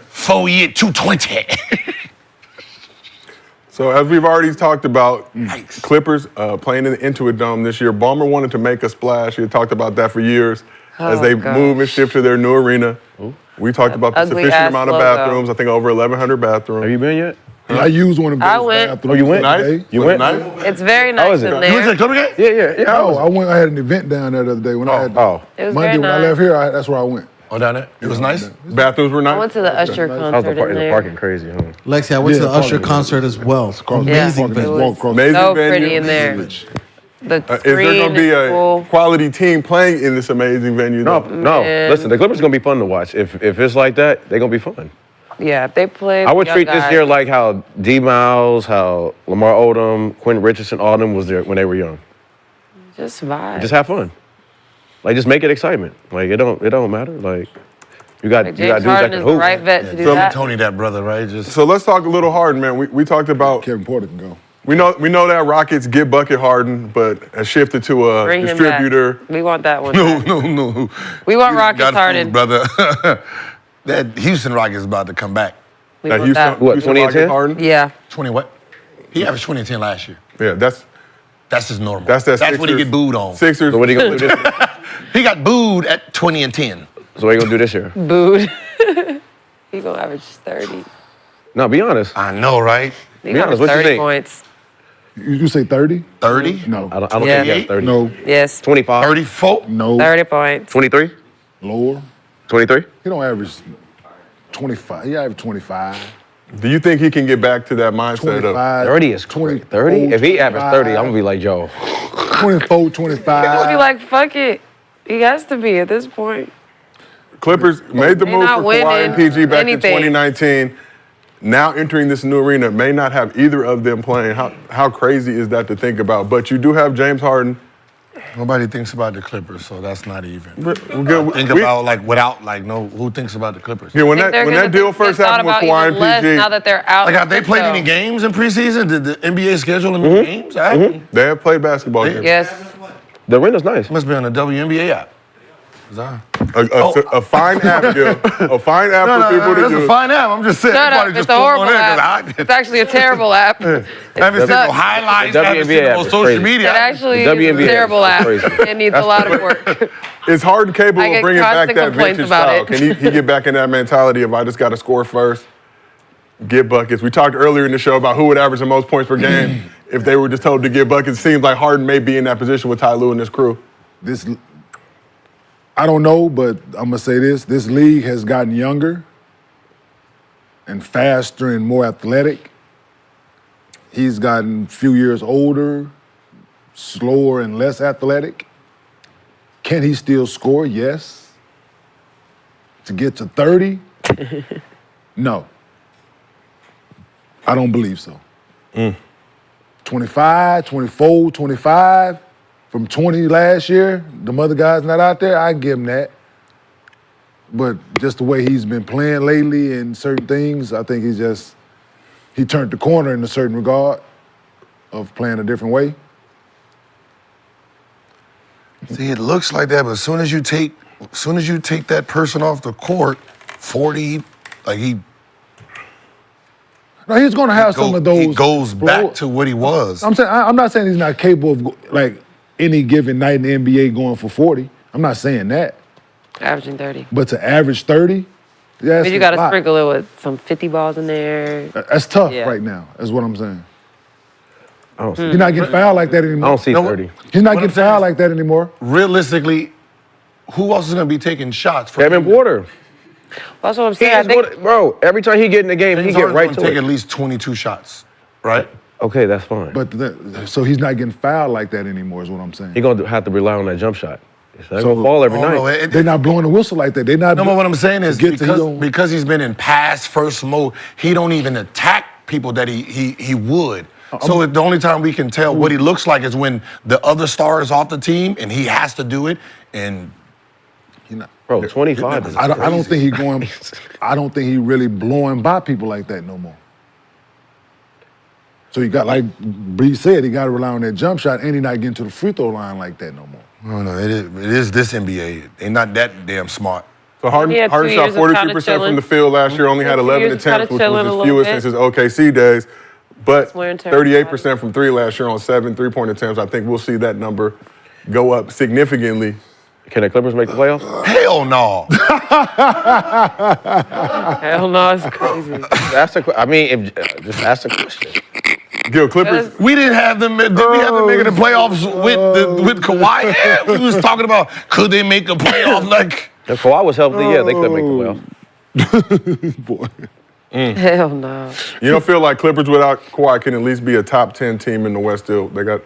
4 year 220. So as we've already talked about, Yikes. Clippers playing in the Intuit Dome this year. Ballmer wanted to make a splash. He had talked about that for years as they gosh. move and shift to their new arena. We talked about the ugly sufficient ass amount of logo. bathrooms. I think over 1,100 bathrooms. Have you been yet? I used one of those I went. bathrooms Oh, you went? today. You went? Nice? It's very nice is it? in You went to there. the Clipper game? Yeah. No, I went. I had an event down there the other day when I had Oh, It was Monday very when I nice. left here. that's where I went. Oh, down there? It was nice? Bathrooms were nice. I went to the Usher how's concert the in the there. parking crazy, huh? Lexie, I went to Yeah, the Usher parking. concert as well. Yeah, Amazing it venue. was Amazing so venue. pretty in there. The Is there screen going to be a cool. quality team playing in this amazing venue? No, though? no. Man. Listen, the Clippers gonna be fun to watch. If it's like that, they're gonna be fun. Yeah, if they play. I would young treat this guys, year like how D-Miles, how Lamar Odom, Quentin Richardson, all them was there when they were young. just vibe. Just have fun. Like just make it excitement. Like it don't matter. Like you got Like you got James dudes that Harden can is the hoop. right vet to do So- that. Tony, that brother, right? Just So let's talk a little Harden, man. We talked about Kevin Porter can go. we know that Rockets get bucket Harden, but has shifted to a Bring him distributor. back. We want that one. no. We want You Rockets got fooled, Harden. brother. That Houston Rockets is about to come back. We That want Houston, that. What, Houston 20 and Rockets 10? Harden. Yeah. 20 what? He averaged 20 and 10 last year. Yeah, that's That's his normal. that. That's what he Sixers- get booed on. Sixers. So what are you gonna do this year? He got booed at 20 and 10. So what are you gonna do this year? Booed. He gonna average 30. No, be honest. I know, right? He Be gonna honest, average what you 30 think? points. You say 30? 30? No. I don't Yeah. think he has 30. No. Yes. 25. 34? No. 30 points. 23? Lower. 23? He don't average 25. He average 25. Do you think he can get back to that mindset of 25. 30 is 20, 30? If he averaged 30, I'm 25, gonna be like, yo. 24, 25. He'll be like, fuck it. He has to be at this point. Clippers made the They move not for Kawhi and winning PG back anything. in 2019? Now entering this new arena, may not have either of them playing. How crazy is that to think about? But you do have James Harden. Nobody thinks about the Clippers, so that's not even. We're good. Think about who thinks about the Clippers? Yeah, when I think they're that gonna deal get first thought happened with about Kawhi even and less PG, now that they're out. Like, have they played any games in preseason? Did the NBA schedule them any games? I haven't. they have played basketball games. Yes. The arena's nice. Must be on the WNBA app. A fine app, Gil. A fine app No, for people to that's a use. fine app. I'm just saying. Shut they up. probably It's just a put it horrible on there 'cause app. It's actually a terrible app. I haven't seen no sucks. highlights. The I haven't seen WNBA it app on is social crazy. media. It actually The is a WNBA terrible is app. crazy. It needs a lot of work. Is Harden capable I of get bringing back constant that complaints vintage about style? it. Can he get back in that mentality of I just got to score first, get buckets? We talked earlier in the show about who would average the most points per game if they were just told to get buckets. It seems like Harden may be in that position with Ty Lue and his crew. I don't know, but I'm gonna say this: this league has gotten younger and faster and more athletic. He's gotten a few years older, slower and less athletic. Can he still score? Yes. To get to 30? No. I don't believe so. 25, 24, 25. From 20 last year, the other guys not out there, I give him that. But just the way he's been playing lately and certain things, I think he turned the corner in a certain regard of playing a different way. See, it looks like that, but as soon as you take that person off the court, 40, like No, he's going to have some of those. he goes back to what he was. I'm not saying he's not capable of like any given night in the NBA going for 40. I'm not saying that. Averaging 30. But to average 30, yeah, But you got to sprinkle it with some 50 balls in there. That's tough Yeah. right now, is what I'm saying. I don't see. He's not getting fouled like that I anymore. don't see 30. He's not What getting I'm saying fouled is- like that anymore. Realistically, who else is going to be taking shots? For Kevin Porter. That's what I'm saying. I think Bro, every time he get in the game, he James get Harden's right gonna to take it. at least 22 shots, right? Okay, that's fine. But so he's not getting fouled like that anymore, is what I'm saying. He gonna have to rely on that jump shot. It's not So- gonna fall every Oh, night. no, They're not blowing the whistle like that. They're not. No, but what I'm saying is to get to him. because he's been in pass first mode, he don't even attack people that he would. So the only time we can tell what he looks like is when the other star is off the team and he has to do it. And Bro, 25 is I don't think he going. I don't think he really blowing by people like that no more. So you got, like Bree said, he got to rely on that jump shot, and he not getting to the free throw line like that no more. no, it is this NBA. They're not that damn smart. So Harden, He had 2 Harden shot years of kinda 43% from chilling. the field last year, only had 2 11 years of kinda attempts, which chilling was a his little fewest bit. since his OKC days. But wear and tear. 38% from three last year on 7 3-point attempts. I think we'll see that number go up significantly. Can the Clippers make the playoffs? Hell no. hell no, it's crazy. Just ask the question. Gil, Clippers, We didn't have them. Did we have them making the playoffs with Kawhi? Yeah, we was talking about could they make a playoff? Like If Kawhi was healthy, yeah, they could make the playoffs. Boy, Hell no. you don't feel like Clippers without Kawhi can at least be a top 10 team in the West still. They got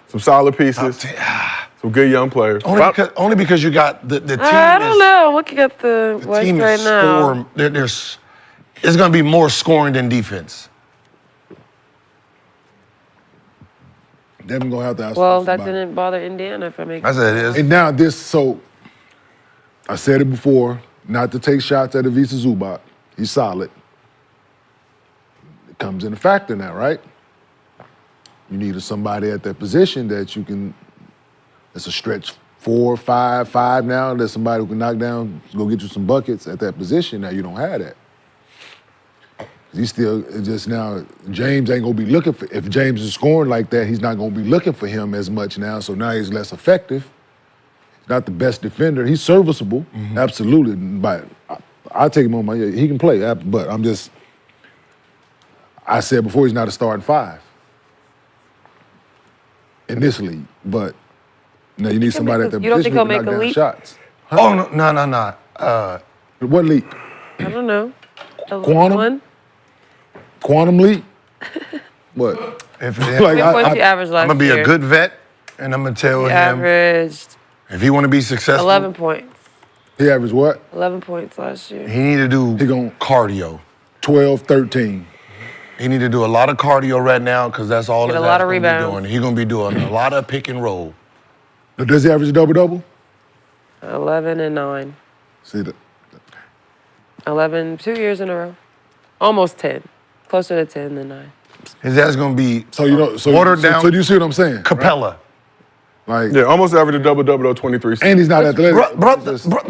some solid pieces, some good young players. only because you got the team. I don't know. I'm looking at the The West team right is now. score. There's going to be more scoring than defense. Devin gonna have to ask. Well, us that about it. didn't bother Indiana if I make I said it is. And now this, so I said it before, not to take shots at Ivica Zubac. He's solid. It comes in a factor now, right? You need somebody at that position that you can. It's a stretch 4, 5 now. There's somebody who can knock down, go get you some buckets at that position. Now you don't have that. He's still just now. James ain't gonna be looking for. If James is scoring like that, he's not gonna be looking for him as much now. So now he's less effective. Not the best defender. He's serviceable, absolutely. But I take him on my. He can play, but I'm just. I said before he's not a starting 5 in this league, but now you need somebody at that You don't position think who he'll can knock make a down leap? shots. Oh no. What leap? I don't know. Quantum? Quantum leap? What? If Like, How many points he averaged last I'm gonna be year? a good vet, and I'm gonna tell He him averaged if he want to be successful, 11 points. He averaged what? 11 points last year. he need to do He gon' cardio. 12, 13. He need to do a lot of cardio right now because that's all Get his a lot ass of gonna be rebounds. doing. He's gonna be doing a lot of pick and roll. Does he average a double-double? 11 and 9. See that? 11, 2 years in a row. Almost 10. Closer to 10 than 9. His ass gonna be So you know, so watered down. So you see what I'm saying? Capella. Like, Yeah, almost averaged a double-double, though, 23. and he's not athletic. Bro,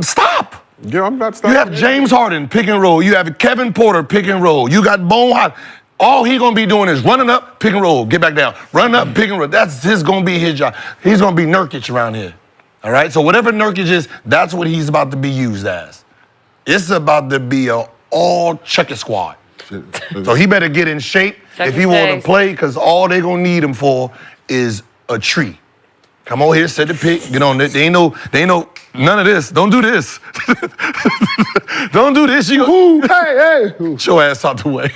stop. Yeah, I'm about to stop. You have James Harden pick and roll. You have Kevin Porter pick and roll. You got Bone Hot. All he gonna be doing is running up, pick and roll, get back down. Run up, pick and roll. That's gonna be his job. He's gonna be Nurkic around here. All right? So whatever Nurkic is, that's what he's about to be used as. It's about to be a all checker squad. So he better get in shape Check if his he want to face. play, because all they gonna need him for is a tree. Come over here, set the pick, get on it. They ain't no, none of this. Don't do this. Don't do this. You go, Ooh, hey. Ooh. get your ass out the way.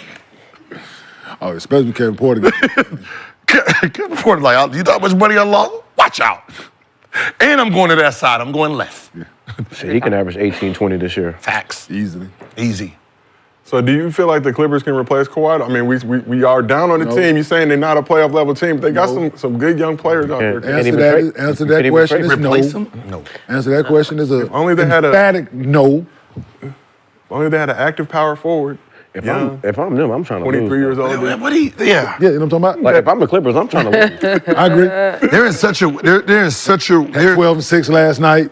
Oh, especially Kevin Porter. Kevin Porter like, you thought much money I lost? Watch out. And I'm going to that side. I'm going left. Shit, he can average 18, 20 this year. Facts. Easily. Easy. So do you feel like the Clippers can replace Kawhi? I mean, we are down on the No. team. You're saying they're not a playoff level team, but they got No. some good young players out there. And even Answer trade- that even question trade- is no. Replace him? No. Answer that question is a only they had a- emphatic no. Only they had an active power forward. If Young, I'm them, I'm trying to 23 lose. years old. What do you, yeah. Yeah, you know what I'm talking about? Like, if I'm the Clippers, I'm trying to lose. I agree. There is such a, Had 12 and 6 last night.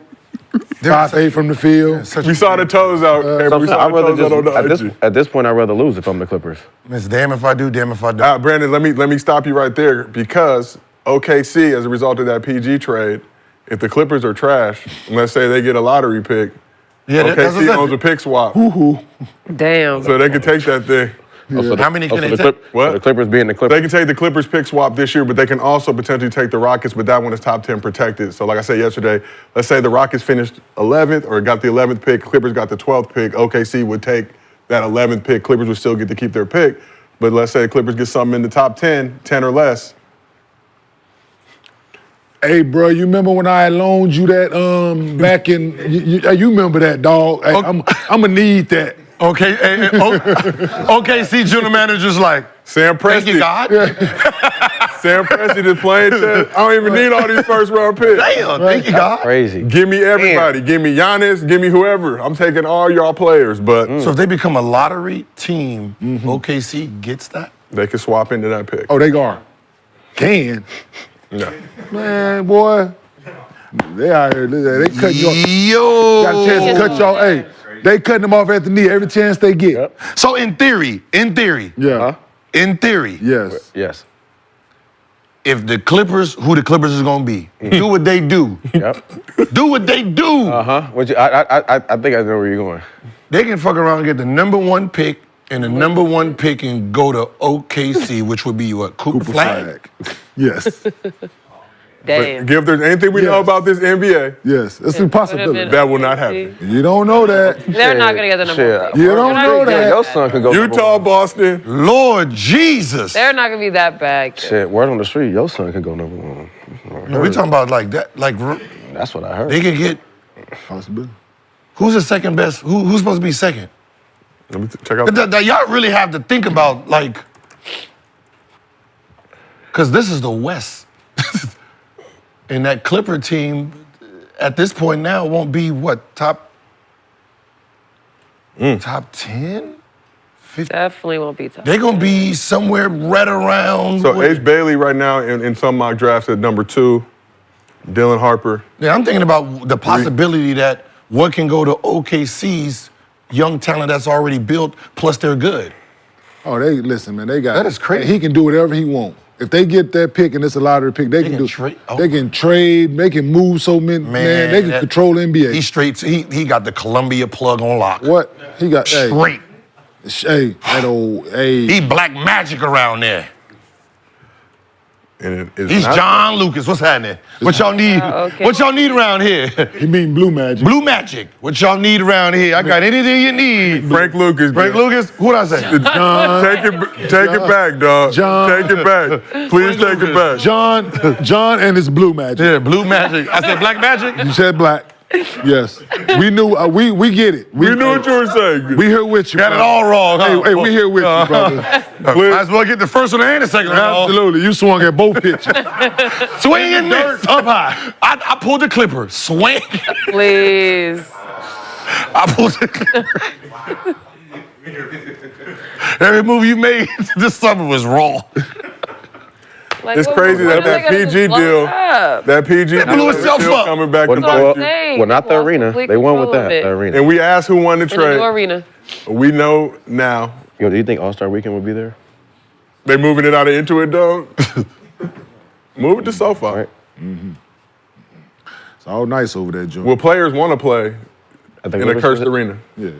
5-8 from the field. We saw the toes out. we Sometimes saw I'd the rather toes out on the just, IG. at this point, I'd rather lose if I'm the Clippers. It's damn if I do, damn if I don't. Brandon, let me stop you right there because OKC, as a result of that PG trade, if the Clippers are trash, and let's say they get a lottery pick, Yeah, that's OKC owns a pick swap. Damn. So they can take that thing. How many can they the take? What? The Clippers being the Clippers. They can take the Clippers pick swap this year, but they can also potentially take the Rockets, but that one is top 10 protected. So like I said yesterday, let's say the Rockets finished 11th or got the 11th pick, Clippers got the 12th pick, OKC would take that 11th pick, Clippers would still get to keep their pick. But let's say Clippers get something in the top 10, 10 or less. Hey, bro, you remember when I loaned you that back in? You remember that, dog? Hey, I'm gonna need that. Okay, OKC general manager's like, Sam thank you, Presti. God. Sam Presti is playing chess. I don't even need all these first round picks. Damn, thank you, God. Crazy. Give me everybody. Give me Giannis. Give me whoever. I'm taking all y'all players, but So if they become a lottery team, OKC gets that? they can swap into that pick. Oh, they are. Can. Yeah. Man, boy. They out here. They cutting you off. Yo. Got a chance to cut y'all. Hey, they cutting them off at the knee every chance they get. So in theory, Yeah. in theory, Yes. Yes. if the Clippers, who the Clippers is gonna be, do what they do. Yep. Do what they do. I think I know where you're going. They can fuck around and get the #1 pick, and the #1 pick and go to OKC, which would be what? Cooper Flag? Yes. Damn. If there's anything we know Yes. about this NBA, Yes. It's a possibility. that will not happen. You don't know that. They're not going to get the number one pick. You don't know Yeah, that. your son could go. Utah, Boston. Lord Jesus. They're not going to be that bad. Shit, word on the street, your son could go #1. No, we talking about like that, like That's what I heard. they can get, Possibility. who's the second best? Who's supposed to be second? Let me check out. Y'all really have to think about like, because this is the West. And that Clipper team, at this point now, won't be what, top 10? Definitely won't be tough. They're going to be somewhere right around. So Ace Bailey right now in some mock drafts at #2. Dylan Harper. Yeah, I'm thinking about the possibility that what can go to OKC's young talent that's already built, plus they're good. Oh, listen, man. They got. That is crazy. He can do whatever he wants. If they get that pick and it's a lottery pick, they can do. trade. Oh. They can trade. They can move so many. Man, they can control the NBA. He straight. He got the Columbia plug on lock. What he got? Straight. Hey, that old. Hey, He black magic around there. And it's He's not- John Lucas. What's happening? What y'all need? okay. What y'all need around here? he mean blue magic. Blue magic. What y'all need around here? I got anything you need. Frank Lucas. Frank dude. Lucas. Who'd I say? Take it back, dog. John. Take it back. Please take it back. John and his blue magic. Yeah, blue magic. I said black magic. You said black. Yes. We knew. We get it. We knew what you were saying. We here with you. Got it brother. all wrong. Huh? Hey, we here with you, brother. Might as well get the first one and the second one. Absolutely. You swung at both pitches. Swing and miss. Up high. I pulled the clipper. Swing. Please. I pulled the clipper. Every move you made this summer was wrong. Like, It's what- crazy what that are they gonna PG do? Blow deal, it up? that PG deal blew is itself still up. coming back to That's what bite I'm you. saying. Well, not the Lost arena. complete They won with control of that. it. The arena. And we asked who won the In the new trade. arena. We know now. Yo, do you think All-Star Weekend would be there? They moving it out of Intuit, dog. Move it to SoFi. Right. It's all nice over there, Joe. Well, players want to play I think in a cursed arena, Yes.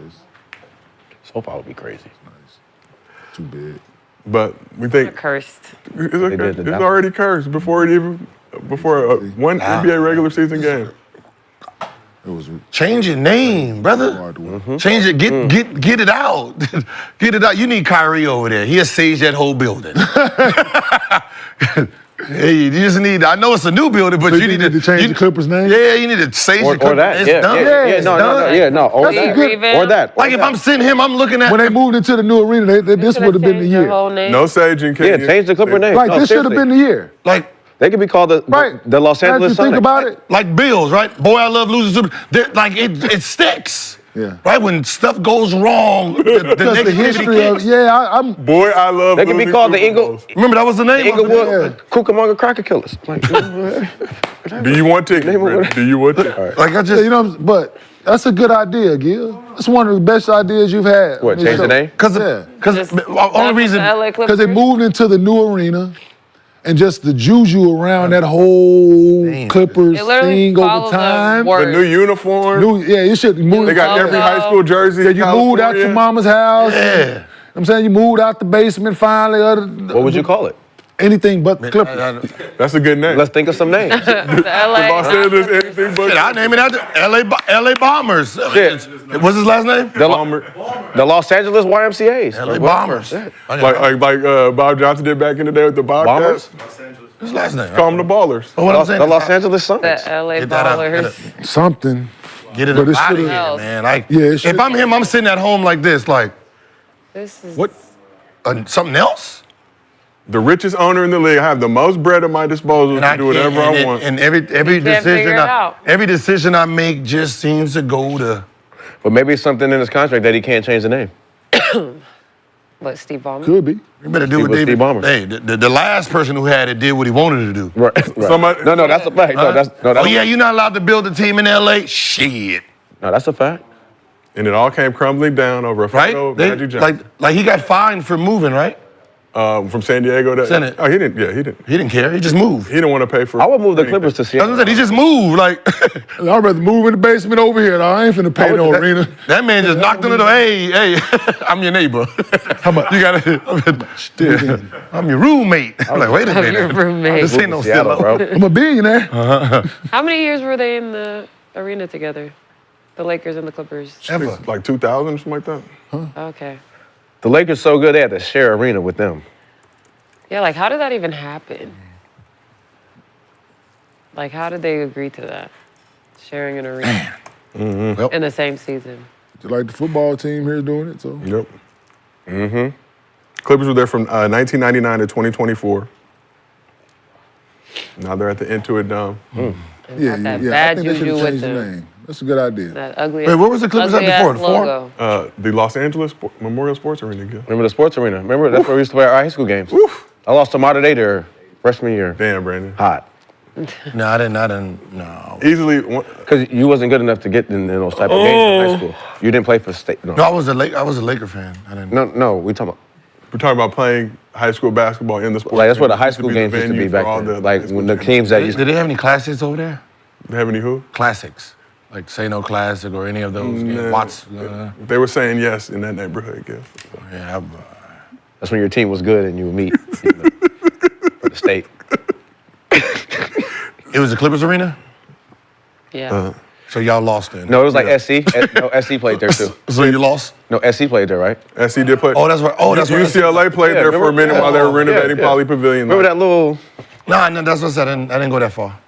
SoFi would be crazy. Too big. but we think Cursed. it's, did the it's Dallas. already cursed before one NBA regular season game. It was Change your name, brother. hard to win. Change it. Get it out. Get it out. You need Kyrie over there. He'll sage that whole building. Hey, you just need. I know it's a new building, but So you need to change the Clippers' name? Yeah, you need to sage Or the Clippers. that. It's Yeah, done. yeah, no, or That's that. a good- Or that. Like if I'm sitting him, I'm looking at. When they moved into the new arena, this would have been the year. No Sage and Yeah, Kenyon. change the Clipper name. Right, No, this should have seriously. been the year. like They could be called the Los Now that Angeles you think Sonics. about it. like Bills, right? Boy, I love losing. Like it sticks. Yeah. Right when stuff goes wrong, the Because the negativity history of, kicks. I'm Boy, I love. They could be losing called the Super Eagle. Bowls. Remember that was the name. Inglewood Cucamonga Cracker Killers. Like, Do you want tickets? Brandon? Do you want tickets? Like I just you know, but that's a good idea, Gil. That's one of the best ideas you've had. What, change the name? because Yeah. the only reason LA Because they moved into the new arena. and just the juju around that whole Clippers It literally thing over followed them time. worse. The new uniform. You should move. They got every high school jersey. in You moved out California. your mama's house. Yeah. I'm saying you moved out the basement finally. What would you call it? Anything but the Clippers. That's a good name. Let's think of some names. The LA. Los Angeles, anything but. I name it after LA Bombers. Shit. What's his last name? The, Bomber. the Los Angeles YMCA's. LA Bombers. Like Bob Johnson did back in the day with the Bobcats. Bombers? His last name. Call them the Ballers. But what I'm saying The is- Los Angeles Suns. The LA Get that out. Ballers. Something. Get it But it out of should've- here, man. Like, Yeah, it if should- I'm him, I'm sitting at home like this, like, This is what? Something else? The richest owner in the league. I have the most bread at my disposal to do whatever can't- I want. And every can't figure decision it out. every decision I make just seems to go to. But maybe it's something in his contract that he can't change the name. what Steve Ballmer. Could be. You better do He what was David. Steve Ballmer. Hey, the last person who had it did what he wanted to do. Right. Somebody- No, that's a fact. No, that's Oh yeah, you're not allowed to build a team in LA. Shit, no, that's a fact. And it all came crumbling down over a right? photo of They- Magic Johnson. like he got fined for moving, right? From San Diego to. Senate. Oh, he didn't. Yeah, he didn't. He didn't care. He just moved. He didn't want to pay for. I would move the anything. Clippers to That's what Seattle. I'm saying. He just moved. Like, I'd rather move in the basement over here. I ain't finna pay no arena. that man just knocked on the door. Hey, I'm your neighbor. How much? You gotta. I'm your roommate. I'm like, wait a minute. Your roommate. This ain't no Seattle, Seattle, bro. I'm a billionaire. How many years were they in the arena together? The Lakers and the Clippers. Ever. Like 2000 or something like that. Okay. The Lakers so good they had to share arena with them. Yeah, like how did that even happen? Like how did they agree to that? Sharing an arena in the same season. Just like the football team here doing it, so. Yep. Mm-hmm. Clippers were there from 1999 to 2024. Now they're at the Intuit Dome. And Yeah, got that yeah. I bad think they should juju have with changed the them. name. That's a good idea. That ugly. Wait, where was the Clippers at before? The Forum? logo. The Los Angeles Memorial Sports Arena. Gil. Remember the sports arena? Remember that's where we used to play our high school games. I lost to Mater Dei there freshman year. Damn, Brandon. Hot. No, I didn't. No. Easily. Because you wasn't good enough to get in those type of games in high school. You didn't play for state. No, No, I was a Laker fan. I didn't. no, we talking about. We're talking about playing high school basketball in the sports. Like that's where the arena. high It school the games used to venue be for back all then. the Like high school when the games. teams that used Did they have any classics over there? They have any who? Classics, like Say No Classic or any of those. Nah. Watts. They were saying yes in that neighborhood, Gil. Yeah. that's when your team was good and you would meet for the state. It was the Clippers arena. Yeah. So y'all lost then. No, it was like SC. No, SC played there too. So you lost. No, SC played there, right? SC did play. Oh, that's right. Oh, that's right. UCLA played Yeah, there for a remember- minute while they were yeah, renovating yeah. Poly Pavilion. Remember that little? No, that's what I said. I didn't go that far.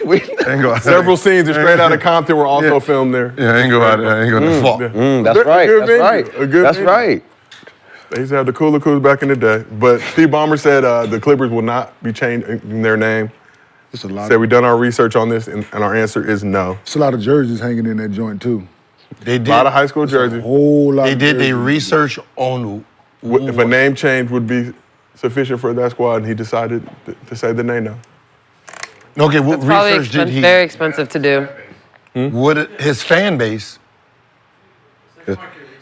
We, I didn't go. Several scenes of Straight Outta Compton were also filmed there. Yeah, I ain't go out. I ain't go that far. that's A right. good That's venue, right. a good That's venue. right. They used to have the Cooler Coos back in the day. But Steve Ballmer said the Clippers will not be changing their name. It's a lot. Said we've done our research on this, and our answer is no. It's a lot of jerseys hanging in that joint too. They A did. lot of high school jerseys. Whole lot. They of did their jerseys. research on. If a name change would be sufficient for that squad, and he decided to say the name no. Okay, what It's probably research did he? very expensive to do. What his fan base?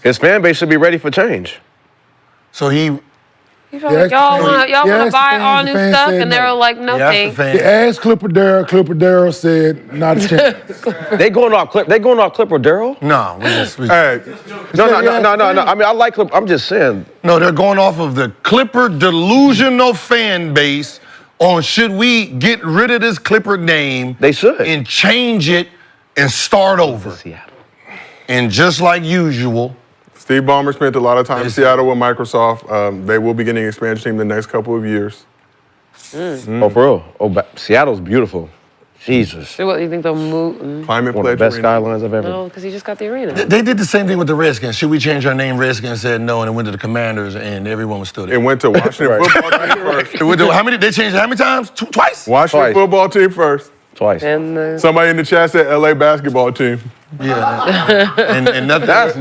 His fan base should be ready for change. So he. He's probably like, Yeah, y'all want yeah, to buy the all fans- new the fans stuff, said and they no. were like, no He asked the thanks. fan. They asked Clipper Darrell. Clipper Darrell said not a chance. They going off Clipper Daryl? No, Hey, No. I mean, I like Clipper. I'm just saying. no, they're going off of the Clipper delusional fan base on should we get rid of this Clipper name? They should. And change it and start over. Seattle. And just like usual, Steve Ballmer spent a lot of time in Seattle with Microsoft. They will be getting an expansion team the next couple of years. Oh, for real. Oh, Seattle's beautiful. Jesus. So what, you think they'll move? Climate One of Pledge the best Arena. skylines I've ever. No, because he just got the arena. they did the same thing with the Redskins. Should we change our name? Redskins said no, and it went to the Commanders, and everyone was still It there. went to Washington Right. football team first. It went to- how many? They changed it how many times? Twice. Washington Twice. football team first. Twice. And Somebody in the chat said LA basketball team. Yeah. and nothing. That's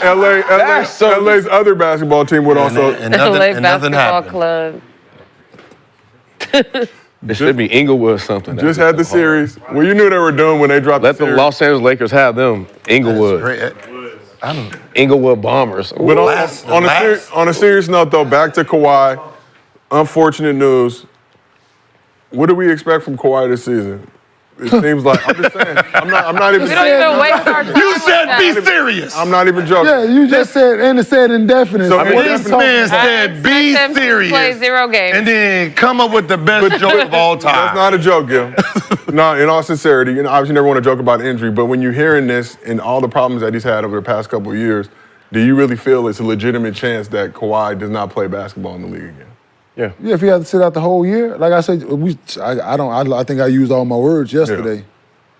LA's other basketball team would also. and LA nothing, and nothing Basketball happened. Club. It should be Inglewood or something. Just had the series. Well, you knew they were doing when they dropped Let the the series. Los Angeles Lakers have them. Inglewood. Great. I don't. Inglewood Bombers. But Last- on a serious note, though, back to Kawhi. unfortunate news. What do we expect from Kawhi this season? It seems like I'm just saying. I'm not even. We don't even waste our time. You said be with that. serious. I'm not even joking. Yeah, you just said, and it said indefinite. So This indefinite- man said be Sent him to serious. Play 0 games. And then come up with the best joke of all time. That's not a joke, Gil. No, in all sincerity, obviously you never want to joke about injury, but when you're hearing this and all the problems that he's had over the past couple of years, do you really feel it's a legitimate chance that Kawhi does not play basketball in the league again? Yeah. Yeah, if he had to sit out the whole year, like I said, I think I used all my words yesterday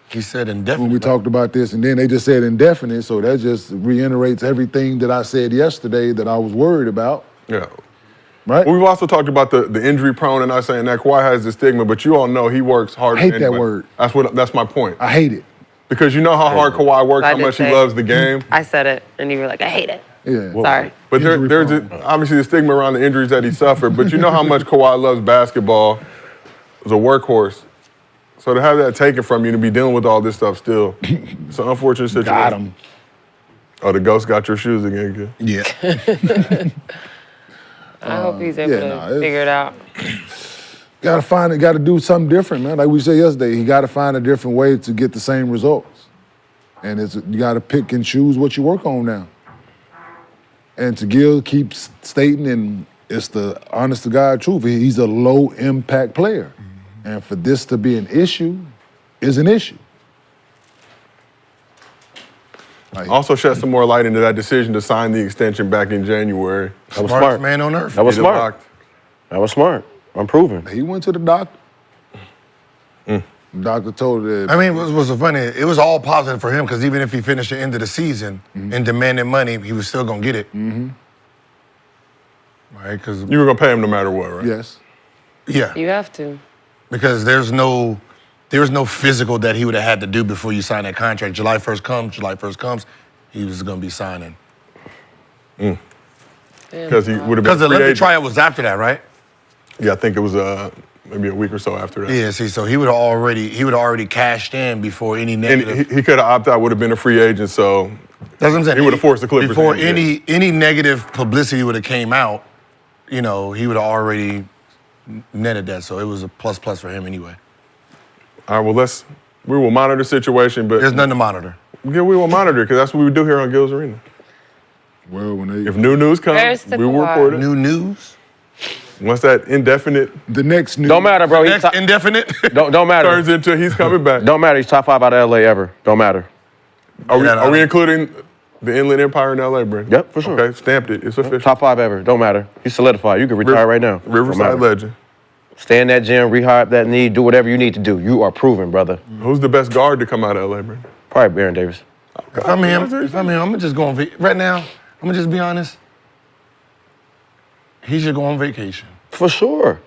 He said when indefinite. we talked about this, and then they just said indefinite, so that just reiterates everything that I said yesterday that I was worried about, Yeah. right? Well, we've also talked about the injury prone and not saying that Kawhi has the stigma, but you all know he works hard. I hate that word. That's my point. I hate it. Because you know how hard Kawhi works, I how did much he say- loves the game. I said it, and you were like, I hate it. Yeah. Sorry. But there's obviously the stigma around the injuries that he suffered. But you know how much Kawhi loves basketball. As a workhorse. So to have that taken from you, to be dealing with all this stuff still, it's an unfortunate situation. Got him. Oh, the ghost got your shoes again, kid. Yeah. I hope he's able to figure it out. Got to do something different, man. Like we said yesterday, he got to find a different way to get the same results. And you got to pick and choose what you work on now. And to Gil keeps stating, and it's the honest to God truth, he's a low impact player. And for this to be an issue is an issue. Also shed some more light into that decision to sign the extension back in January. That was Smartest smart. man on earth. That was Get it smart. locked. That was smart. I'm proving. He went to the doctor. The doctor told him that I mean, what was so funny? It was all positive for him because even if he finished the end of the season and demanded money, he was still gonna get it. Right? Because You were going to pay him no matter what, right? yes. yeah, You have to. because there's no physical that he would have had to do before you sign that contract. July 1st comes, he was gonna be signing. Because he would have been Because the free Olympic agent. tryout was after that, right? Yeah, I think it was maybe a week or so after that. Yeah. See, so he would have already cashed in before any And negative. he could have opted out, would have been a free agent, so That's what I'm saying. he would have forced the Clippers before in, yeah. any negative publicity would have came out. You know, he would have already netted that, so it was a plus for him anyway. all right, well, we will monitor the situation, but There's nothing to monitor. yeah, we will monitor because that's what we do here on Gil's Arena. Well, when If new news Where's comes, the we will Kawhi? report it. New news? Once that indefinite the next news. Don't matter, bro. He's Next top, indefinite? don't matter. turns into he's coming back. Don't matter. He's top 5 out of LA ever. Don't matter. Are we including the Inland Empire in LA, Brent? Yep, for sure. Okay, stamped it. It's official. Top 5 ever. Don't matter. He's solidified. You can retire right now. Don't Riverside matter. legend. Stay in that gym, rehab that knee, do whatever you need to do. You are proven, brother. Who's the best guard to come out of LA, Brent? Probably Baron Davis. If I'm him, I'm gonna just go on right now. I'm gonna just be honest. He should go on vacation. For sure.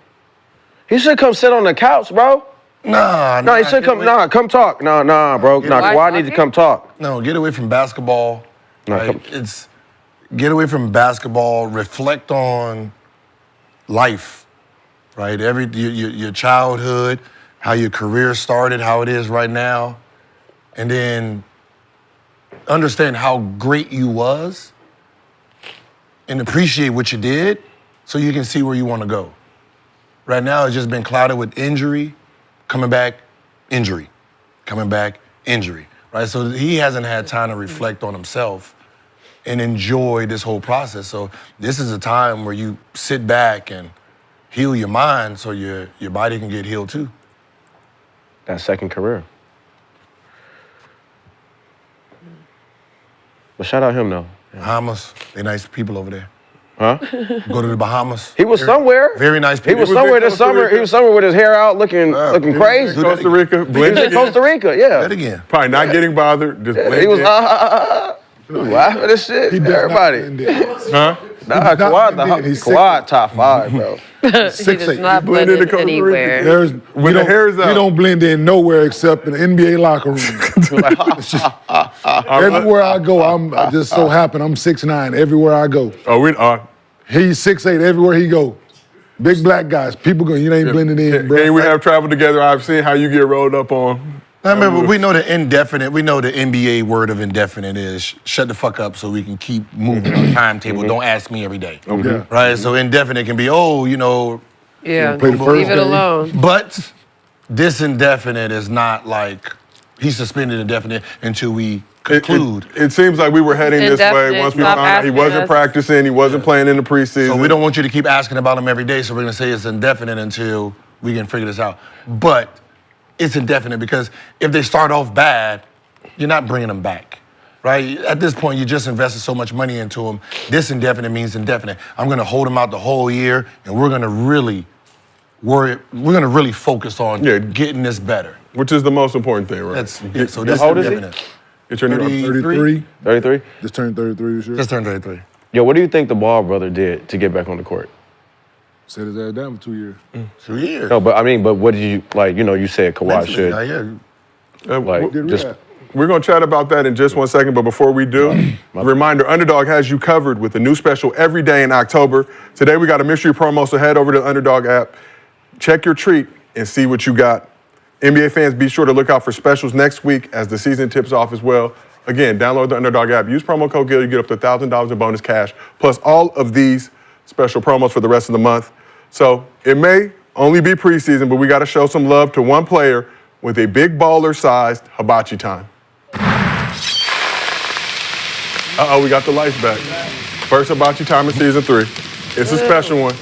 He should come sit on the couch, bro. No, he should come. Nah, come talk. Nah, bro. Nah, Why Kawhi needs to come talk. No, get away from basketball. No, Right? come- It's get away from basketball. Reflect on life, right? Your childhood, how your career started, how it is right now, and then understand how great you was, and appreciate what you did, so you can see where you want to go. Right now, it's just been clouded with injury, coming back, injury, coming back, injury. Right, so he hasn't had time to reflect on himself and enjoy this whole process. So this is a time where you sit back and heal your mind so your body can get healed too. That second career. But shout out him though. Bahamas, they nice people over there. Huh? Go to the Bahamas. He was somewhere. Very nice He people. was somewhere this Costa summer. Rica. He was somewhere with his hair out, looking crazy. Do that Costa Rica, He was blend in in. Costa Rica, yeah. That again. Probably not getting bothered. Just blend He was in. laughing at shit. Everybody. Huh? Nah, Kawhi, blend in. He's Kawhi top 5, bro. He does 6'8". not blend blend into in Costa Rica. anywhere. There's When the hair's out. We don't blend in nowhere except in the NBA locker room. Everywhere I go, I just so happen I'm 6'9". Everywhere I go, Oh, he's 6'8". Everywhere he go, big black guys. People go, you ain't blending in, bro. and we have traveled together. I've seen how you get rolled up on. I remember we know the indefinite. We know the NBA word of indefinite is shut the fuck up so we can keep moving on the timetable. Don't ask me every day. Yeah. Right? So indefinite can be, Yeah, Play the first leave it game. alone. But this indefinite is not like he's suspended indefinite until we conclude. It seems like we were heading this way Indefinite. once we Stop found out he asking wasn't us. practicing, he wasn't playing in the preseason. So we don't want you to keep asking about him every day, so we're gonna say it's indefinite until we can figure this out. But it's indefinite because if they start off bad, you're not bringing them back, right? At this point, you just invested so much money into him. This indefinite means indefinite. I'm gonna hold him out the whole year, and we're gonna really focus on getting this better. Which is the most important thing, right? So this How old is he? indefinite. Get your 33. 33? Just turned 33 this year. Just turned 33. Yo, what do you think the Ball brother did to get back on the court? Set his ass down for 2 years. 2 years. No, but what did you, like, you said Kawhi should, like, Did just, rehab. We're going to chat about that in just 1 second, but before we do, a reminder, Underdog has you covered with a new special every day in October. Today we got a mystery promo, so head over to the Underdog app, check your treat, and see what you got. NBA fans, be sure to look out for specials next week as the season tips off as well. Again, download the Underdog app, use promo code GIL, you get up to $1,000 in bonus cash, plus all of these special promos for the rest of the month. So it may only be preseason, but we got to show some love to one player with a big baller-sized hibachi time. We got the lights back. First hibachi time in season 3. It's a special one.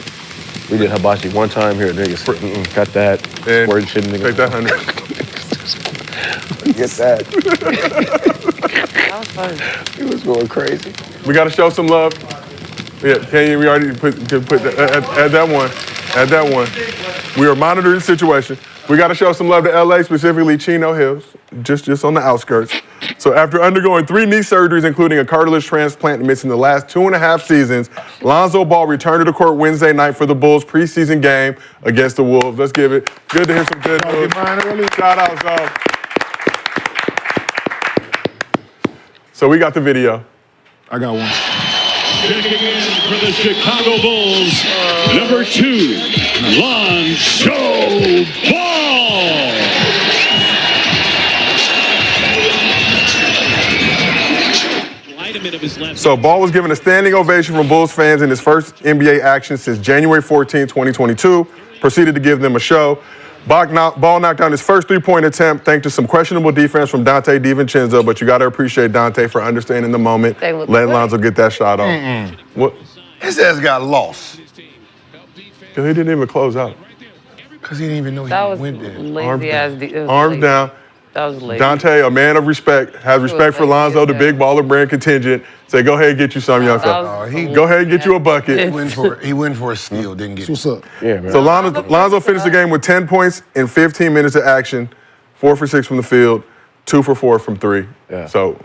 we did hibachi one time here, niggas. Got that. And Squirt shit, nigga. take that 100. Get that. That was fun. He was going crazy. We got to show some love. Yeah, Kenyon, we already put that, add that one. Add that one. We are monitoring the situation. We got to show some love to LA, specifically Chino Hills, just on the outskirts. So after undergoing 3 knee surgeries, including a cartilage transplant and missing the last 2.5 seasons, Lonzo Ball returned to the court Wednesday night for the Bulls' preseason game against the Wolves. Let's give it. Good to hear some good news. Shout out, Zo. So we got the video. I got one. Checking in for the Chicago Bulls, number 2, Lonzo Ball. So Ball was given a standing ovation from Bulls fans in his first NBA action since January 14, 2022. Proceeded to give them a show. Ball knocked down his first 3-point attempt thanks to some questionable defense from Dante DiVincenzo, but you got to appreciate Dante for understanding the moment, letting Lonzo get that shot off. What? His ass got lost. Because he didn't even close out. Because he didn't even know That he was went there. lazy ass. Arms down. That was lazy. Dante, a man of respect, has respect for Lonzo, the big baller brand contingent. Say, go ahead and get you some, young fella. Go ahead and get you a bucket. He went for a steal, didn't get it. What's up? Yeah, man. So Lonzo finished the game with 10 points in 15 minutes of action, 4 for 6 from the field, 2 for 4 from 3. Yeah. So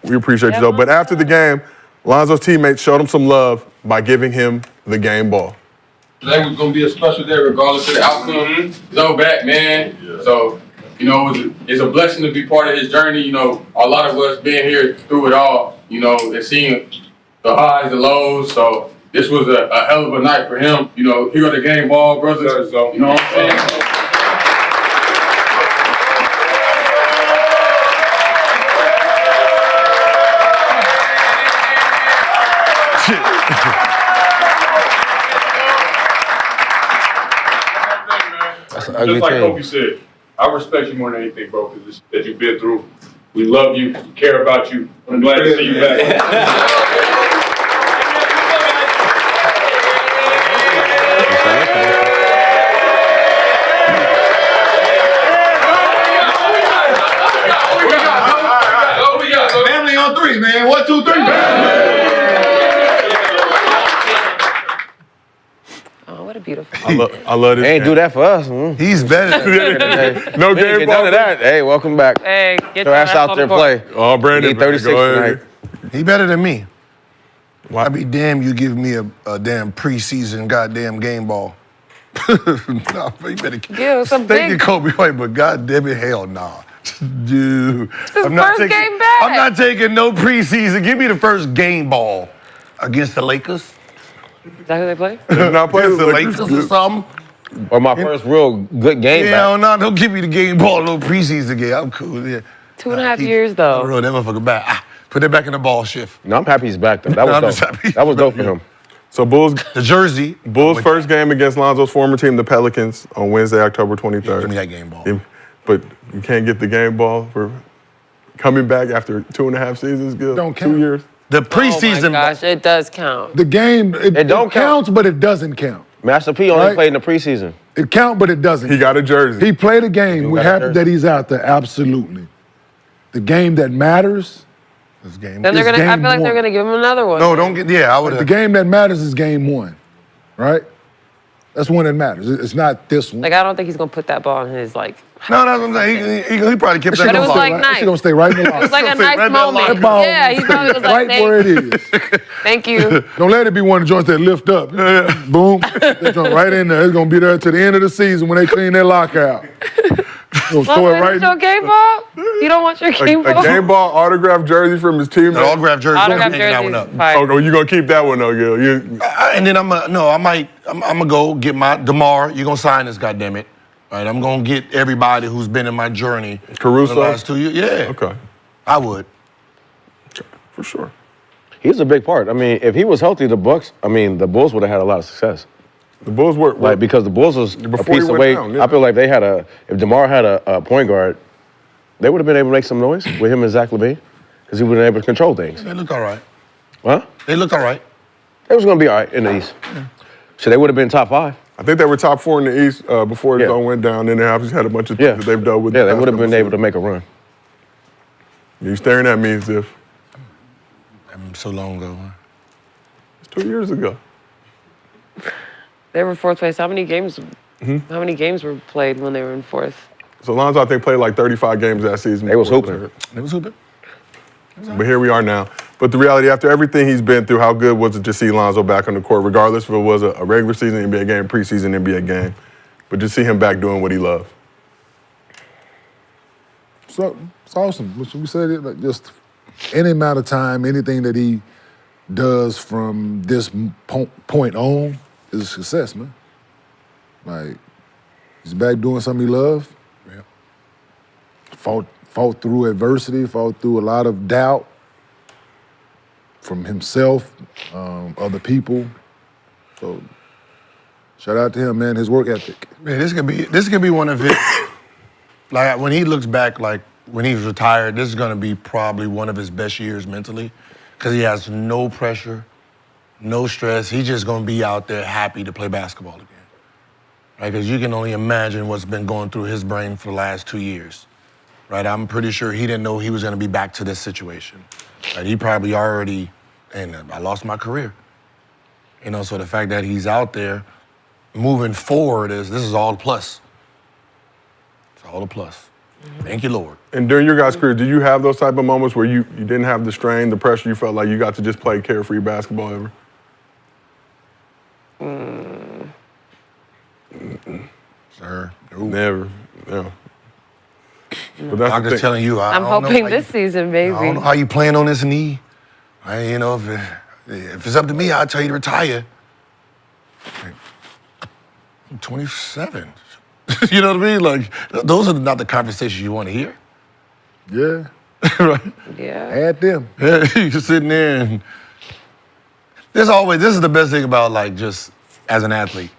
we appreciate you, though. But after the game, Lonzo's teammates showed him some love by giving him the game ball. Today was going to be a special day regardless of the outcome. Zo back, man. Yeah. So, it's a blessing to be part of his journey. A lot of us being here through it all, and seeing the highs, the lows. So this was a hell of a night for him. He got the game ball, brother. So, you know what I'm saying? That's an ugly Just like thing. Kobe said, I respect you more than anything, bro, because that you've been through. We love you, care about you. I'm glad to see you back. Family on 3, man. 1, 2, 3. Oh, what a beautiful. I love this. They ain't do that for us. He's better than No We didn't game get none ball. of that. Hey, welcome back. Hey, get Your ass out there and play. Oh, Brandon. Need 36 go ahead. tonight. He better than me. Why? I'd be damn you give me a damn preseason goddamn game ball. Nah, you better Yeah, some thank you, big. Kobe White, but goddamn it, hell nah. Dude. His first game back. I'm not taking no preseason. Give me the first game ball against the Lakers. Is that who they play? Not playing Against the Lakers or something. Or my first real good game back. Hell no, don't give me the game ball, no preseason game. I'm cool. Yeah. 2.5 years though. That motherfucker back. Put it back in the ball shift. No, I'm happy he's back though. That I'm was just dope. happy. That was dope for him. So Bulls The jersey. first game against Lonzo's former team, the Pelicans, on Wednesday, October 23rd. Give me that game ball. But you can't get the game ball for coming back after 2.5 seasons, Gil? Don't count. 2 years? The Oh my preseason. gosh, it does count. The game, it don't count. counts, but it doesn't count. Master P only Right. played in the preseason. It counts, but it doesn't. He got a jersey. He played a game. We're got a happy jersey. that he's out there. Absolutely. The game that matters. This game. Then they're It's gonna. I game feel like they're one. gonna give him another one. No, don't get. Yeah, I would The have. game that matters is game one, right? That's one that matters. It's not this one. Like I don't think he's gonna put that ball in his like. No, that's what I'm saying. He probably kept That that But it was ball. like That nice. shit gonna stay right in the It locker. was like a Right nice there, moment. That ball Yeah, he probably was like, right where it is. Thank you. Don't let it be one of the joints that lift up. Boom. That joint right in there. It's gonna be there to the end of the season when they clean their lockout. Gonna throw Well, it right is your game ball? You don't want your game ball? A game ball autographed jersey from his team. The autograph jersey. Autograph I'm picking that one jerseys. up. Fire. Oh, no, you gonna keep that one though, Gil. And then I'm gonna go get my DeMar. You're gonna sign this, goddammit. All right, I'm gonna get everybody who's been in my journey Caruso? for the last 2 years. Yeah, Okay, I would. for sure. He's a big part. I mean, if he was healthy, the Bulls would have had a lot of success. The Bulls were Like because the Bulls was a Before he piece went away. down, yeah. I feel like if DeMar had a point guard, they would have been able to make some noise with him and Zach LaVine because he would have been able to control things. They looked all right. Huh? They looked all right. It was going to be all right in the East. So they would have been top 5. I think they were top 4 in the East before Yeah. it all went down. Then they obviously had a bunch of Yeah. things that they've done with. Yeah, they would have been able to make a run. You staring at me as if So long ago. it's 2 years ago. They were fourth place. How many games? Mm-hmm. How many games were played when they were in fourth? So Lonzo, I think, played like 35 games that season. They was before he hooping. hurt. It was hooping. But here we are now. But the reality, after everything he's been through, how good was it to see Lonzo back on the court, regardless if it was a regular season NBA game, preseason NBA game, but just see him back doing what he loved. So it's awesome. We said it like just any amount of time, anything that he does from this point on is a success, man. Like he's back doing something he loves. Yeah. Fought through adversity, fought through a lot of doubt from himself, other people. So shout out to him, man. His work ethic. Man, this could be one of his. Like when he looks back, like when he's retired, this is gonna be probably one of his best years mentally, because he has no pressure, no stress. He's just gonna be out there happy to play basketball again, right? Because you can only imagine what's been going through his brain for the last 2 years, right? I'm pretty sure he didn't know he was gonna be back to this situation. Right? He probably already, and I lost my career. You know, so the fact that he's out there moving forward this is all a plus. It's all a plus. Thank you, Lord. And during your guys' career, did you have those type of moments where you didn't have the strain, the pressure, you felt like you got to just play carefree basketball ever? Sir. Never. No. But that's I'm the just thing. telling you, I I'm don't know hoping how this season, I maybe. don't know how you playing on this knee. You know, if it's up to me, I'll tell you to retire. I'm 27. You know what I mean? Like, those are not the conversations you want to hear. Yeah. Right? Yeah. Add them. Yeah, you're sitting there and this is the best thing about like just as an athlete.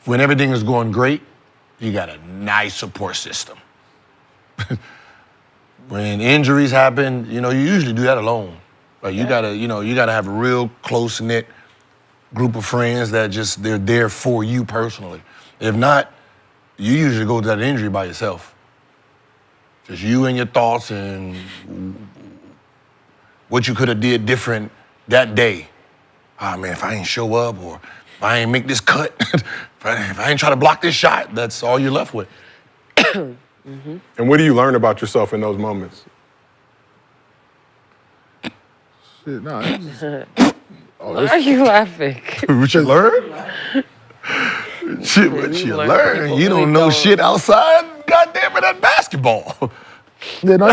When everything is going great, you got a nice support system. When injuries happen, you know, you usually do that alone. Like you gotta have a real close-knit group of friends that they're there for you personally. If not, you usually go to that injury by yourself. Just you and your thoughts and what you could have did different that day. Ah, man, if I ain't show up or if I ain't make this cut, if I ain't try to block this shot, that's all you're left with. And what do you learn about yourself in those moments? Shit, nah. Why are you laughing? What you learn? Shit, what you learn? You don't know shit outside, goddamn it, that basketball. Yeah, no,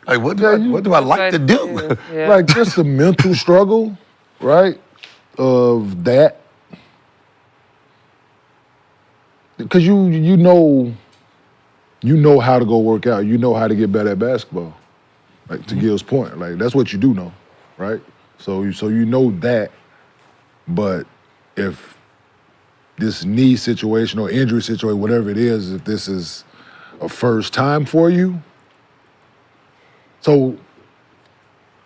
Like, what do I like to do? Yeah. like just the mental struggle, right? Of that. Because you know how to go work out. You know how to get better at basketball. Like to Gil's point, like that's what you do know, right? So you know that. But if this knee situation or injury situation, whatever it is, if this is a first time for you, so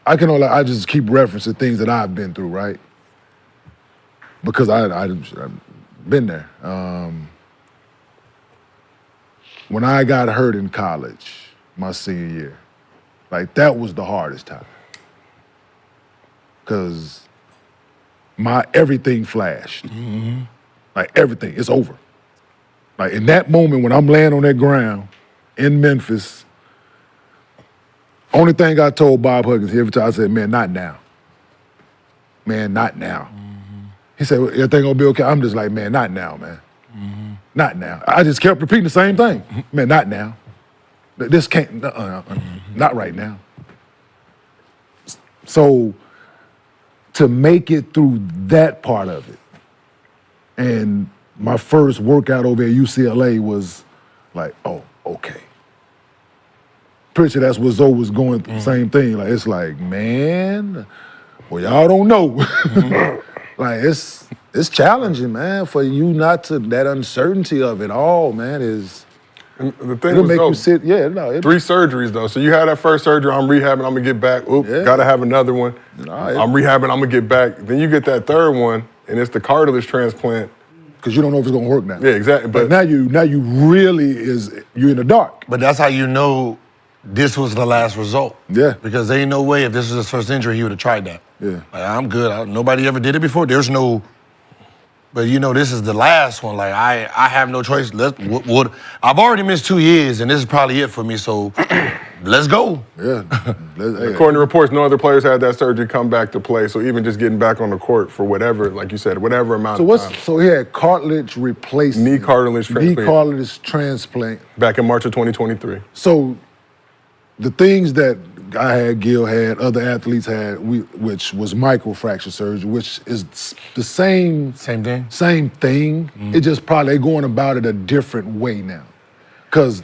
I just keep referencing things that I've been through, right? Because I've been there. When I got hurt in college, my senior year, like that was the hardest time. Because everything flashed. Like everything, it's over. Like in that moment when I'm laying on that ground in Memphis, only thing I told Bob Huggins every time, I said, man, not now. Man, not now. He said, well, everything gonna be okay? I'm just like, man, not now, man. Not now. I just kept repeating the same thing. Man, not now. This can't, not right now. So to make it through that part of it, and my first workout over at UCLA was like, oh, okay. Pretty sure that's what Zoe was going through, same thing. Like, it's like, man, well, y'all don't know. Like, it's challenging, man, for you not to, that uncertainty of it all, man, is, And the thing it'll was, make though, you sit, 3 surgeries, though. So you had that first surgery, I'm rehabbing, I'm gonna get back. Oop, gotta have another one. I'm rehabbing, I'm gonna get back. Then you get that third one, and it's the cartilage transplant. Because you don't know if it's gonna work now. Yeah, exactly. But now you really you're in the dark. But that's how you know this was the last result. Yeah. Because there ain't no way if this was his first injury, he would have tried that. Yeah. Like, I'm good. Nobody ever did it before. There's no, but you know, this is the last one. Like, I have no choice. I've already missed 2 years, and this is probably it for me, so let's go. Yeah. According to reports, no other players had that surgery come back to play. So even just getting back on the court for whatever, like you said, whatever amount of time. So he had cartilage replacement. Knee cartilage transplant. Knee cartilage transplant. Back in March of 2023. So the things that I had, Gil had, other athletes had, which was microfracture surgery, which is the same thing. Same thing. It just probably they're going about it a different way now. Because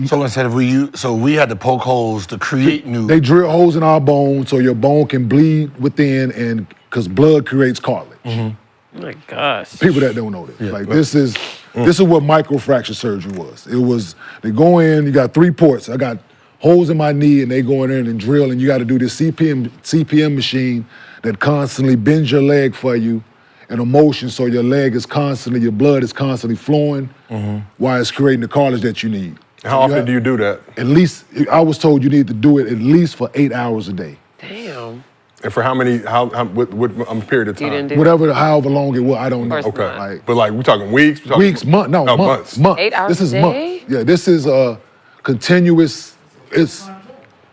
So instead of we had to poke holes to create new. they drill holes in our bone so your bone can bleed within, and because blood creates cartilage. Oh my gosh. People that don't know this. Like this is what microfracture surgery was. It was they go in, you got 3 ports. I got holes in my knee, and they go in there and drill, and you got to do this CPM machine that constantly bends your leg for you in a motion, so your blood is constantly flowing while it's creating the cartilage that you need. How often do you do that? At least, I was told you need to do it at least for 8 hours a day. Damn. And for what period of time? However long it was, I don't know. Of course not. But like, we talking weeks? Months. 8 hours This is a day? months. Yeah, this is a continuous, it's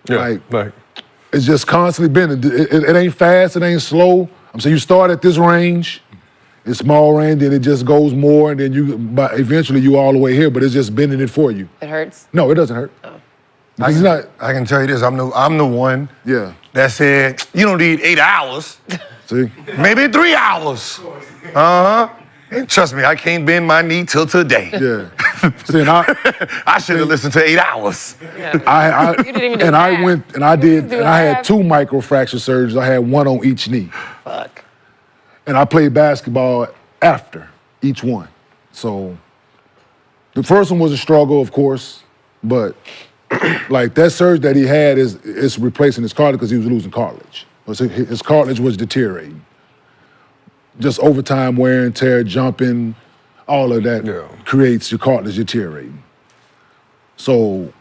it's just constantly bending. It ain't fast, it ain't slow. I'm saying you start at this range, it's small range, then it just goes more, and then eventually you all the way here, but it's just bending it for you. It hurts? No, it doesn't hurt. Oh. I can tell you this, I'm the one that said, you don't need 8 hours. See? Maybe 3 hours. And trust me, I can't bend my knee till today. Yeah. See, and I should have listened to 8 hours. Yeah. You didn't even do I half. went and I did, do and I had half. 2 microfracture surgeries. I had 1 on each knee. Fuck. And I played basketball after each one. So the first one was a struggle, of course, but like that surgery that he had is replacing his cartilage because he was losing cartilage. His cartilage was deteriorating. Just over time, wear and tear, jumping, all of that creates your cartilage deteriorating. So,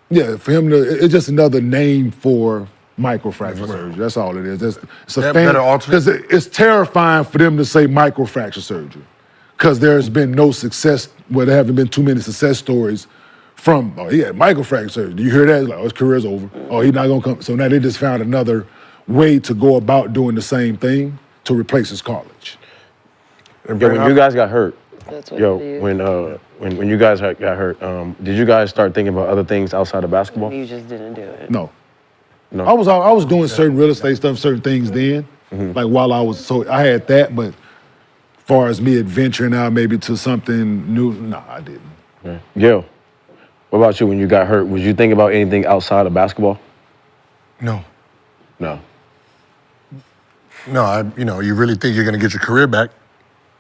yeah, for him it's just another name for microfracture surgery. That's all it is. It's a because it's terrifying for them to say microfracture surgery because there's been no success. Well, there haven't been too many success stories from. Oh, he had microfracture surgery. Do you hear that? It's like, oh, his career's over. Oh, he's not gonna come. So now they just found another way to go about doing the same thing to replace his cartilage. When you guys got hurt, That's what it is. when you guys got hurt, did you guys start thinking about other things outside of basketball? You just didn't do it. No. I was doing certain real estate stuff, certain things then. Like while I had that, but as far as me adventuring out maybe to something new, no, I didn't. Okay. Gil, what about you when you got hurt? Was you thinking about anything outside of basketball? No. No. No, you really think you're going to get your career back,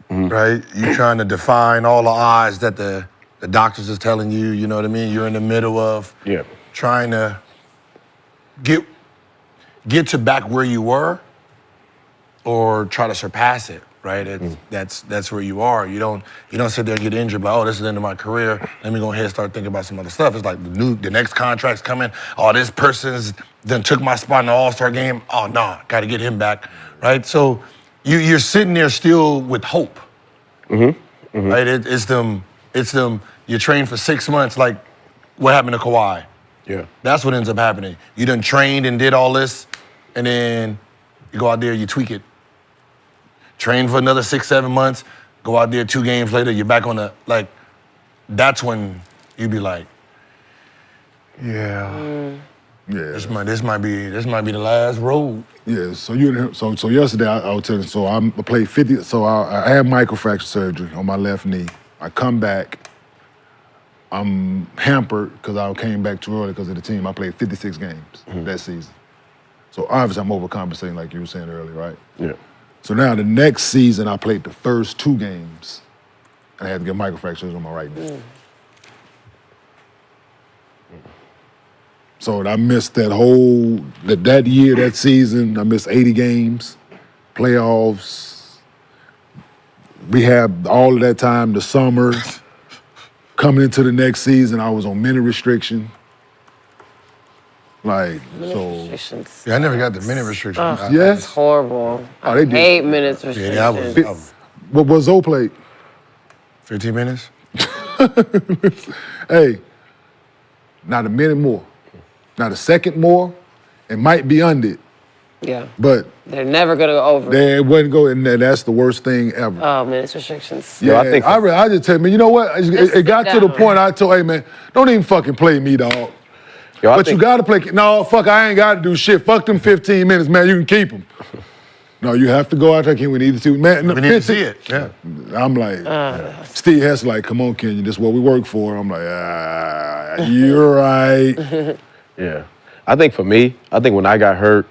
right? You're trying to define all the odds that the doctors is telling you, you know what I mean? You're in the middle of trying to get to back where you were or try to surpass it, right? That's where you are. You don't sit there and get injured, but this is the end of my career. Let me go ahead and start thinking about some other stuff. It's like the next contract's coming. Oh, this person's then took my spot in the All-Star game. Oh no, got to get him back, right? So you're sitting there still with hope, right? It's them. You train for 6 months, like what happened to Kawhi. Yeah, that's what ends up happening. You done trained and did all this, and then you go out there, you tweak it. Train for another 6-7 months, go out there 2 games later, you're back on the, that's when you be like, this might be the last road. Yeah, so yesterday I was telling you, so I played 50, so I had microfracture surgery on my left knee. I come back, I'm hampered because I came back too early because of the team. I played 56 games that season. So obviously I'm overcompensating like you were saying earlier, right? Yeah. So now the next season I played the first 2 games and I had to get microfractures on my right knee. So I missed that year, that season, I missed 80 games, playoffs, rehab, all of that time, the summer. Coming into the next season, I was on minute restriction. Minute restrictions. Yeah, I never got the minute restriction. Yes? It's horrible. Oh, I they hate did. minutes restrictions. Yeah, I was What Zoe played? 15 minutes. Hey, not a minute more, not a second more, it might be under it. Yeah. But they're never gonna go over. They wouldn't go in there. That's the worst thing ever. Oh, minutes restrictions. Yeah, I just tell me, you know what? It got to the point I told, hey man, don't even fucking play me, dog. But you gotta play. No, fuck, I ain't gotta do shit. Fuck them 15 minutes, man. You can keep them. No, you have to go out there, Kenyon. We need to see, man. We need to see it. Yeah. I'm like, Steve Hess like, come on, Kenyon. This is what we work for. I'm like, you're right. Yeah. I think for me, when I got hurt,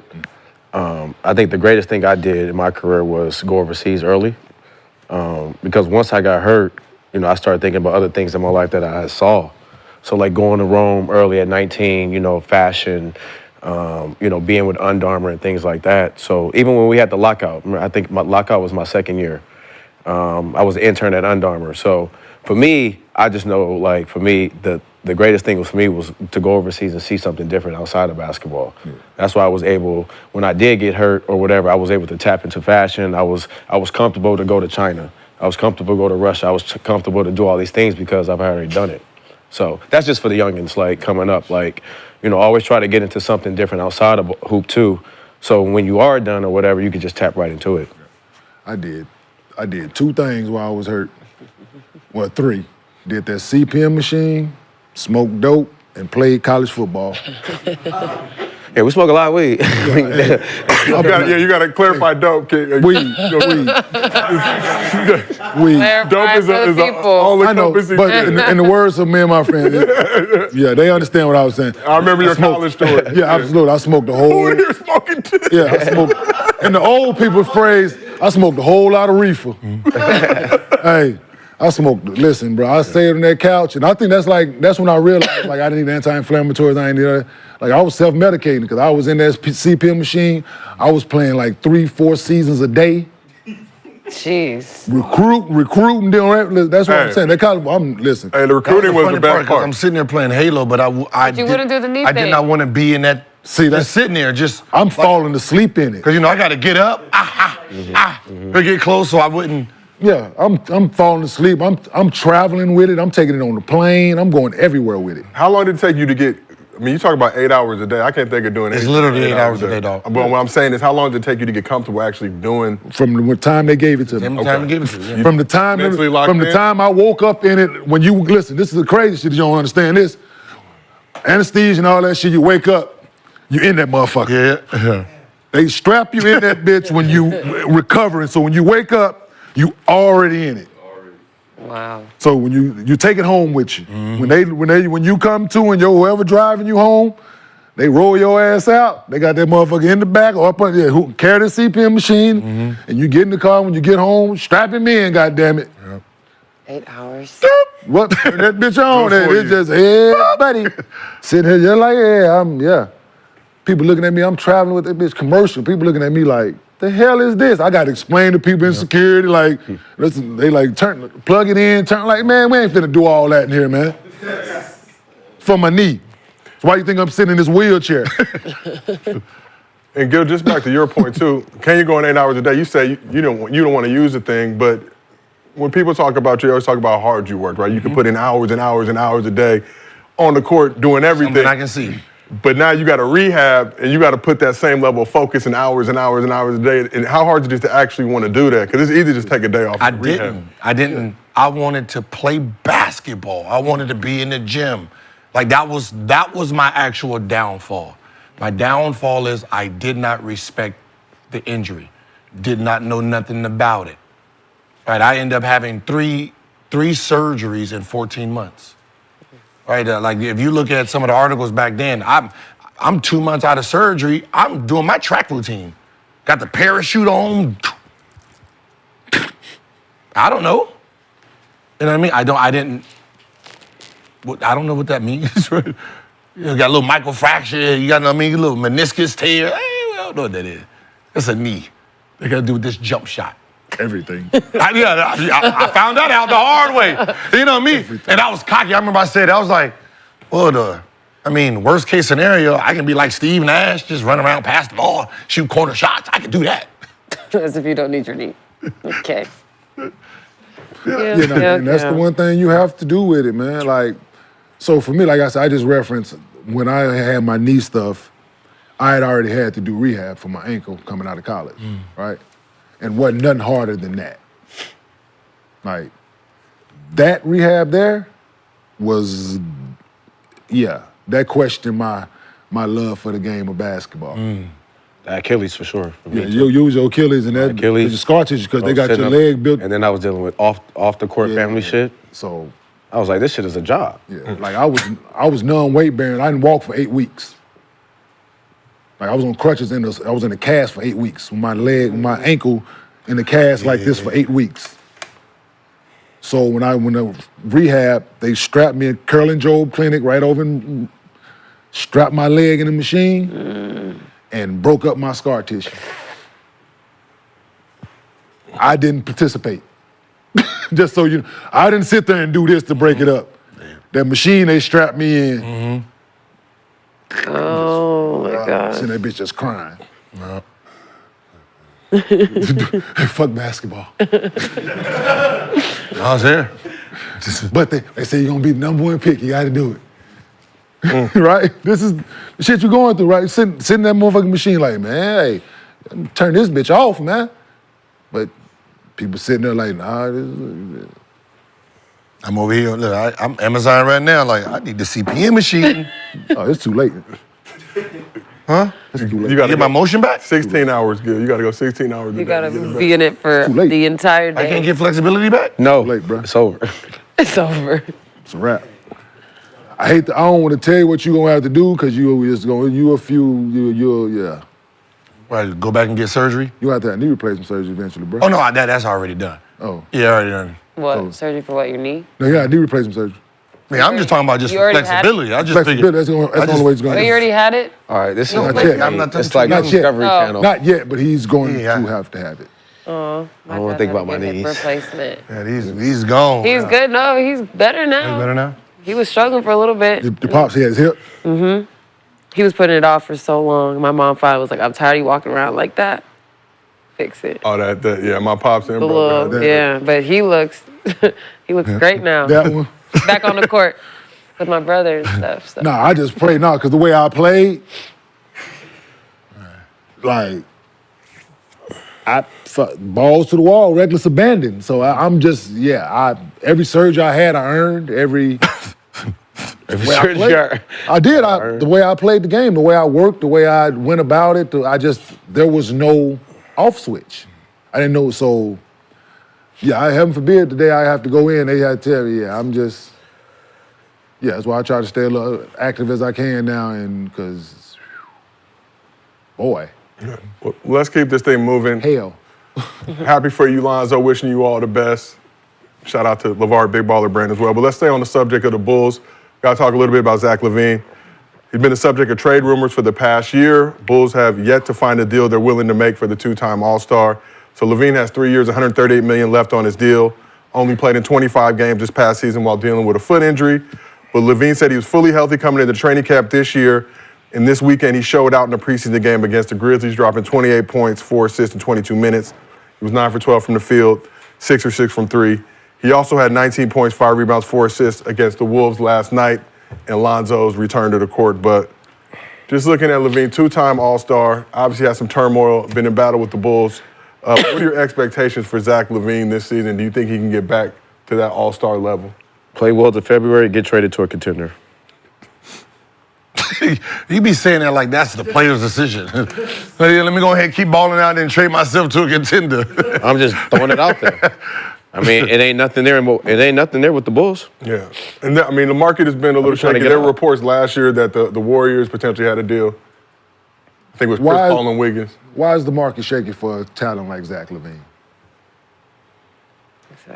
I think the greatest thing I did in my career was go overseas early. Because once I got hurt, I started thinking about other things in my life that I saw. So like going to Rome early at 19, fashion, being with Under Armour and things like that. So even when we had the lockout, I think my lockout was my second year. I was an intern at Under Armour. So for me, I just know, for me, the greatest thing for me was to go overseas and see something different outside of basketball. Yeah. That's why I was able, when I did get hurt or whatever, I was able to tap into fashion. I was comfortable to go to China. I was comfortable to go to Russia. I was comfortable to do all these things because I've already done it. So that's just for the youngins, coming up. Always try to get into something different outside of hoop too. So when you are done or whatever, you can just tap right into it. I did 2 things while I was hurt. Well, 3. Did that CPM machine, smoked dope, and played college football. Yeah, we smoke a lot of weed. You got to clarify dope. Weed. Dope is all I know, but in the words of me and my friend, they understand what I was saying. I remember your college story. Yeah, absolutely. I smoked the whole. Who in here smoking too? Yeah, I smoked. In the old people's phrase, I smoked a whole lot of reefer. Hey. I smoked. Listen, bro. I stayed on that couch, and I think that's when I realized I didn't need anti-inflammatories. I didn't need I was self-medicating because I was in that CPM machine. I was playing 3-4 seasons a day. Jeez. Recruiting, doing that's what I'm saying. Listen. Hey, the recruiting was the best part. I'm sitting there playing Halo, but you wouldn't do the knee I did not want to be in that. See, that's sitting there. I'm falling asleep in it because I got to get up. To get close, so I wouldn't. Yeah, I'm falling asleep. I'm traveling with it. I'm taking it on the plane. I'm going everywhere with it. How long did it take you to get? I mean, you talk about 8 hours a day. I can't think of doing it. It's literally 8 hours a day, dog. But what I'm saying is, how long did it take you to get comfortable actually doing? From the time they gave it to me. From the time I woke up in it. When you listen, this is the crazy shit. You don't understand this. Anesthesia and all that shit. You wake up, you in that motherfucker. Yeah. They strap you in that bitch when you recovering. So when you wake up, you already in it. Wow. So when you take it home with you, when you come to and whoever driving you home, They roll your ass out. They got that motherfucker in the back or up on there who carry the CPM machine, and you get in the car when you get home, strap him in, goddammit. 8 hours. What that bitch on Good there? for It's you. just, hey, buddy. Sitting here just like, yeah. People looking at me, I'm traveling with that bitch commercial. People looking at me like, the hell is this? I got to explain to people in security, like, listen, they like, plug it in, like, man, we ain't finna do all that in here, man. For my knee. So why you think I'm sitting in this wheelchair? And Gil, just back to your point too, can you go in 8 hours a day? You say you don't want to use the thing, but when people talk about you, they always talk about how hard you work, right? You can put in hours and hours and hours a day on the court doing everything. Something I can see. But now you got to rehab and you got to put that same level of focus and hours and hours and hours a day. And how hard is it to actually want to do that? Because it's easy to just take a day off. I and rehab. didn't. I wanted to play basketball. I wanted to be in the gym. Like that was my actual downfall. My downfall is I did not respect the injury. Did not know nothing about it. Right, I ended up having three surgeries in 14 months. Right, like if you look at some of the articles back then, I'm 2 months out of surgery. I'm doing my track routine. Got the parachute on. I don't know. You know what I mean? I don't know what that means. Right? You got a little microfracture. You got, a little meniscus tear. Hey, I don't know what that is. It's a knee. They got to do with this jump shot. Everything. I found that out the hard way. You know what I mean? And I was cocky. I remember I said, I was like, worst case scenario, I can be like Steve Nash, just run around, pass the ball, shoot corner shots. I can do that. As if you don't need your knee. Okay. And that's the one thing you have to do with it, man. Like, so for me, like I said, I just referenced when I had my knee stuff, I had already had to do rehab for my ankle coming out of college, right? And wasn't nothing harder than that. Like, that rehab there was, that questioned my love for the game of basketball. The Achilles for sure. For me Yeah, too. you use your Achilles and that Achilles. your scar tissue because I they was got setting your up, leg built. And then I was dealing with off the court family shit. So I was like, this shit is a job. like I was non-weight bearing. I didn't walk for 8 weeks. Like I was on crutches I was in a cast for 8 weeks with my ankle in the cast like this for 8 weeks. So when I went to rehab, they strapped me at Curlin Job Clinic right over and strapped my leg in the machine and broke up my scar tissue. I didn't participate. Just so you know, I didn't sit there and do this to break it up. That machine they strapped me in. Oh my God. Seeing that bitch just crying. Fuck basketball. I was there. But they say you're gonna be the number one pick. You gotta do it. Right? This is the shit you're going through, right? Sitting in that motherfucking machine like, man, hey, turn this bitch off, man. But people sitting there like, nah, this is... I'm over here. Look, I'm Amazon right now. Like, I need the CPM machine. Oh, it's too late. Huh? It's too late. You got to Get my motion back? 16 hours, Gil. You got to go 16 hours a day. You gotta to get it back. be in it for Too late. the entire I can't day. get flexibility back? No, late, bro. It's over. It's over. It's a wrap. I don't want to tell you what you're gonna have to do because you'll Right, go back and get surgery? you have to have knee replacement surgery eventually, bro. Oh, no, that's already done. Oh. Yeah, already done. What? Surgery for what? Your knee? No, you got knee replacement surgery. Man, I'm just talking about just You for already had it? flexibility. I just Flexibility, figured. that's the only way it's Oh, gonna you already had it? All right, this is Not yet. I'm not it's like Not yet. Discovery Oh. Channel. Not yet, but he's going Yeah. to have to have it. Oh, my I wanna God, think I about my had to get hip knees. Replacement. Yeah, he's gone. He's good. No, he's better now. He's better now? He was struggling for a little bit. The pops, he had his hip. He was putting it off for so long. My mom finally was like, I'm tired of you walking around like that. Fix it. Oh, yeah, my pops and The brother. little, yeah, but he looks great now. That one. Back on the court with my brother and stuff. So. Nah, I just pray now, because the way I played, like, balls to the wall, reckless abandon. So I'm just, every surgery I had, I earned. Every way I played. I did. The way I played the game, the way I worked, the way I went about it, there was no off switch. I didn't know, so, heaven forbid, the day I have to go in, they had to tell me, I'm just, that's why I try to stay a little active as I can now, and because Boy, Well, let's keep this thing moving. hell. Happy for you, Lonzo. Wishing you all the best. Shout out to LeVar Big Baller Brand as well. But let's stay on the subject of the Bulls. Got to talk a little bit about Zach LaVine. He's been the subject of trade rumors for the past year. Bulls have yet to find a deal they're willing to make for the two-time All-Star. So LaVine has 3 years, $138 million left on his deal. Only played in 25 games this past season while dealing with a foot injury. But LaVine said he was fully healthy coming into training camp this year. And this weekend, he showed out in the preseason game against the Grizzlies, dropping 28 points, 4 assists in 22 minutes. He was 9 for 12 from the field, 6 for 6 from 3. He also had 19 points, 5 rebounds, 4 assists against the Wolves last night and Lonzo's return to the court. But just looking at LaVine, two-time All-Star, obviously had some turmoil, been in battle with the Bulls. What are your expectations for Zach LaVine this season? Do you think he can get back to that All-Star level? Play well to February, get traded to a contender. You be saying that like that's the player's decision. Let me go ahead and keep balling out and trade myself to a contender. I'm just throwing it out there. I mean, it ain't nothing there. It ain't nothing there with the Bulls. Yeah. And I mean, the market has been a little trying to shaky. get There were out. reports last year that the Warriors potentially had a deal. I think it was Chris Why- Paul and Wiggins. Why is the market shaky for a talent like Zach LaVine?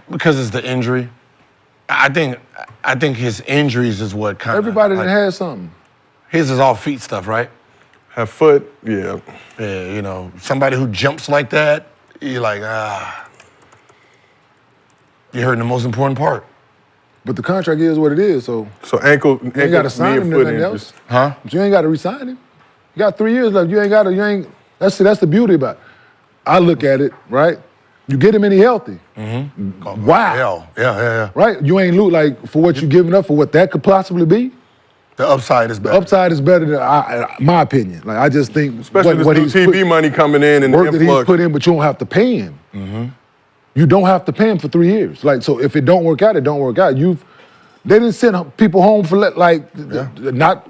Because it's the injury. I think his injuries is what kind of. Everybody that has something. His is all feet stuff, right? Have foot, yeah. Yeah, you know, somebody who jumps like that, you're like, you're hurting the most important part. But the contract is what it is, so So ankle, you ain't got to sign knee, him and to foot nothing injuries. else. Huh? But you ain't got to resign him. You got 3 years left. That's the beauty about it. I look at it, right? You get him and he healthy. Mm-hmm. Wow. Hell, yeah. Right? You ain't look like for what you giving up for what that could possibly be. The upside is better. Upside is better than my opinion. Like I just think Especially what this new TV money coming in and work the that he's influx. put in, but you don't have to pay him. Mm-hmm. You don't have to pay him for 3 years. Like so, if it don't work out, it don't work out. They didn't send people home for not.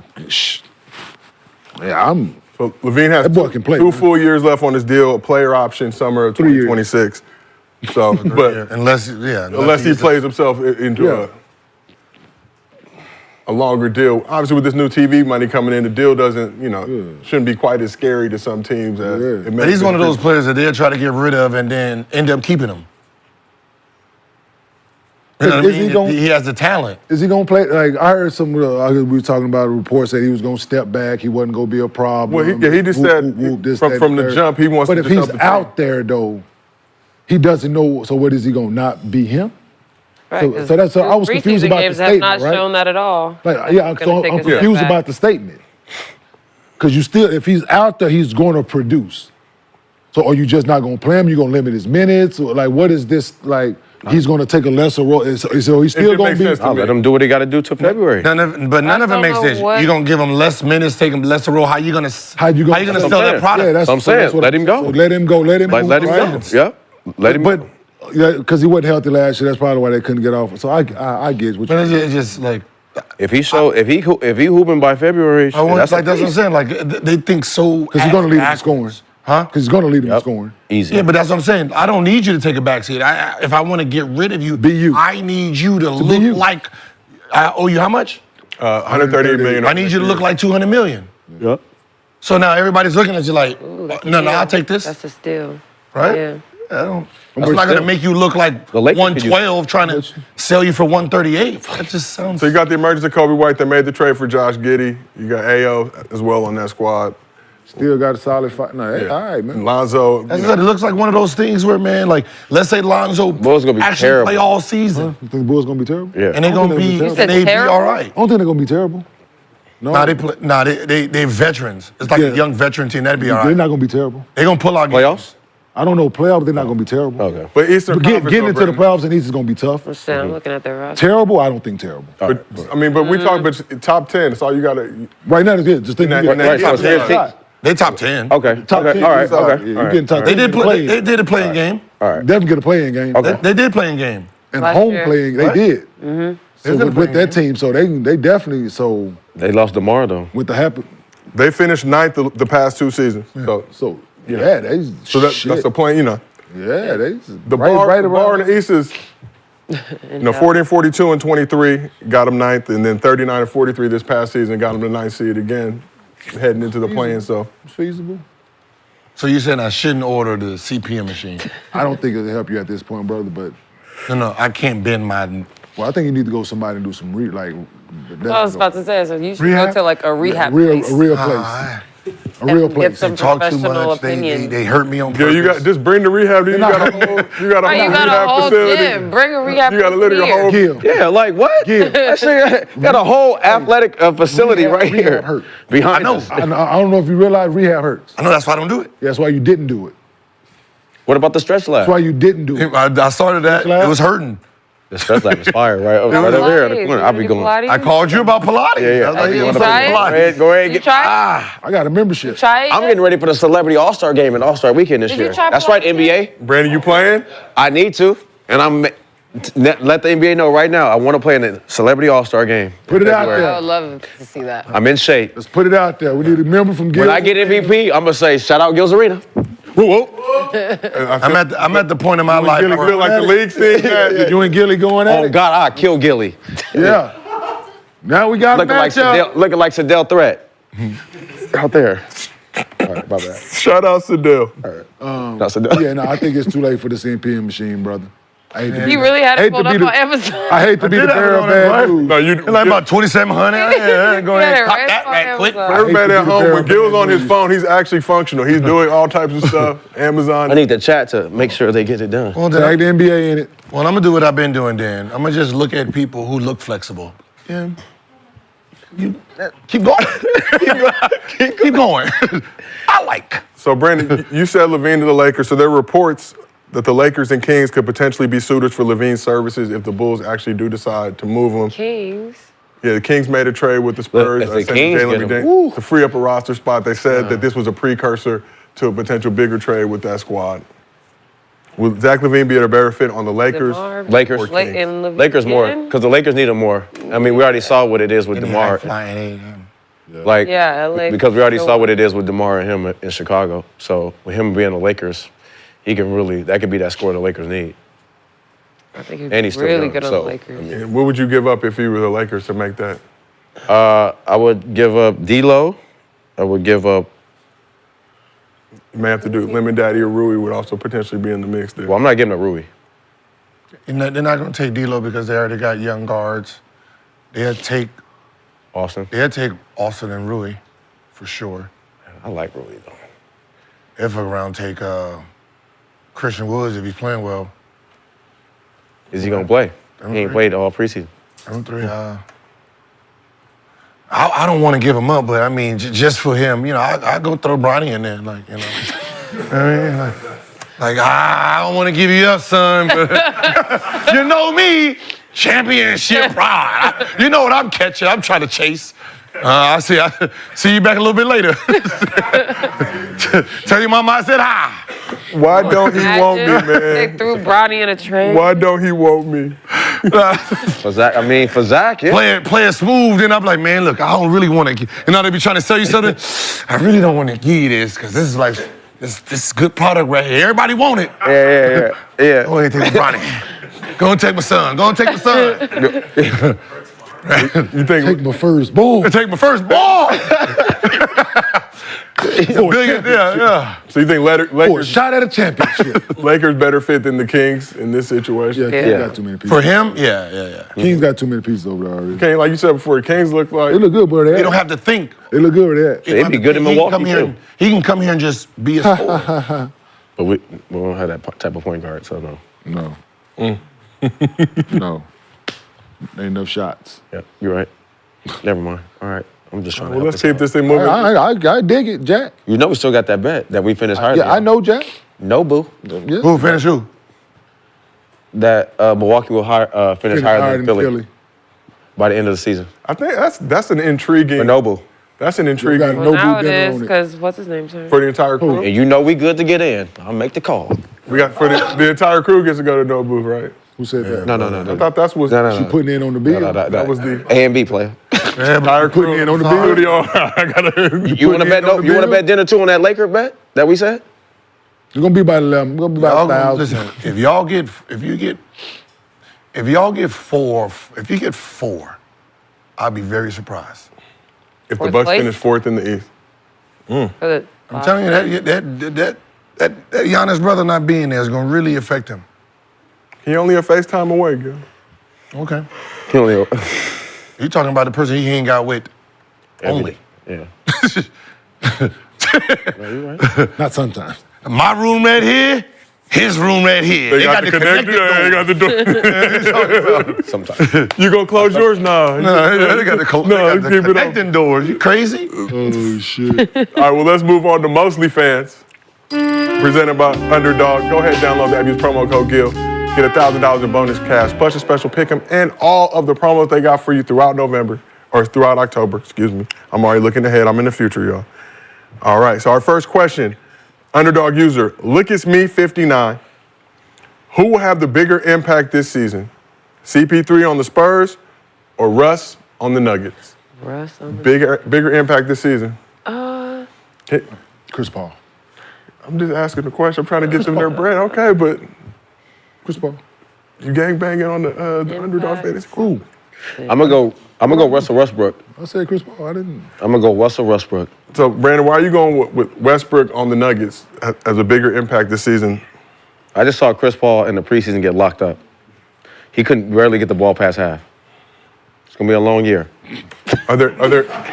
Yeah, So LaVine has That boy can play, two man. full years left on his deal, a player option summer of 3 years. 2026. So, but Unless he plays himself into a longer deal. Obviously, with this new TV money coming in, the deal doesn't, shouldn't be quite as scary to some teams as it may But he's have one of been those players that they'll try to get rid of and then end up keeping him. You know what I Is he mean? gonna- He has the talent. Is he gonna play? Like I heard we were talking about a report that he was gonna step back. He wasn't gonna be a problem. Well, he just said this, from that, the third. jump he wants But to if just he's help the out there though, he doesn't know. So what is he gonna not be him? Right, So that's I was confused preseason about the games have statement, not right? shown that at all. Like, yeah, He's gonna so take I'm a step confused back. about the statement. Because if he's out there, he's going to produce. So are you just not going to play him? You're going to limit his minutes? Or like, what is this, like, he's going to take a lesser role? So he's still going to be... I'll let him do what he got to do till February. None of it don't makes know sense. what- You're gonna give him less minutes, take him lesser role. How you gonna sell That's that saying. product? Yeah, that's I'm saying, that's what let him go. So let him go. Let him Like, move let him go. around. Yeah, let him But go. yeah, because he wasn't healthy last year. That's probably why they couldn't get off. So I get what But you it's just like If he hooping by February, I want, that's like that's what I'm saying. Like they think so because he's going to lead him in backwards. scoring. Huh? Because he's going to lead him in scoring. easy. Yeah, but that's what I'm saying. I don't need you to take a backseat. If I want to get rid of you, Be you. I need you to look you. like. I owe you how much? 138 million. I need you to look like 200 million. Yep. So now everybody's looking at you like, That's a no, steal. I'll take this. That's a steal. Right? Yeah. That's not going to make you look like The Lakers could use- 112 trying to sell you for 138. That just sounds. So you got the emergence of Kobe White that made the trade for Josh Giddey. You got AO as well on that squad. Still got a solid fight. No, hey, all right, And man. Lonzo. As I said, it looks like one of those things where, man, like, let's say Lonzo Bulls gonna be actually terrible. play all season, You think the Bulls going to be terrible? Yeah. and they're I going don't to think be, they're You said they be terrible? all right. I don't think they're going to be terrible. No, They veterans. It's like Yeah. a young veteran team. That'd be all they're right. not going to be terrible. They're going to pull out games. Playoffs? I don't know playoffs. They're not going to be terrible. Okay. But Eastern But Conference, getting though, into the Brendan. playoffs in East is going to be tough. I'm looking at their roster. Terrible? I don't think terrible. But, I mean, but we talk about top 10. That's all you got to. Right now, it's good. Just think Right, you get right, top so 10 it's shot. They top 10. Okay. Top okay. 10 All right. is all right. Okay. Yeah, All you getting right. top They 10. did play. They did a playing game. All right. Definitely get a playing game. Okay. They did play in game. And Last home year. playing, they What? did. Mm-hmm. So with that team, so they definitely They lost tomorrow though. with the happen. They finished ninth the past two seasons. So yeah, they So that's the point, yeah, they The bar in the East is 40 and 42 and 23 got them ninth, and then 39 and 43 this past season got them the ninth seed again, heading into the play-in. So It's feasible. So you're saying I shouldn't order the CPM machine? I don't think it'll help you at this point, brother. But No, I can't bend my. well, I think you need to go somebody and do some I was about to say, so you should go to like a rehab a real place. place. A real Get place. some Talk too professional much. opinion. They hurt me on Yeah, purpose. you got just bring the rehab. You got a whole Right, you got rehab a whole facility. gym. Bring a rehab You got person literally a here. whole. Gil. Yeah, like what? Yeah. That shit got a whole athletic facility right rehab here hurt. behind I know. us. I don't know if you realize rehab hurts. I know that's why I don't do it. That's why you didn't do it. What about the stretch lab? That's why you didn't do it. I started that. It was hurting. The stretch lab is fire, right over, Pilates. right over here in the You corner. wanna I'll be do going. Pilates? I called you about Pilates. Yeah. I was like, You you want to try it? Pilates? Go ahead, You try I got a membership. Try it. I'm getting ready for the Celebrity All-Star Game and All-Star Weekend this Did you year. try That's right, Pilates? NBA. Brandon, you playing? I need to, and let the NBA know right now. I want to play in the Celebrity All-Star Game. Put it out I there. would love to see that. I'm in shape. Let's put it out there. We need a member from Gil. When I get MVP, I'm gonna say shout out Gil's Arena. I'm at the point in my life. Gilly feel like the league scene, man. You and Gilly going at Oh it? God, I kill Gilly. Yeah. Now we got a Looking like matchup. Sedell Threat. Out there. All right, my bad. Shout out Sedell. Not Sedell. Yeah, no, I think it's too late for the CPM machine, brother. I hate to be He really had hate it pulled to up be on the- Amazon. I hate to be the did have bearer it of on bad Amazon. news. No, you. It's like about 2,700. Yeah, go Yeah, ahead. the Cop red that on right quick. Amazon. Everybody I hate at to be the home, bearer when of Gil's bad on his news. phone, he's actually functional. He's doing all types of stuff. Amazon. I need the chat to make sure they get it done. Well, Tag the NBA in it. I'm gonna do what I've been doing, Dan. I'm gonna just look at people who look flexible. Yeah. Keep going. keep going. I like. So, Brandon, you said Levine to the Lakers. So there are reports that the Lakers and Kings could potentially be suitors for Levine's services if the Bulls actually do decide to move him. Kings. Yeah, the Kings made a trade with the Spurs if the sent Kings Jalen get him, McDaniels to free up a roster spot. They said that this was a precursor to a potential bigger trade with that squad. Will Zach LaVine be a better fit on the Lakers? DeMar, Lakers. Or Kings? and Levine Lakers more, again? because the Lakers need him more. I mean, we already saw what it is with DeMar. Like, Yeah, LA. because we already no saw one. what it is with DeMar and him in Chicago. So with him being the Lakers, he can really, that could be that score the Lakers need. I think And he's he's still really young, good on so, the Lakers. I mean, And what would you give up if you were the Lakers to make that? I would give up D'Lo. I would give up, You may have to do Lemon Daddy or Rui would also potentially be in the mix there. well, I'm not giving up Rui. They're not gonna take D'Lo because they already got young guards. They'll take Austin. Austin and Rui, for sure. I like Rui, though. If around take Christian Woods if he's playing well. Is he going to play? He ain't played all preseason. Them three. I don't want to give him up, but I mean, just for him, you know, I go throw Bronny in there, like, you know. I mean, I don't want to give you up, son, but you know me, championship pride. You know what I'm catching? I'm trying to chase. I see you back a little bit later. Tell your mama I said hi. Why don't he want me, They man? threw Bronny in a trade. Why don't he want me? For Zach, yeah. Play it smooth, then I'm like, man, look, I don't really want to. You know, they be trying to sell you something. I really don't want to give you this because this is like this is good product right here. Everybody want it. Yeah. Go ahead, take my Bronny. Go and take my son. Go and take my son. You think Take my first ball. Take my first ball. Yeah. so? You think For a Lakers, shot at a championship. Lakers better fit than the Kings in this situation? Yeah, Kings got too many pieces. For him, yeah. Kings got too many pieces over there already. Like you said before, the Kings look like They look good where they They at. don't have to think. They look good where they at. They'd be good in Milwaukee, too. He can come here and just be a scorer. But we don't have that type of point guard, so no. No. No. Ain't enough shots. Yeah, you're right. Never mind. All right. I'm just trying to Well, help let's us keep out. this thing moving. I dig it, Jack. You know we still got that bet that we finished higher Yeah, than I y'all. know, Jack. No, boo. Yeah. Who finished who? That Milwaukee will finish higher than Philly by the end of the season. I think that's an intriguing. But no, boo. That's an got intriguing Well, No now blue it dinner is on it. because what's his name, sir? for the entire crew. And you know we good to get in. I'll make the call. We got for the entire crew gets to go to Nobu, right? Who said that? No. I thought that's what She putting in on the bill. that was the A and B player. entire crew Putting in on the bill. Studio. I gotta. You want to bet? on the You want to bill? bet dinner too on that Laker bet that we said? It's gonna be about 11. It's gonna be about 1,000. Listen, if you get four, I'll be very surprised. If the Fourth Bucks place? finish fourth in the East, For the I'm telling you, that Giannis brother not being there is going to really affect him. He only a FaceTime away, Gil. Okay. He only, You talking about the person he ain't got with only. yeah. Not sometimes. My room right here, his room right here. They got the connector. door. They got the door. Sometimes. You gonna close yours? No. No, they got the, No, keep it open. connecting doors. You crazy? Oh, shit. All right, well, let's move on to Mostly Fans, presented by Underdog. Go ahead, download the app, use promo code GIL. Get $1,000 in bonus cash, plus a special pick'em, and all of the promos they got for you throughout November, or throughout October, excuse me. I'm already looking ahead. I'm in the future, y'all. All right, so our first question, Underdog user, Look It's Me 59. Who will have the bigger impact this season? CP3 on the Spurs or Russ on the Nuggets? Russ on the Bigger impact this season. Chris Paul. I'm just asking the question. I'm trying to get them their bread. Okay, but Chris Paul. you gangbanging on the Underdog fantasy? Cool. I'm gonna go Russell Westbrook. I said Chris Paul. I didn't. I'm gonna go Russell Westbrook. So, Brandon, why are you going with Westbrook on the Nuggets as a bigger impact this season? I just saw Chris Paul in the preseason get locked up. He couldn't rarely get the ball past half. It's gonna be a long year. Are there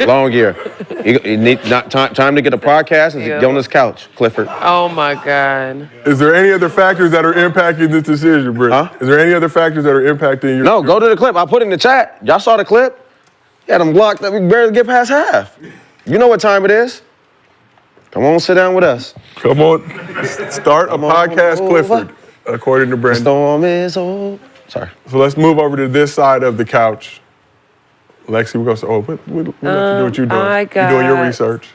Long year. You need not time to get a podcast and get on this couch, Clifford. Oh my God. is there any other factors that are impacting this decision, Britt? Huh? Is there any other factors that are impacting your? No, go to the clip. I put it in the chat. Y'all saw the clip? He had him blocked that we barely get past half. You know what time it is. Come on, sit down with us. Come on, start a podcast, over. Clifford, according to The Brandon. storm is over. Sorry. So let's move over to this side of the couch. Lexie, we're gonna say, we'll let you do what you're doing. I You're doing your got- research.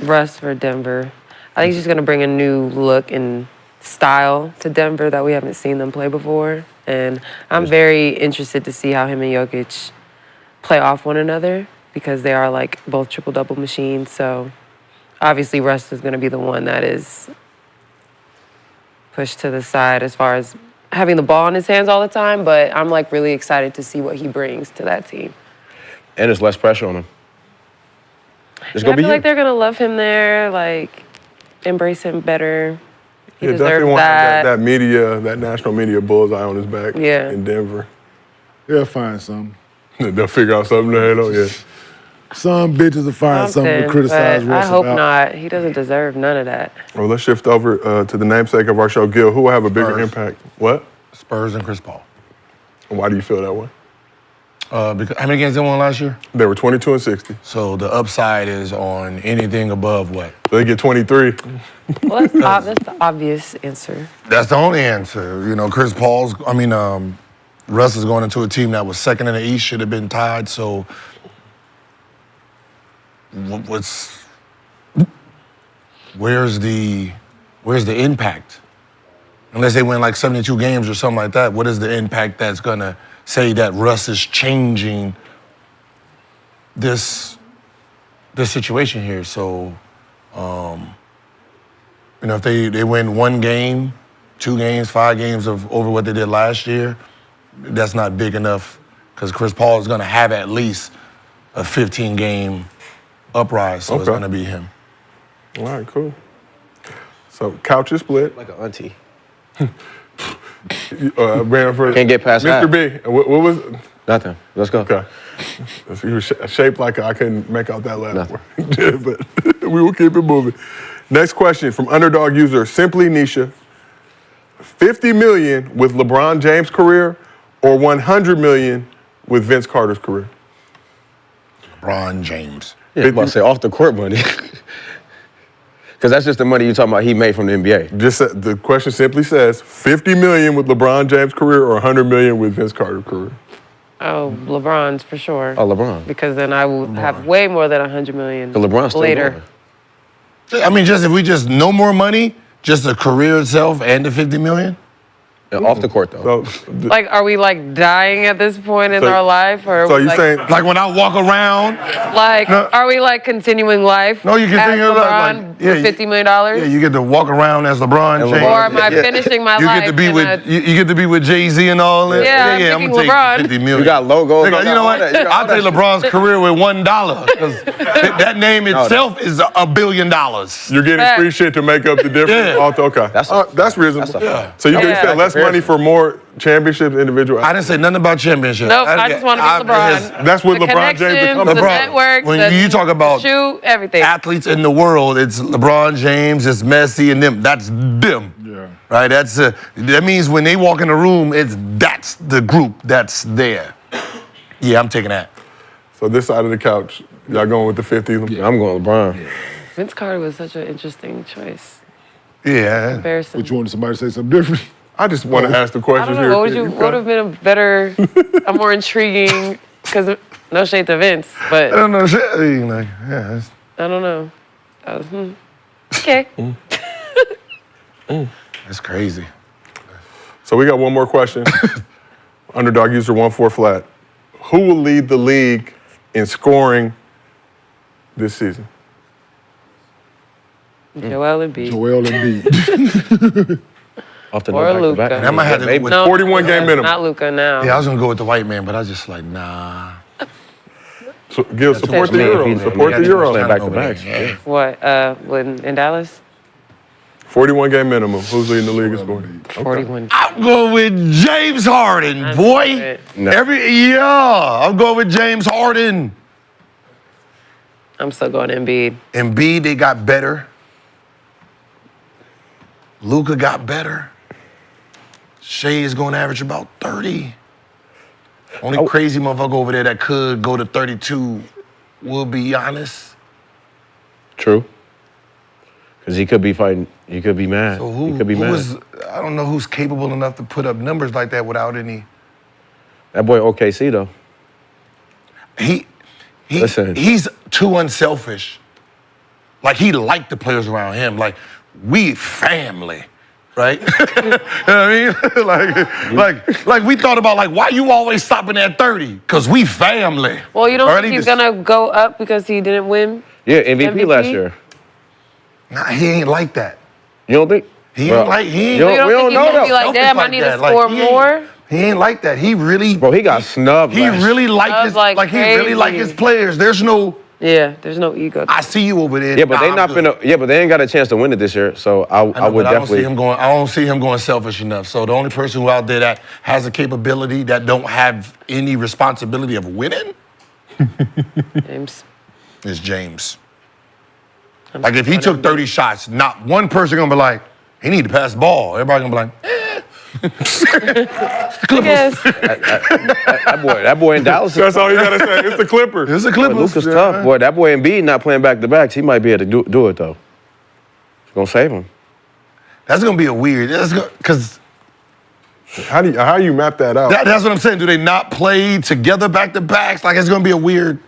Russ for Denver. I think he's just going to bring a new look and style to Denver that we haven't seen them play before. And I'm very interested to see how him and Jokic play off one another because they are like both triple-double machines. So obviously Russ is going to be the one that is pushed to the side as far as having the ball in his hands all the time. But I'm like really excited to see what he brings to that team. And there's less pressure on him. It's I gonna be feel you. like they're gonna love him there, like embrace him better. He Yeah, deserves definitely want that. that media, that national media bullseye on his back Yeah. in Denver. They'll find something. They'll figure out something to hate on. Yeah. Some bitches will find something to Something, criticize but I Russ hope about. not. He doesn't deserve none of that. Well, let's shift over to the namesake of our show, Gil. Who will have a bigger Spurs. impact? What? Spurs and Chris Paul. And why do you feel that way? Because how many games they won last year? They were 22 and 60. So the upside is on anything above what? So they get 23. Well, that's the obvious answer. That's the only answer. You know, Russ is going into a team that was second in the East, should have been tied. So where's the impact? Unless they win like 72 games or something like that, what is the impact that's gonna say that Russ is changing this situation here? So, if they win 1 game, 2 games, 5 games over what they did last year, that's not big enough because Chris Paul is gonna have at least a 15-game uprise, so it's Okay. gonna be him. All right, cool. So couch is split. Like an auntie. Brandon for Can't get past Mr. that. B. What was? Nothing. Let's go. Okay. You were shaped like I couldn't make out that last Nothing. word, but we will keep it moving. Next question from Underdog user Simply Nisha. 50 million with LeBron James' career, or 100 million with Vince Carter's career? LeBron James. Yeah, I'm about to say off the court money. Because that's just the money you're talking about he made from the NBA. The question simply says 50 million with LeBron James' career, or 100 million with Vince Carter's career? Oh, LeBron's for sure. Oh, LeBron. Because then I will have way more than 100 million The LeBron's still later. going. I mean, if we just no more money, just the career itself and the 50 million. Off the court, though. So, Like, are we like dying at this point in So- our life, or so you like, saying Like when I walk around, are we like continuing life? No, you continue as life, LeBron like, yeah, with $50 million. yeah, you get to walk around as LeBron And James. Or am I Yeah. finishing my You life? get to be in with a- you get to be with Jay-Z and all that. Yeah, I'm I'm picking gonna take LeBron. 50 million. You got logos. You know what? I'll take LeBron's career with $1 because that name itself is $1 billion. you're getting Facts. free shit to make up the difference? Yeah. Okay. That's reasonable. that's a- So you think Yeah. you said less money for more championships, individual? I didn't say nothing about championship. Nope, I just want to get LeBron. That's what The LeBron James connections, becomes. the LeBron. network, When the you talk about shoot, everything. athletes in the world, it's LeBron James, it's Messi, and them. That's them. Yeah. Right? That means when they walk in the room, that's the group that's there. Yeah, I'm taking that. So this side of the couch, y'all going with the 50? I'm going LeBron. Vince Carter was such an interesting choice. Yeah. Comparison. But you wanted somebody to say something different? I just want to ask the I questions don't here. know. What would have been a better, a more intriguing? Because no shade to Vince, I but don't know. Like, yeah, I don't know. Okay. that's crazy. So we got one more question. Underdog user 1-4 flat. Who will lead the league in scoring this season? Joel Embiid. Joel Embiid. Off the Or back-to-back. Luka. And I might have to Maybe. go with, No, 41 game minimum. Not Luka now. yeah, I was gonna go with the white man, but I was just like, nah. So, Gil, support the Man, Euro. he's- Support the Yeah, Euro. yeah. Back-to-backs. Yeah. What? In Dallas? 41 game minimum. Who's leading the league in scoring? 41. I'm going with James Harden, I'm boy. with it. No. I'm going with James Harden. I'm still going Embiid. Embiid, they got better. Luka got better. Shea is going to average about 30. Only crazy motherfucker over there that could go to 32 will be Giannis. True. Because he could be fighting. He could be mad. So he could be mad. I don't know who's capable enough to put up numbers like that without any. That boy OKC though. Listen. He's too unselfish. Like he liked the players around him. Like we family, right? You know what I mean? like we thought about like why you always stopping at 30? Cause we family. Well, you don't Alright, think he he's just- gonna go up because he didn't win? Yeah, MVP last MVP? year. Nah, he ain't like that. You don't think? He Bro, ain't like he ain't. you You don't we think don't he's know gonna be though. like, selfish damn, I like need that. to Like, score he ain't- more? He ain't like that. He really. Bro, he got snubbed. He last really year. liked That his was like he really liked his crazy. players. There's no. Yeah, there's no ego. I see you over there. Yeah, but Nah, they I'm not good. been. Yeah, but they ain't got a chance to win it this year. So I I would know, but I don't definitely. see him going. I don't see him going selfish enough. So the only person who out there that has a capability that don't have any responsibility of winning James. is James. Like if he took 30 shots, not one person gonna be like, he need to pass the ball. Everybody gonna be like, I guess. that boy in Dallas. That's all you got to say. It's the Clippers. it's a Clippers. Luka's tough, boy. That boy Embiid not playing back to backs. He might be able to do it though. It's gonna save him. That's gonna be a weird. Because How do you map that out? that's what I'm saying. Do they not play together back to backs? Like it's gonna be a weird.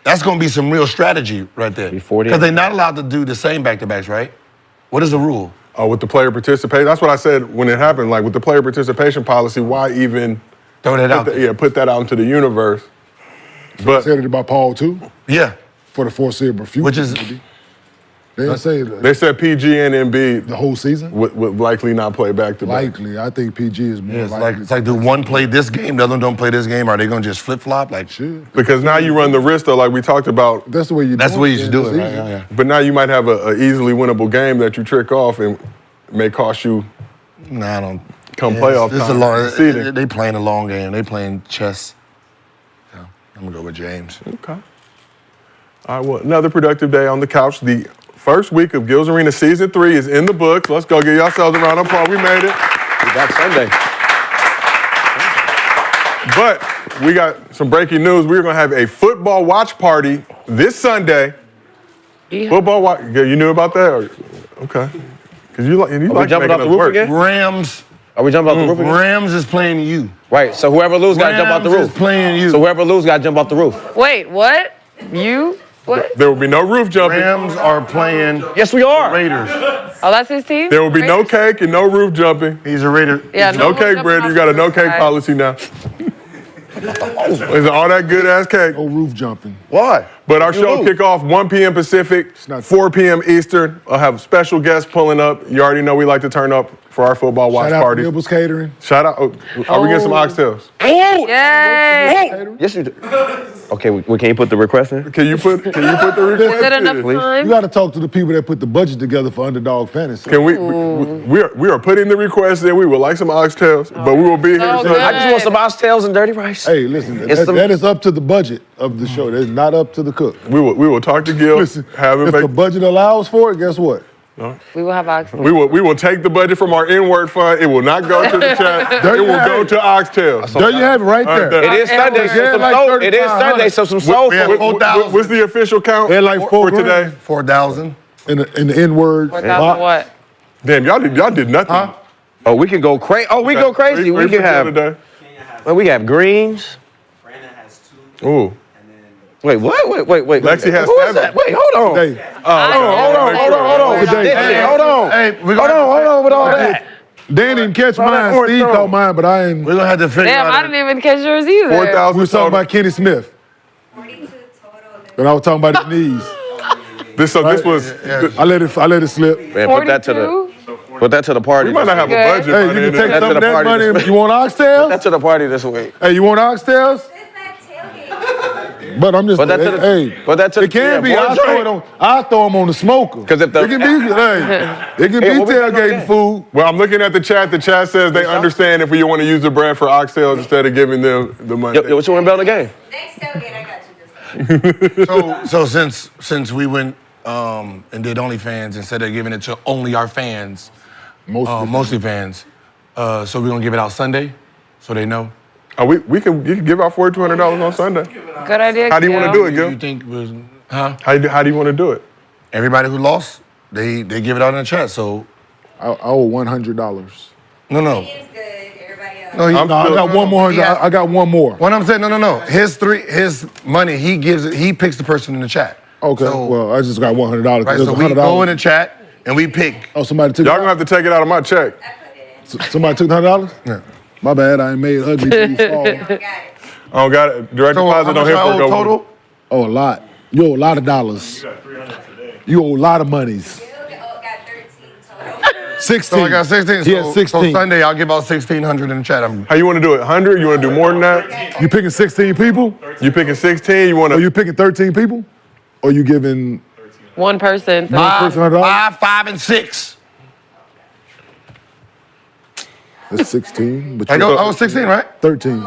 That's gonna be some real strategy right there. Be 40. Because they're not allowed to do the same back to backs, right? What is the rule? With the player participation. That's what I said when it happened. Like with the player participation policy, why even Throw that out. put that out into the universe? But Said it about Paul too, Yeah. for the foreseeable future. Which is They didn't say that. they said PG and Embiid The whole season? would likely not play back to back. Likely. I think PG is more it's likely. like do one play this game, the other don't play this game? Are they gonna just flip flop? Like Should. Because now you run the risk, though, like we talked about. That's the way you do it. that's the way you should do it, It's right? easy. Yeah. But now you might have a easily winnable game that you trick off and may cost you Nah, I don't. come playoff This is a time. long. seeding. They playing a long game. They playing chess. So I'm gonna go with James. Okay. All right, well, another productive day on the couch. The first week of Gil's Arena Season 3 is in the books. Let's go give yourselves a round of applause. We made it. We back Sunday. But we got some breaking news. We're going to have a football watch party this Sunday. Yeah. Football watch. Yeah, you knew about that? Okay. Because you like jumping making off the us roof work. again? Rams. Are we jumping off the roof again? Rams is playing you. Right. So whoever loses got to jump off the Rams roof. is playing you. So whoever loses got to jump off the roof. Wait, what? You? What? There will be no roof jumping. Rams are playing Yes, we are. Raiders. Oh, that's his team? There will be no Raiders? cake and no roof jumping. He's a Raider. Yeah, No roof cake, jumping Brandon. off You got a the no cake side. policy now. It's all that good ass cake. No roof jumping. Why? But our You show lose. kick off 1 p.m. Pacific, not- 4 p.m. Eastern. I'll have special guests pulling up. You already know we like to turn up for our football watch Shout out to parties. Gilbert's Catering. Shout out. Oh, are we getting some oxtails? Oh! Yay! Yes, you do. Okay, we can't put the request in? Can you put the request Is it enough in? You time? got to talk to the people that put the budget together for Underdog Fantasy. Can we are putting the request in. We would like some oxtails, but we will be here. So Sunday. good. I just want some oxtails and dirty rice. Hey, listen, It's that is up to the budget of the show. That's not up to the cook. We will talk to Gil. Listen, Have him if the budget allows for it, guess what? We will have oxtails. we will take the budget from our N-word fund. It will not go to the chat. There It you will have go it. to oxtails. There you have it right All right, there. It is Sunday, Yeah, so some like soul. It is 3,500. Sunday, so some soul Yeah, food. 4,000. What's the official count They're like for $4,000. today? 4,000. In the N-word. 4,000 what? Damn, y'all did nothing. Oh, we can go crazy. Oh, we go crazy. We can have. Today. Well, we have greens. Ooh. Wait, what? Wait. Lexie has Who is 7. that? Wait, hold on. Hey, Hold on. Today. Hold on. Hey, Hold on with all that. Dan didn't catch mine. fourth Steve throw. caught mine, but I ain't. We're going to have to figure Damn, I out. didn't even catch yours either. 4,000. We was talking about Kenny Smith. 42 total. And I was talking about his knees. This was. I let it slip. Man, put that to the party. We might not have a Okay. budget. Hey, by you the can end of take the- some to of the that party money. this You want oxtails? That to the party this week. Hey, you want oxtails? It's not tailgate. But I'm just Put that to the- hey, put that to it can yeah, be. boy, I throw them on the smoker. 'Cause if the- it can be, it can be what we got on tailgating that? food. Well, I'm looking at the chat. The chat says they understand if we want to use the bread for oxtails instead of giving them the money. Yo, what you want to bet on the game? Next tailgate, I got you this time. So since we went and did OnlyFans instead of giving it to only our fans, mostly fans, so we're going to give it out Sunday so they know. You can give out $4,200 on Sunday. Good idea. How do you want to do it, Gil? You think was, How do you want to do it? everybody who lost, they give it out in the chat. So, I owe $100. no. It's good. Everybody else. No, I got one more. Yeah. I got one more. What I'm saying, no. His money, he gives it, he picks the person in the chat. Okay. So, Well, I just got $100. right, There's so we $100. go in the chat and we pick. Oh, somebody took. Y'all gonna have to take it out of my check. I put it in. Somebody took $100. Yeah. My bad. I ain't made ugly people fall. Got it. I don't got it. Direct So how deposit much on here I for owe go. total? Oh, a lot. You owe a lot of dollars. You owe a lot of monies. Bill got 13 total. 16. So I got 16. He had So 16. Sunday I'll give out 1,600 in the chat. How you want to do it? 100? You want to do more than that? You picking 16 people? You picking 16? You want Or to? you picking 13 people? Or you giving One person. person $100? 5, 5, and 6. That's 16. But I you was 16, right? 13.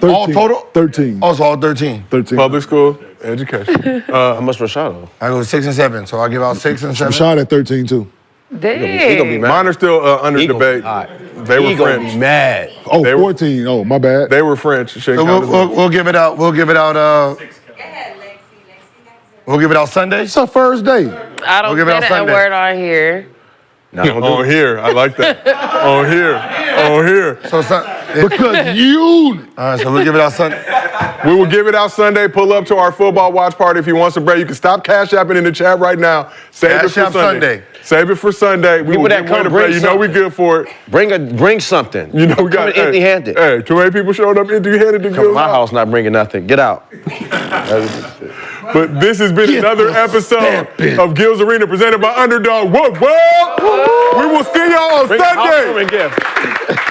All total? 13. Also all 13. 13. Public school education. How much Rashad owe? I go 6 and 7, so I'll give out 6 and 7. Rashad at 13 too. He gonna be Dang. mad. Mine are still under He gonna be debate. hot. They were He gonna be French. mad. Oh, They were- 14. Oh, my bad. They were French. Shouldn't So count as well. we'll give it out. We'll give it out. Go ahead, Lexie. Lexie got We'll give it out Sunday. It's our first day. I don't We'll give it say out that Sunday. word on here. Nah, don't do On it. here, I like that. On here, on here. So Because you. all right, so we'll give it out Sunday. We will give it out Sunday. Pull up to our football watch party if you want some bread. You can stop cash apping in the chat right now. Save it Cash for App Sunday. Sunday. Save it for Sunday. We People will that get one come of bread. bring You know we good for it. Bring something. You know we got Coming empty-handed. Hey, too many people showing up empty-handed to Come to Gil's my house. house not bringing nothing. Get out. But this has been another episode of Gil's Arena presented by Underdog. Whoa, whoa! We will see y'all on Bring Sunday. a gift.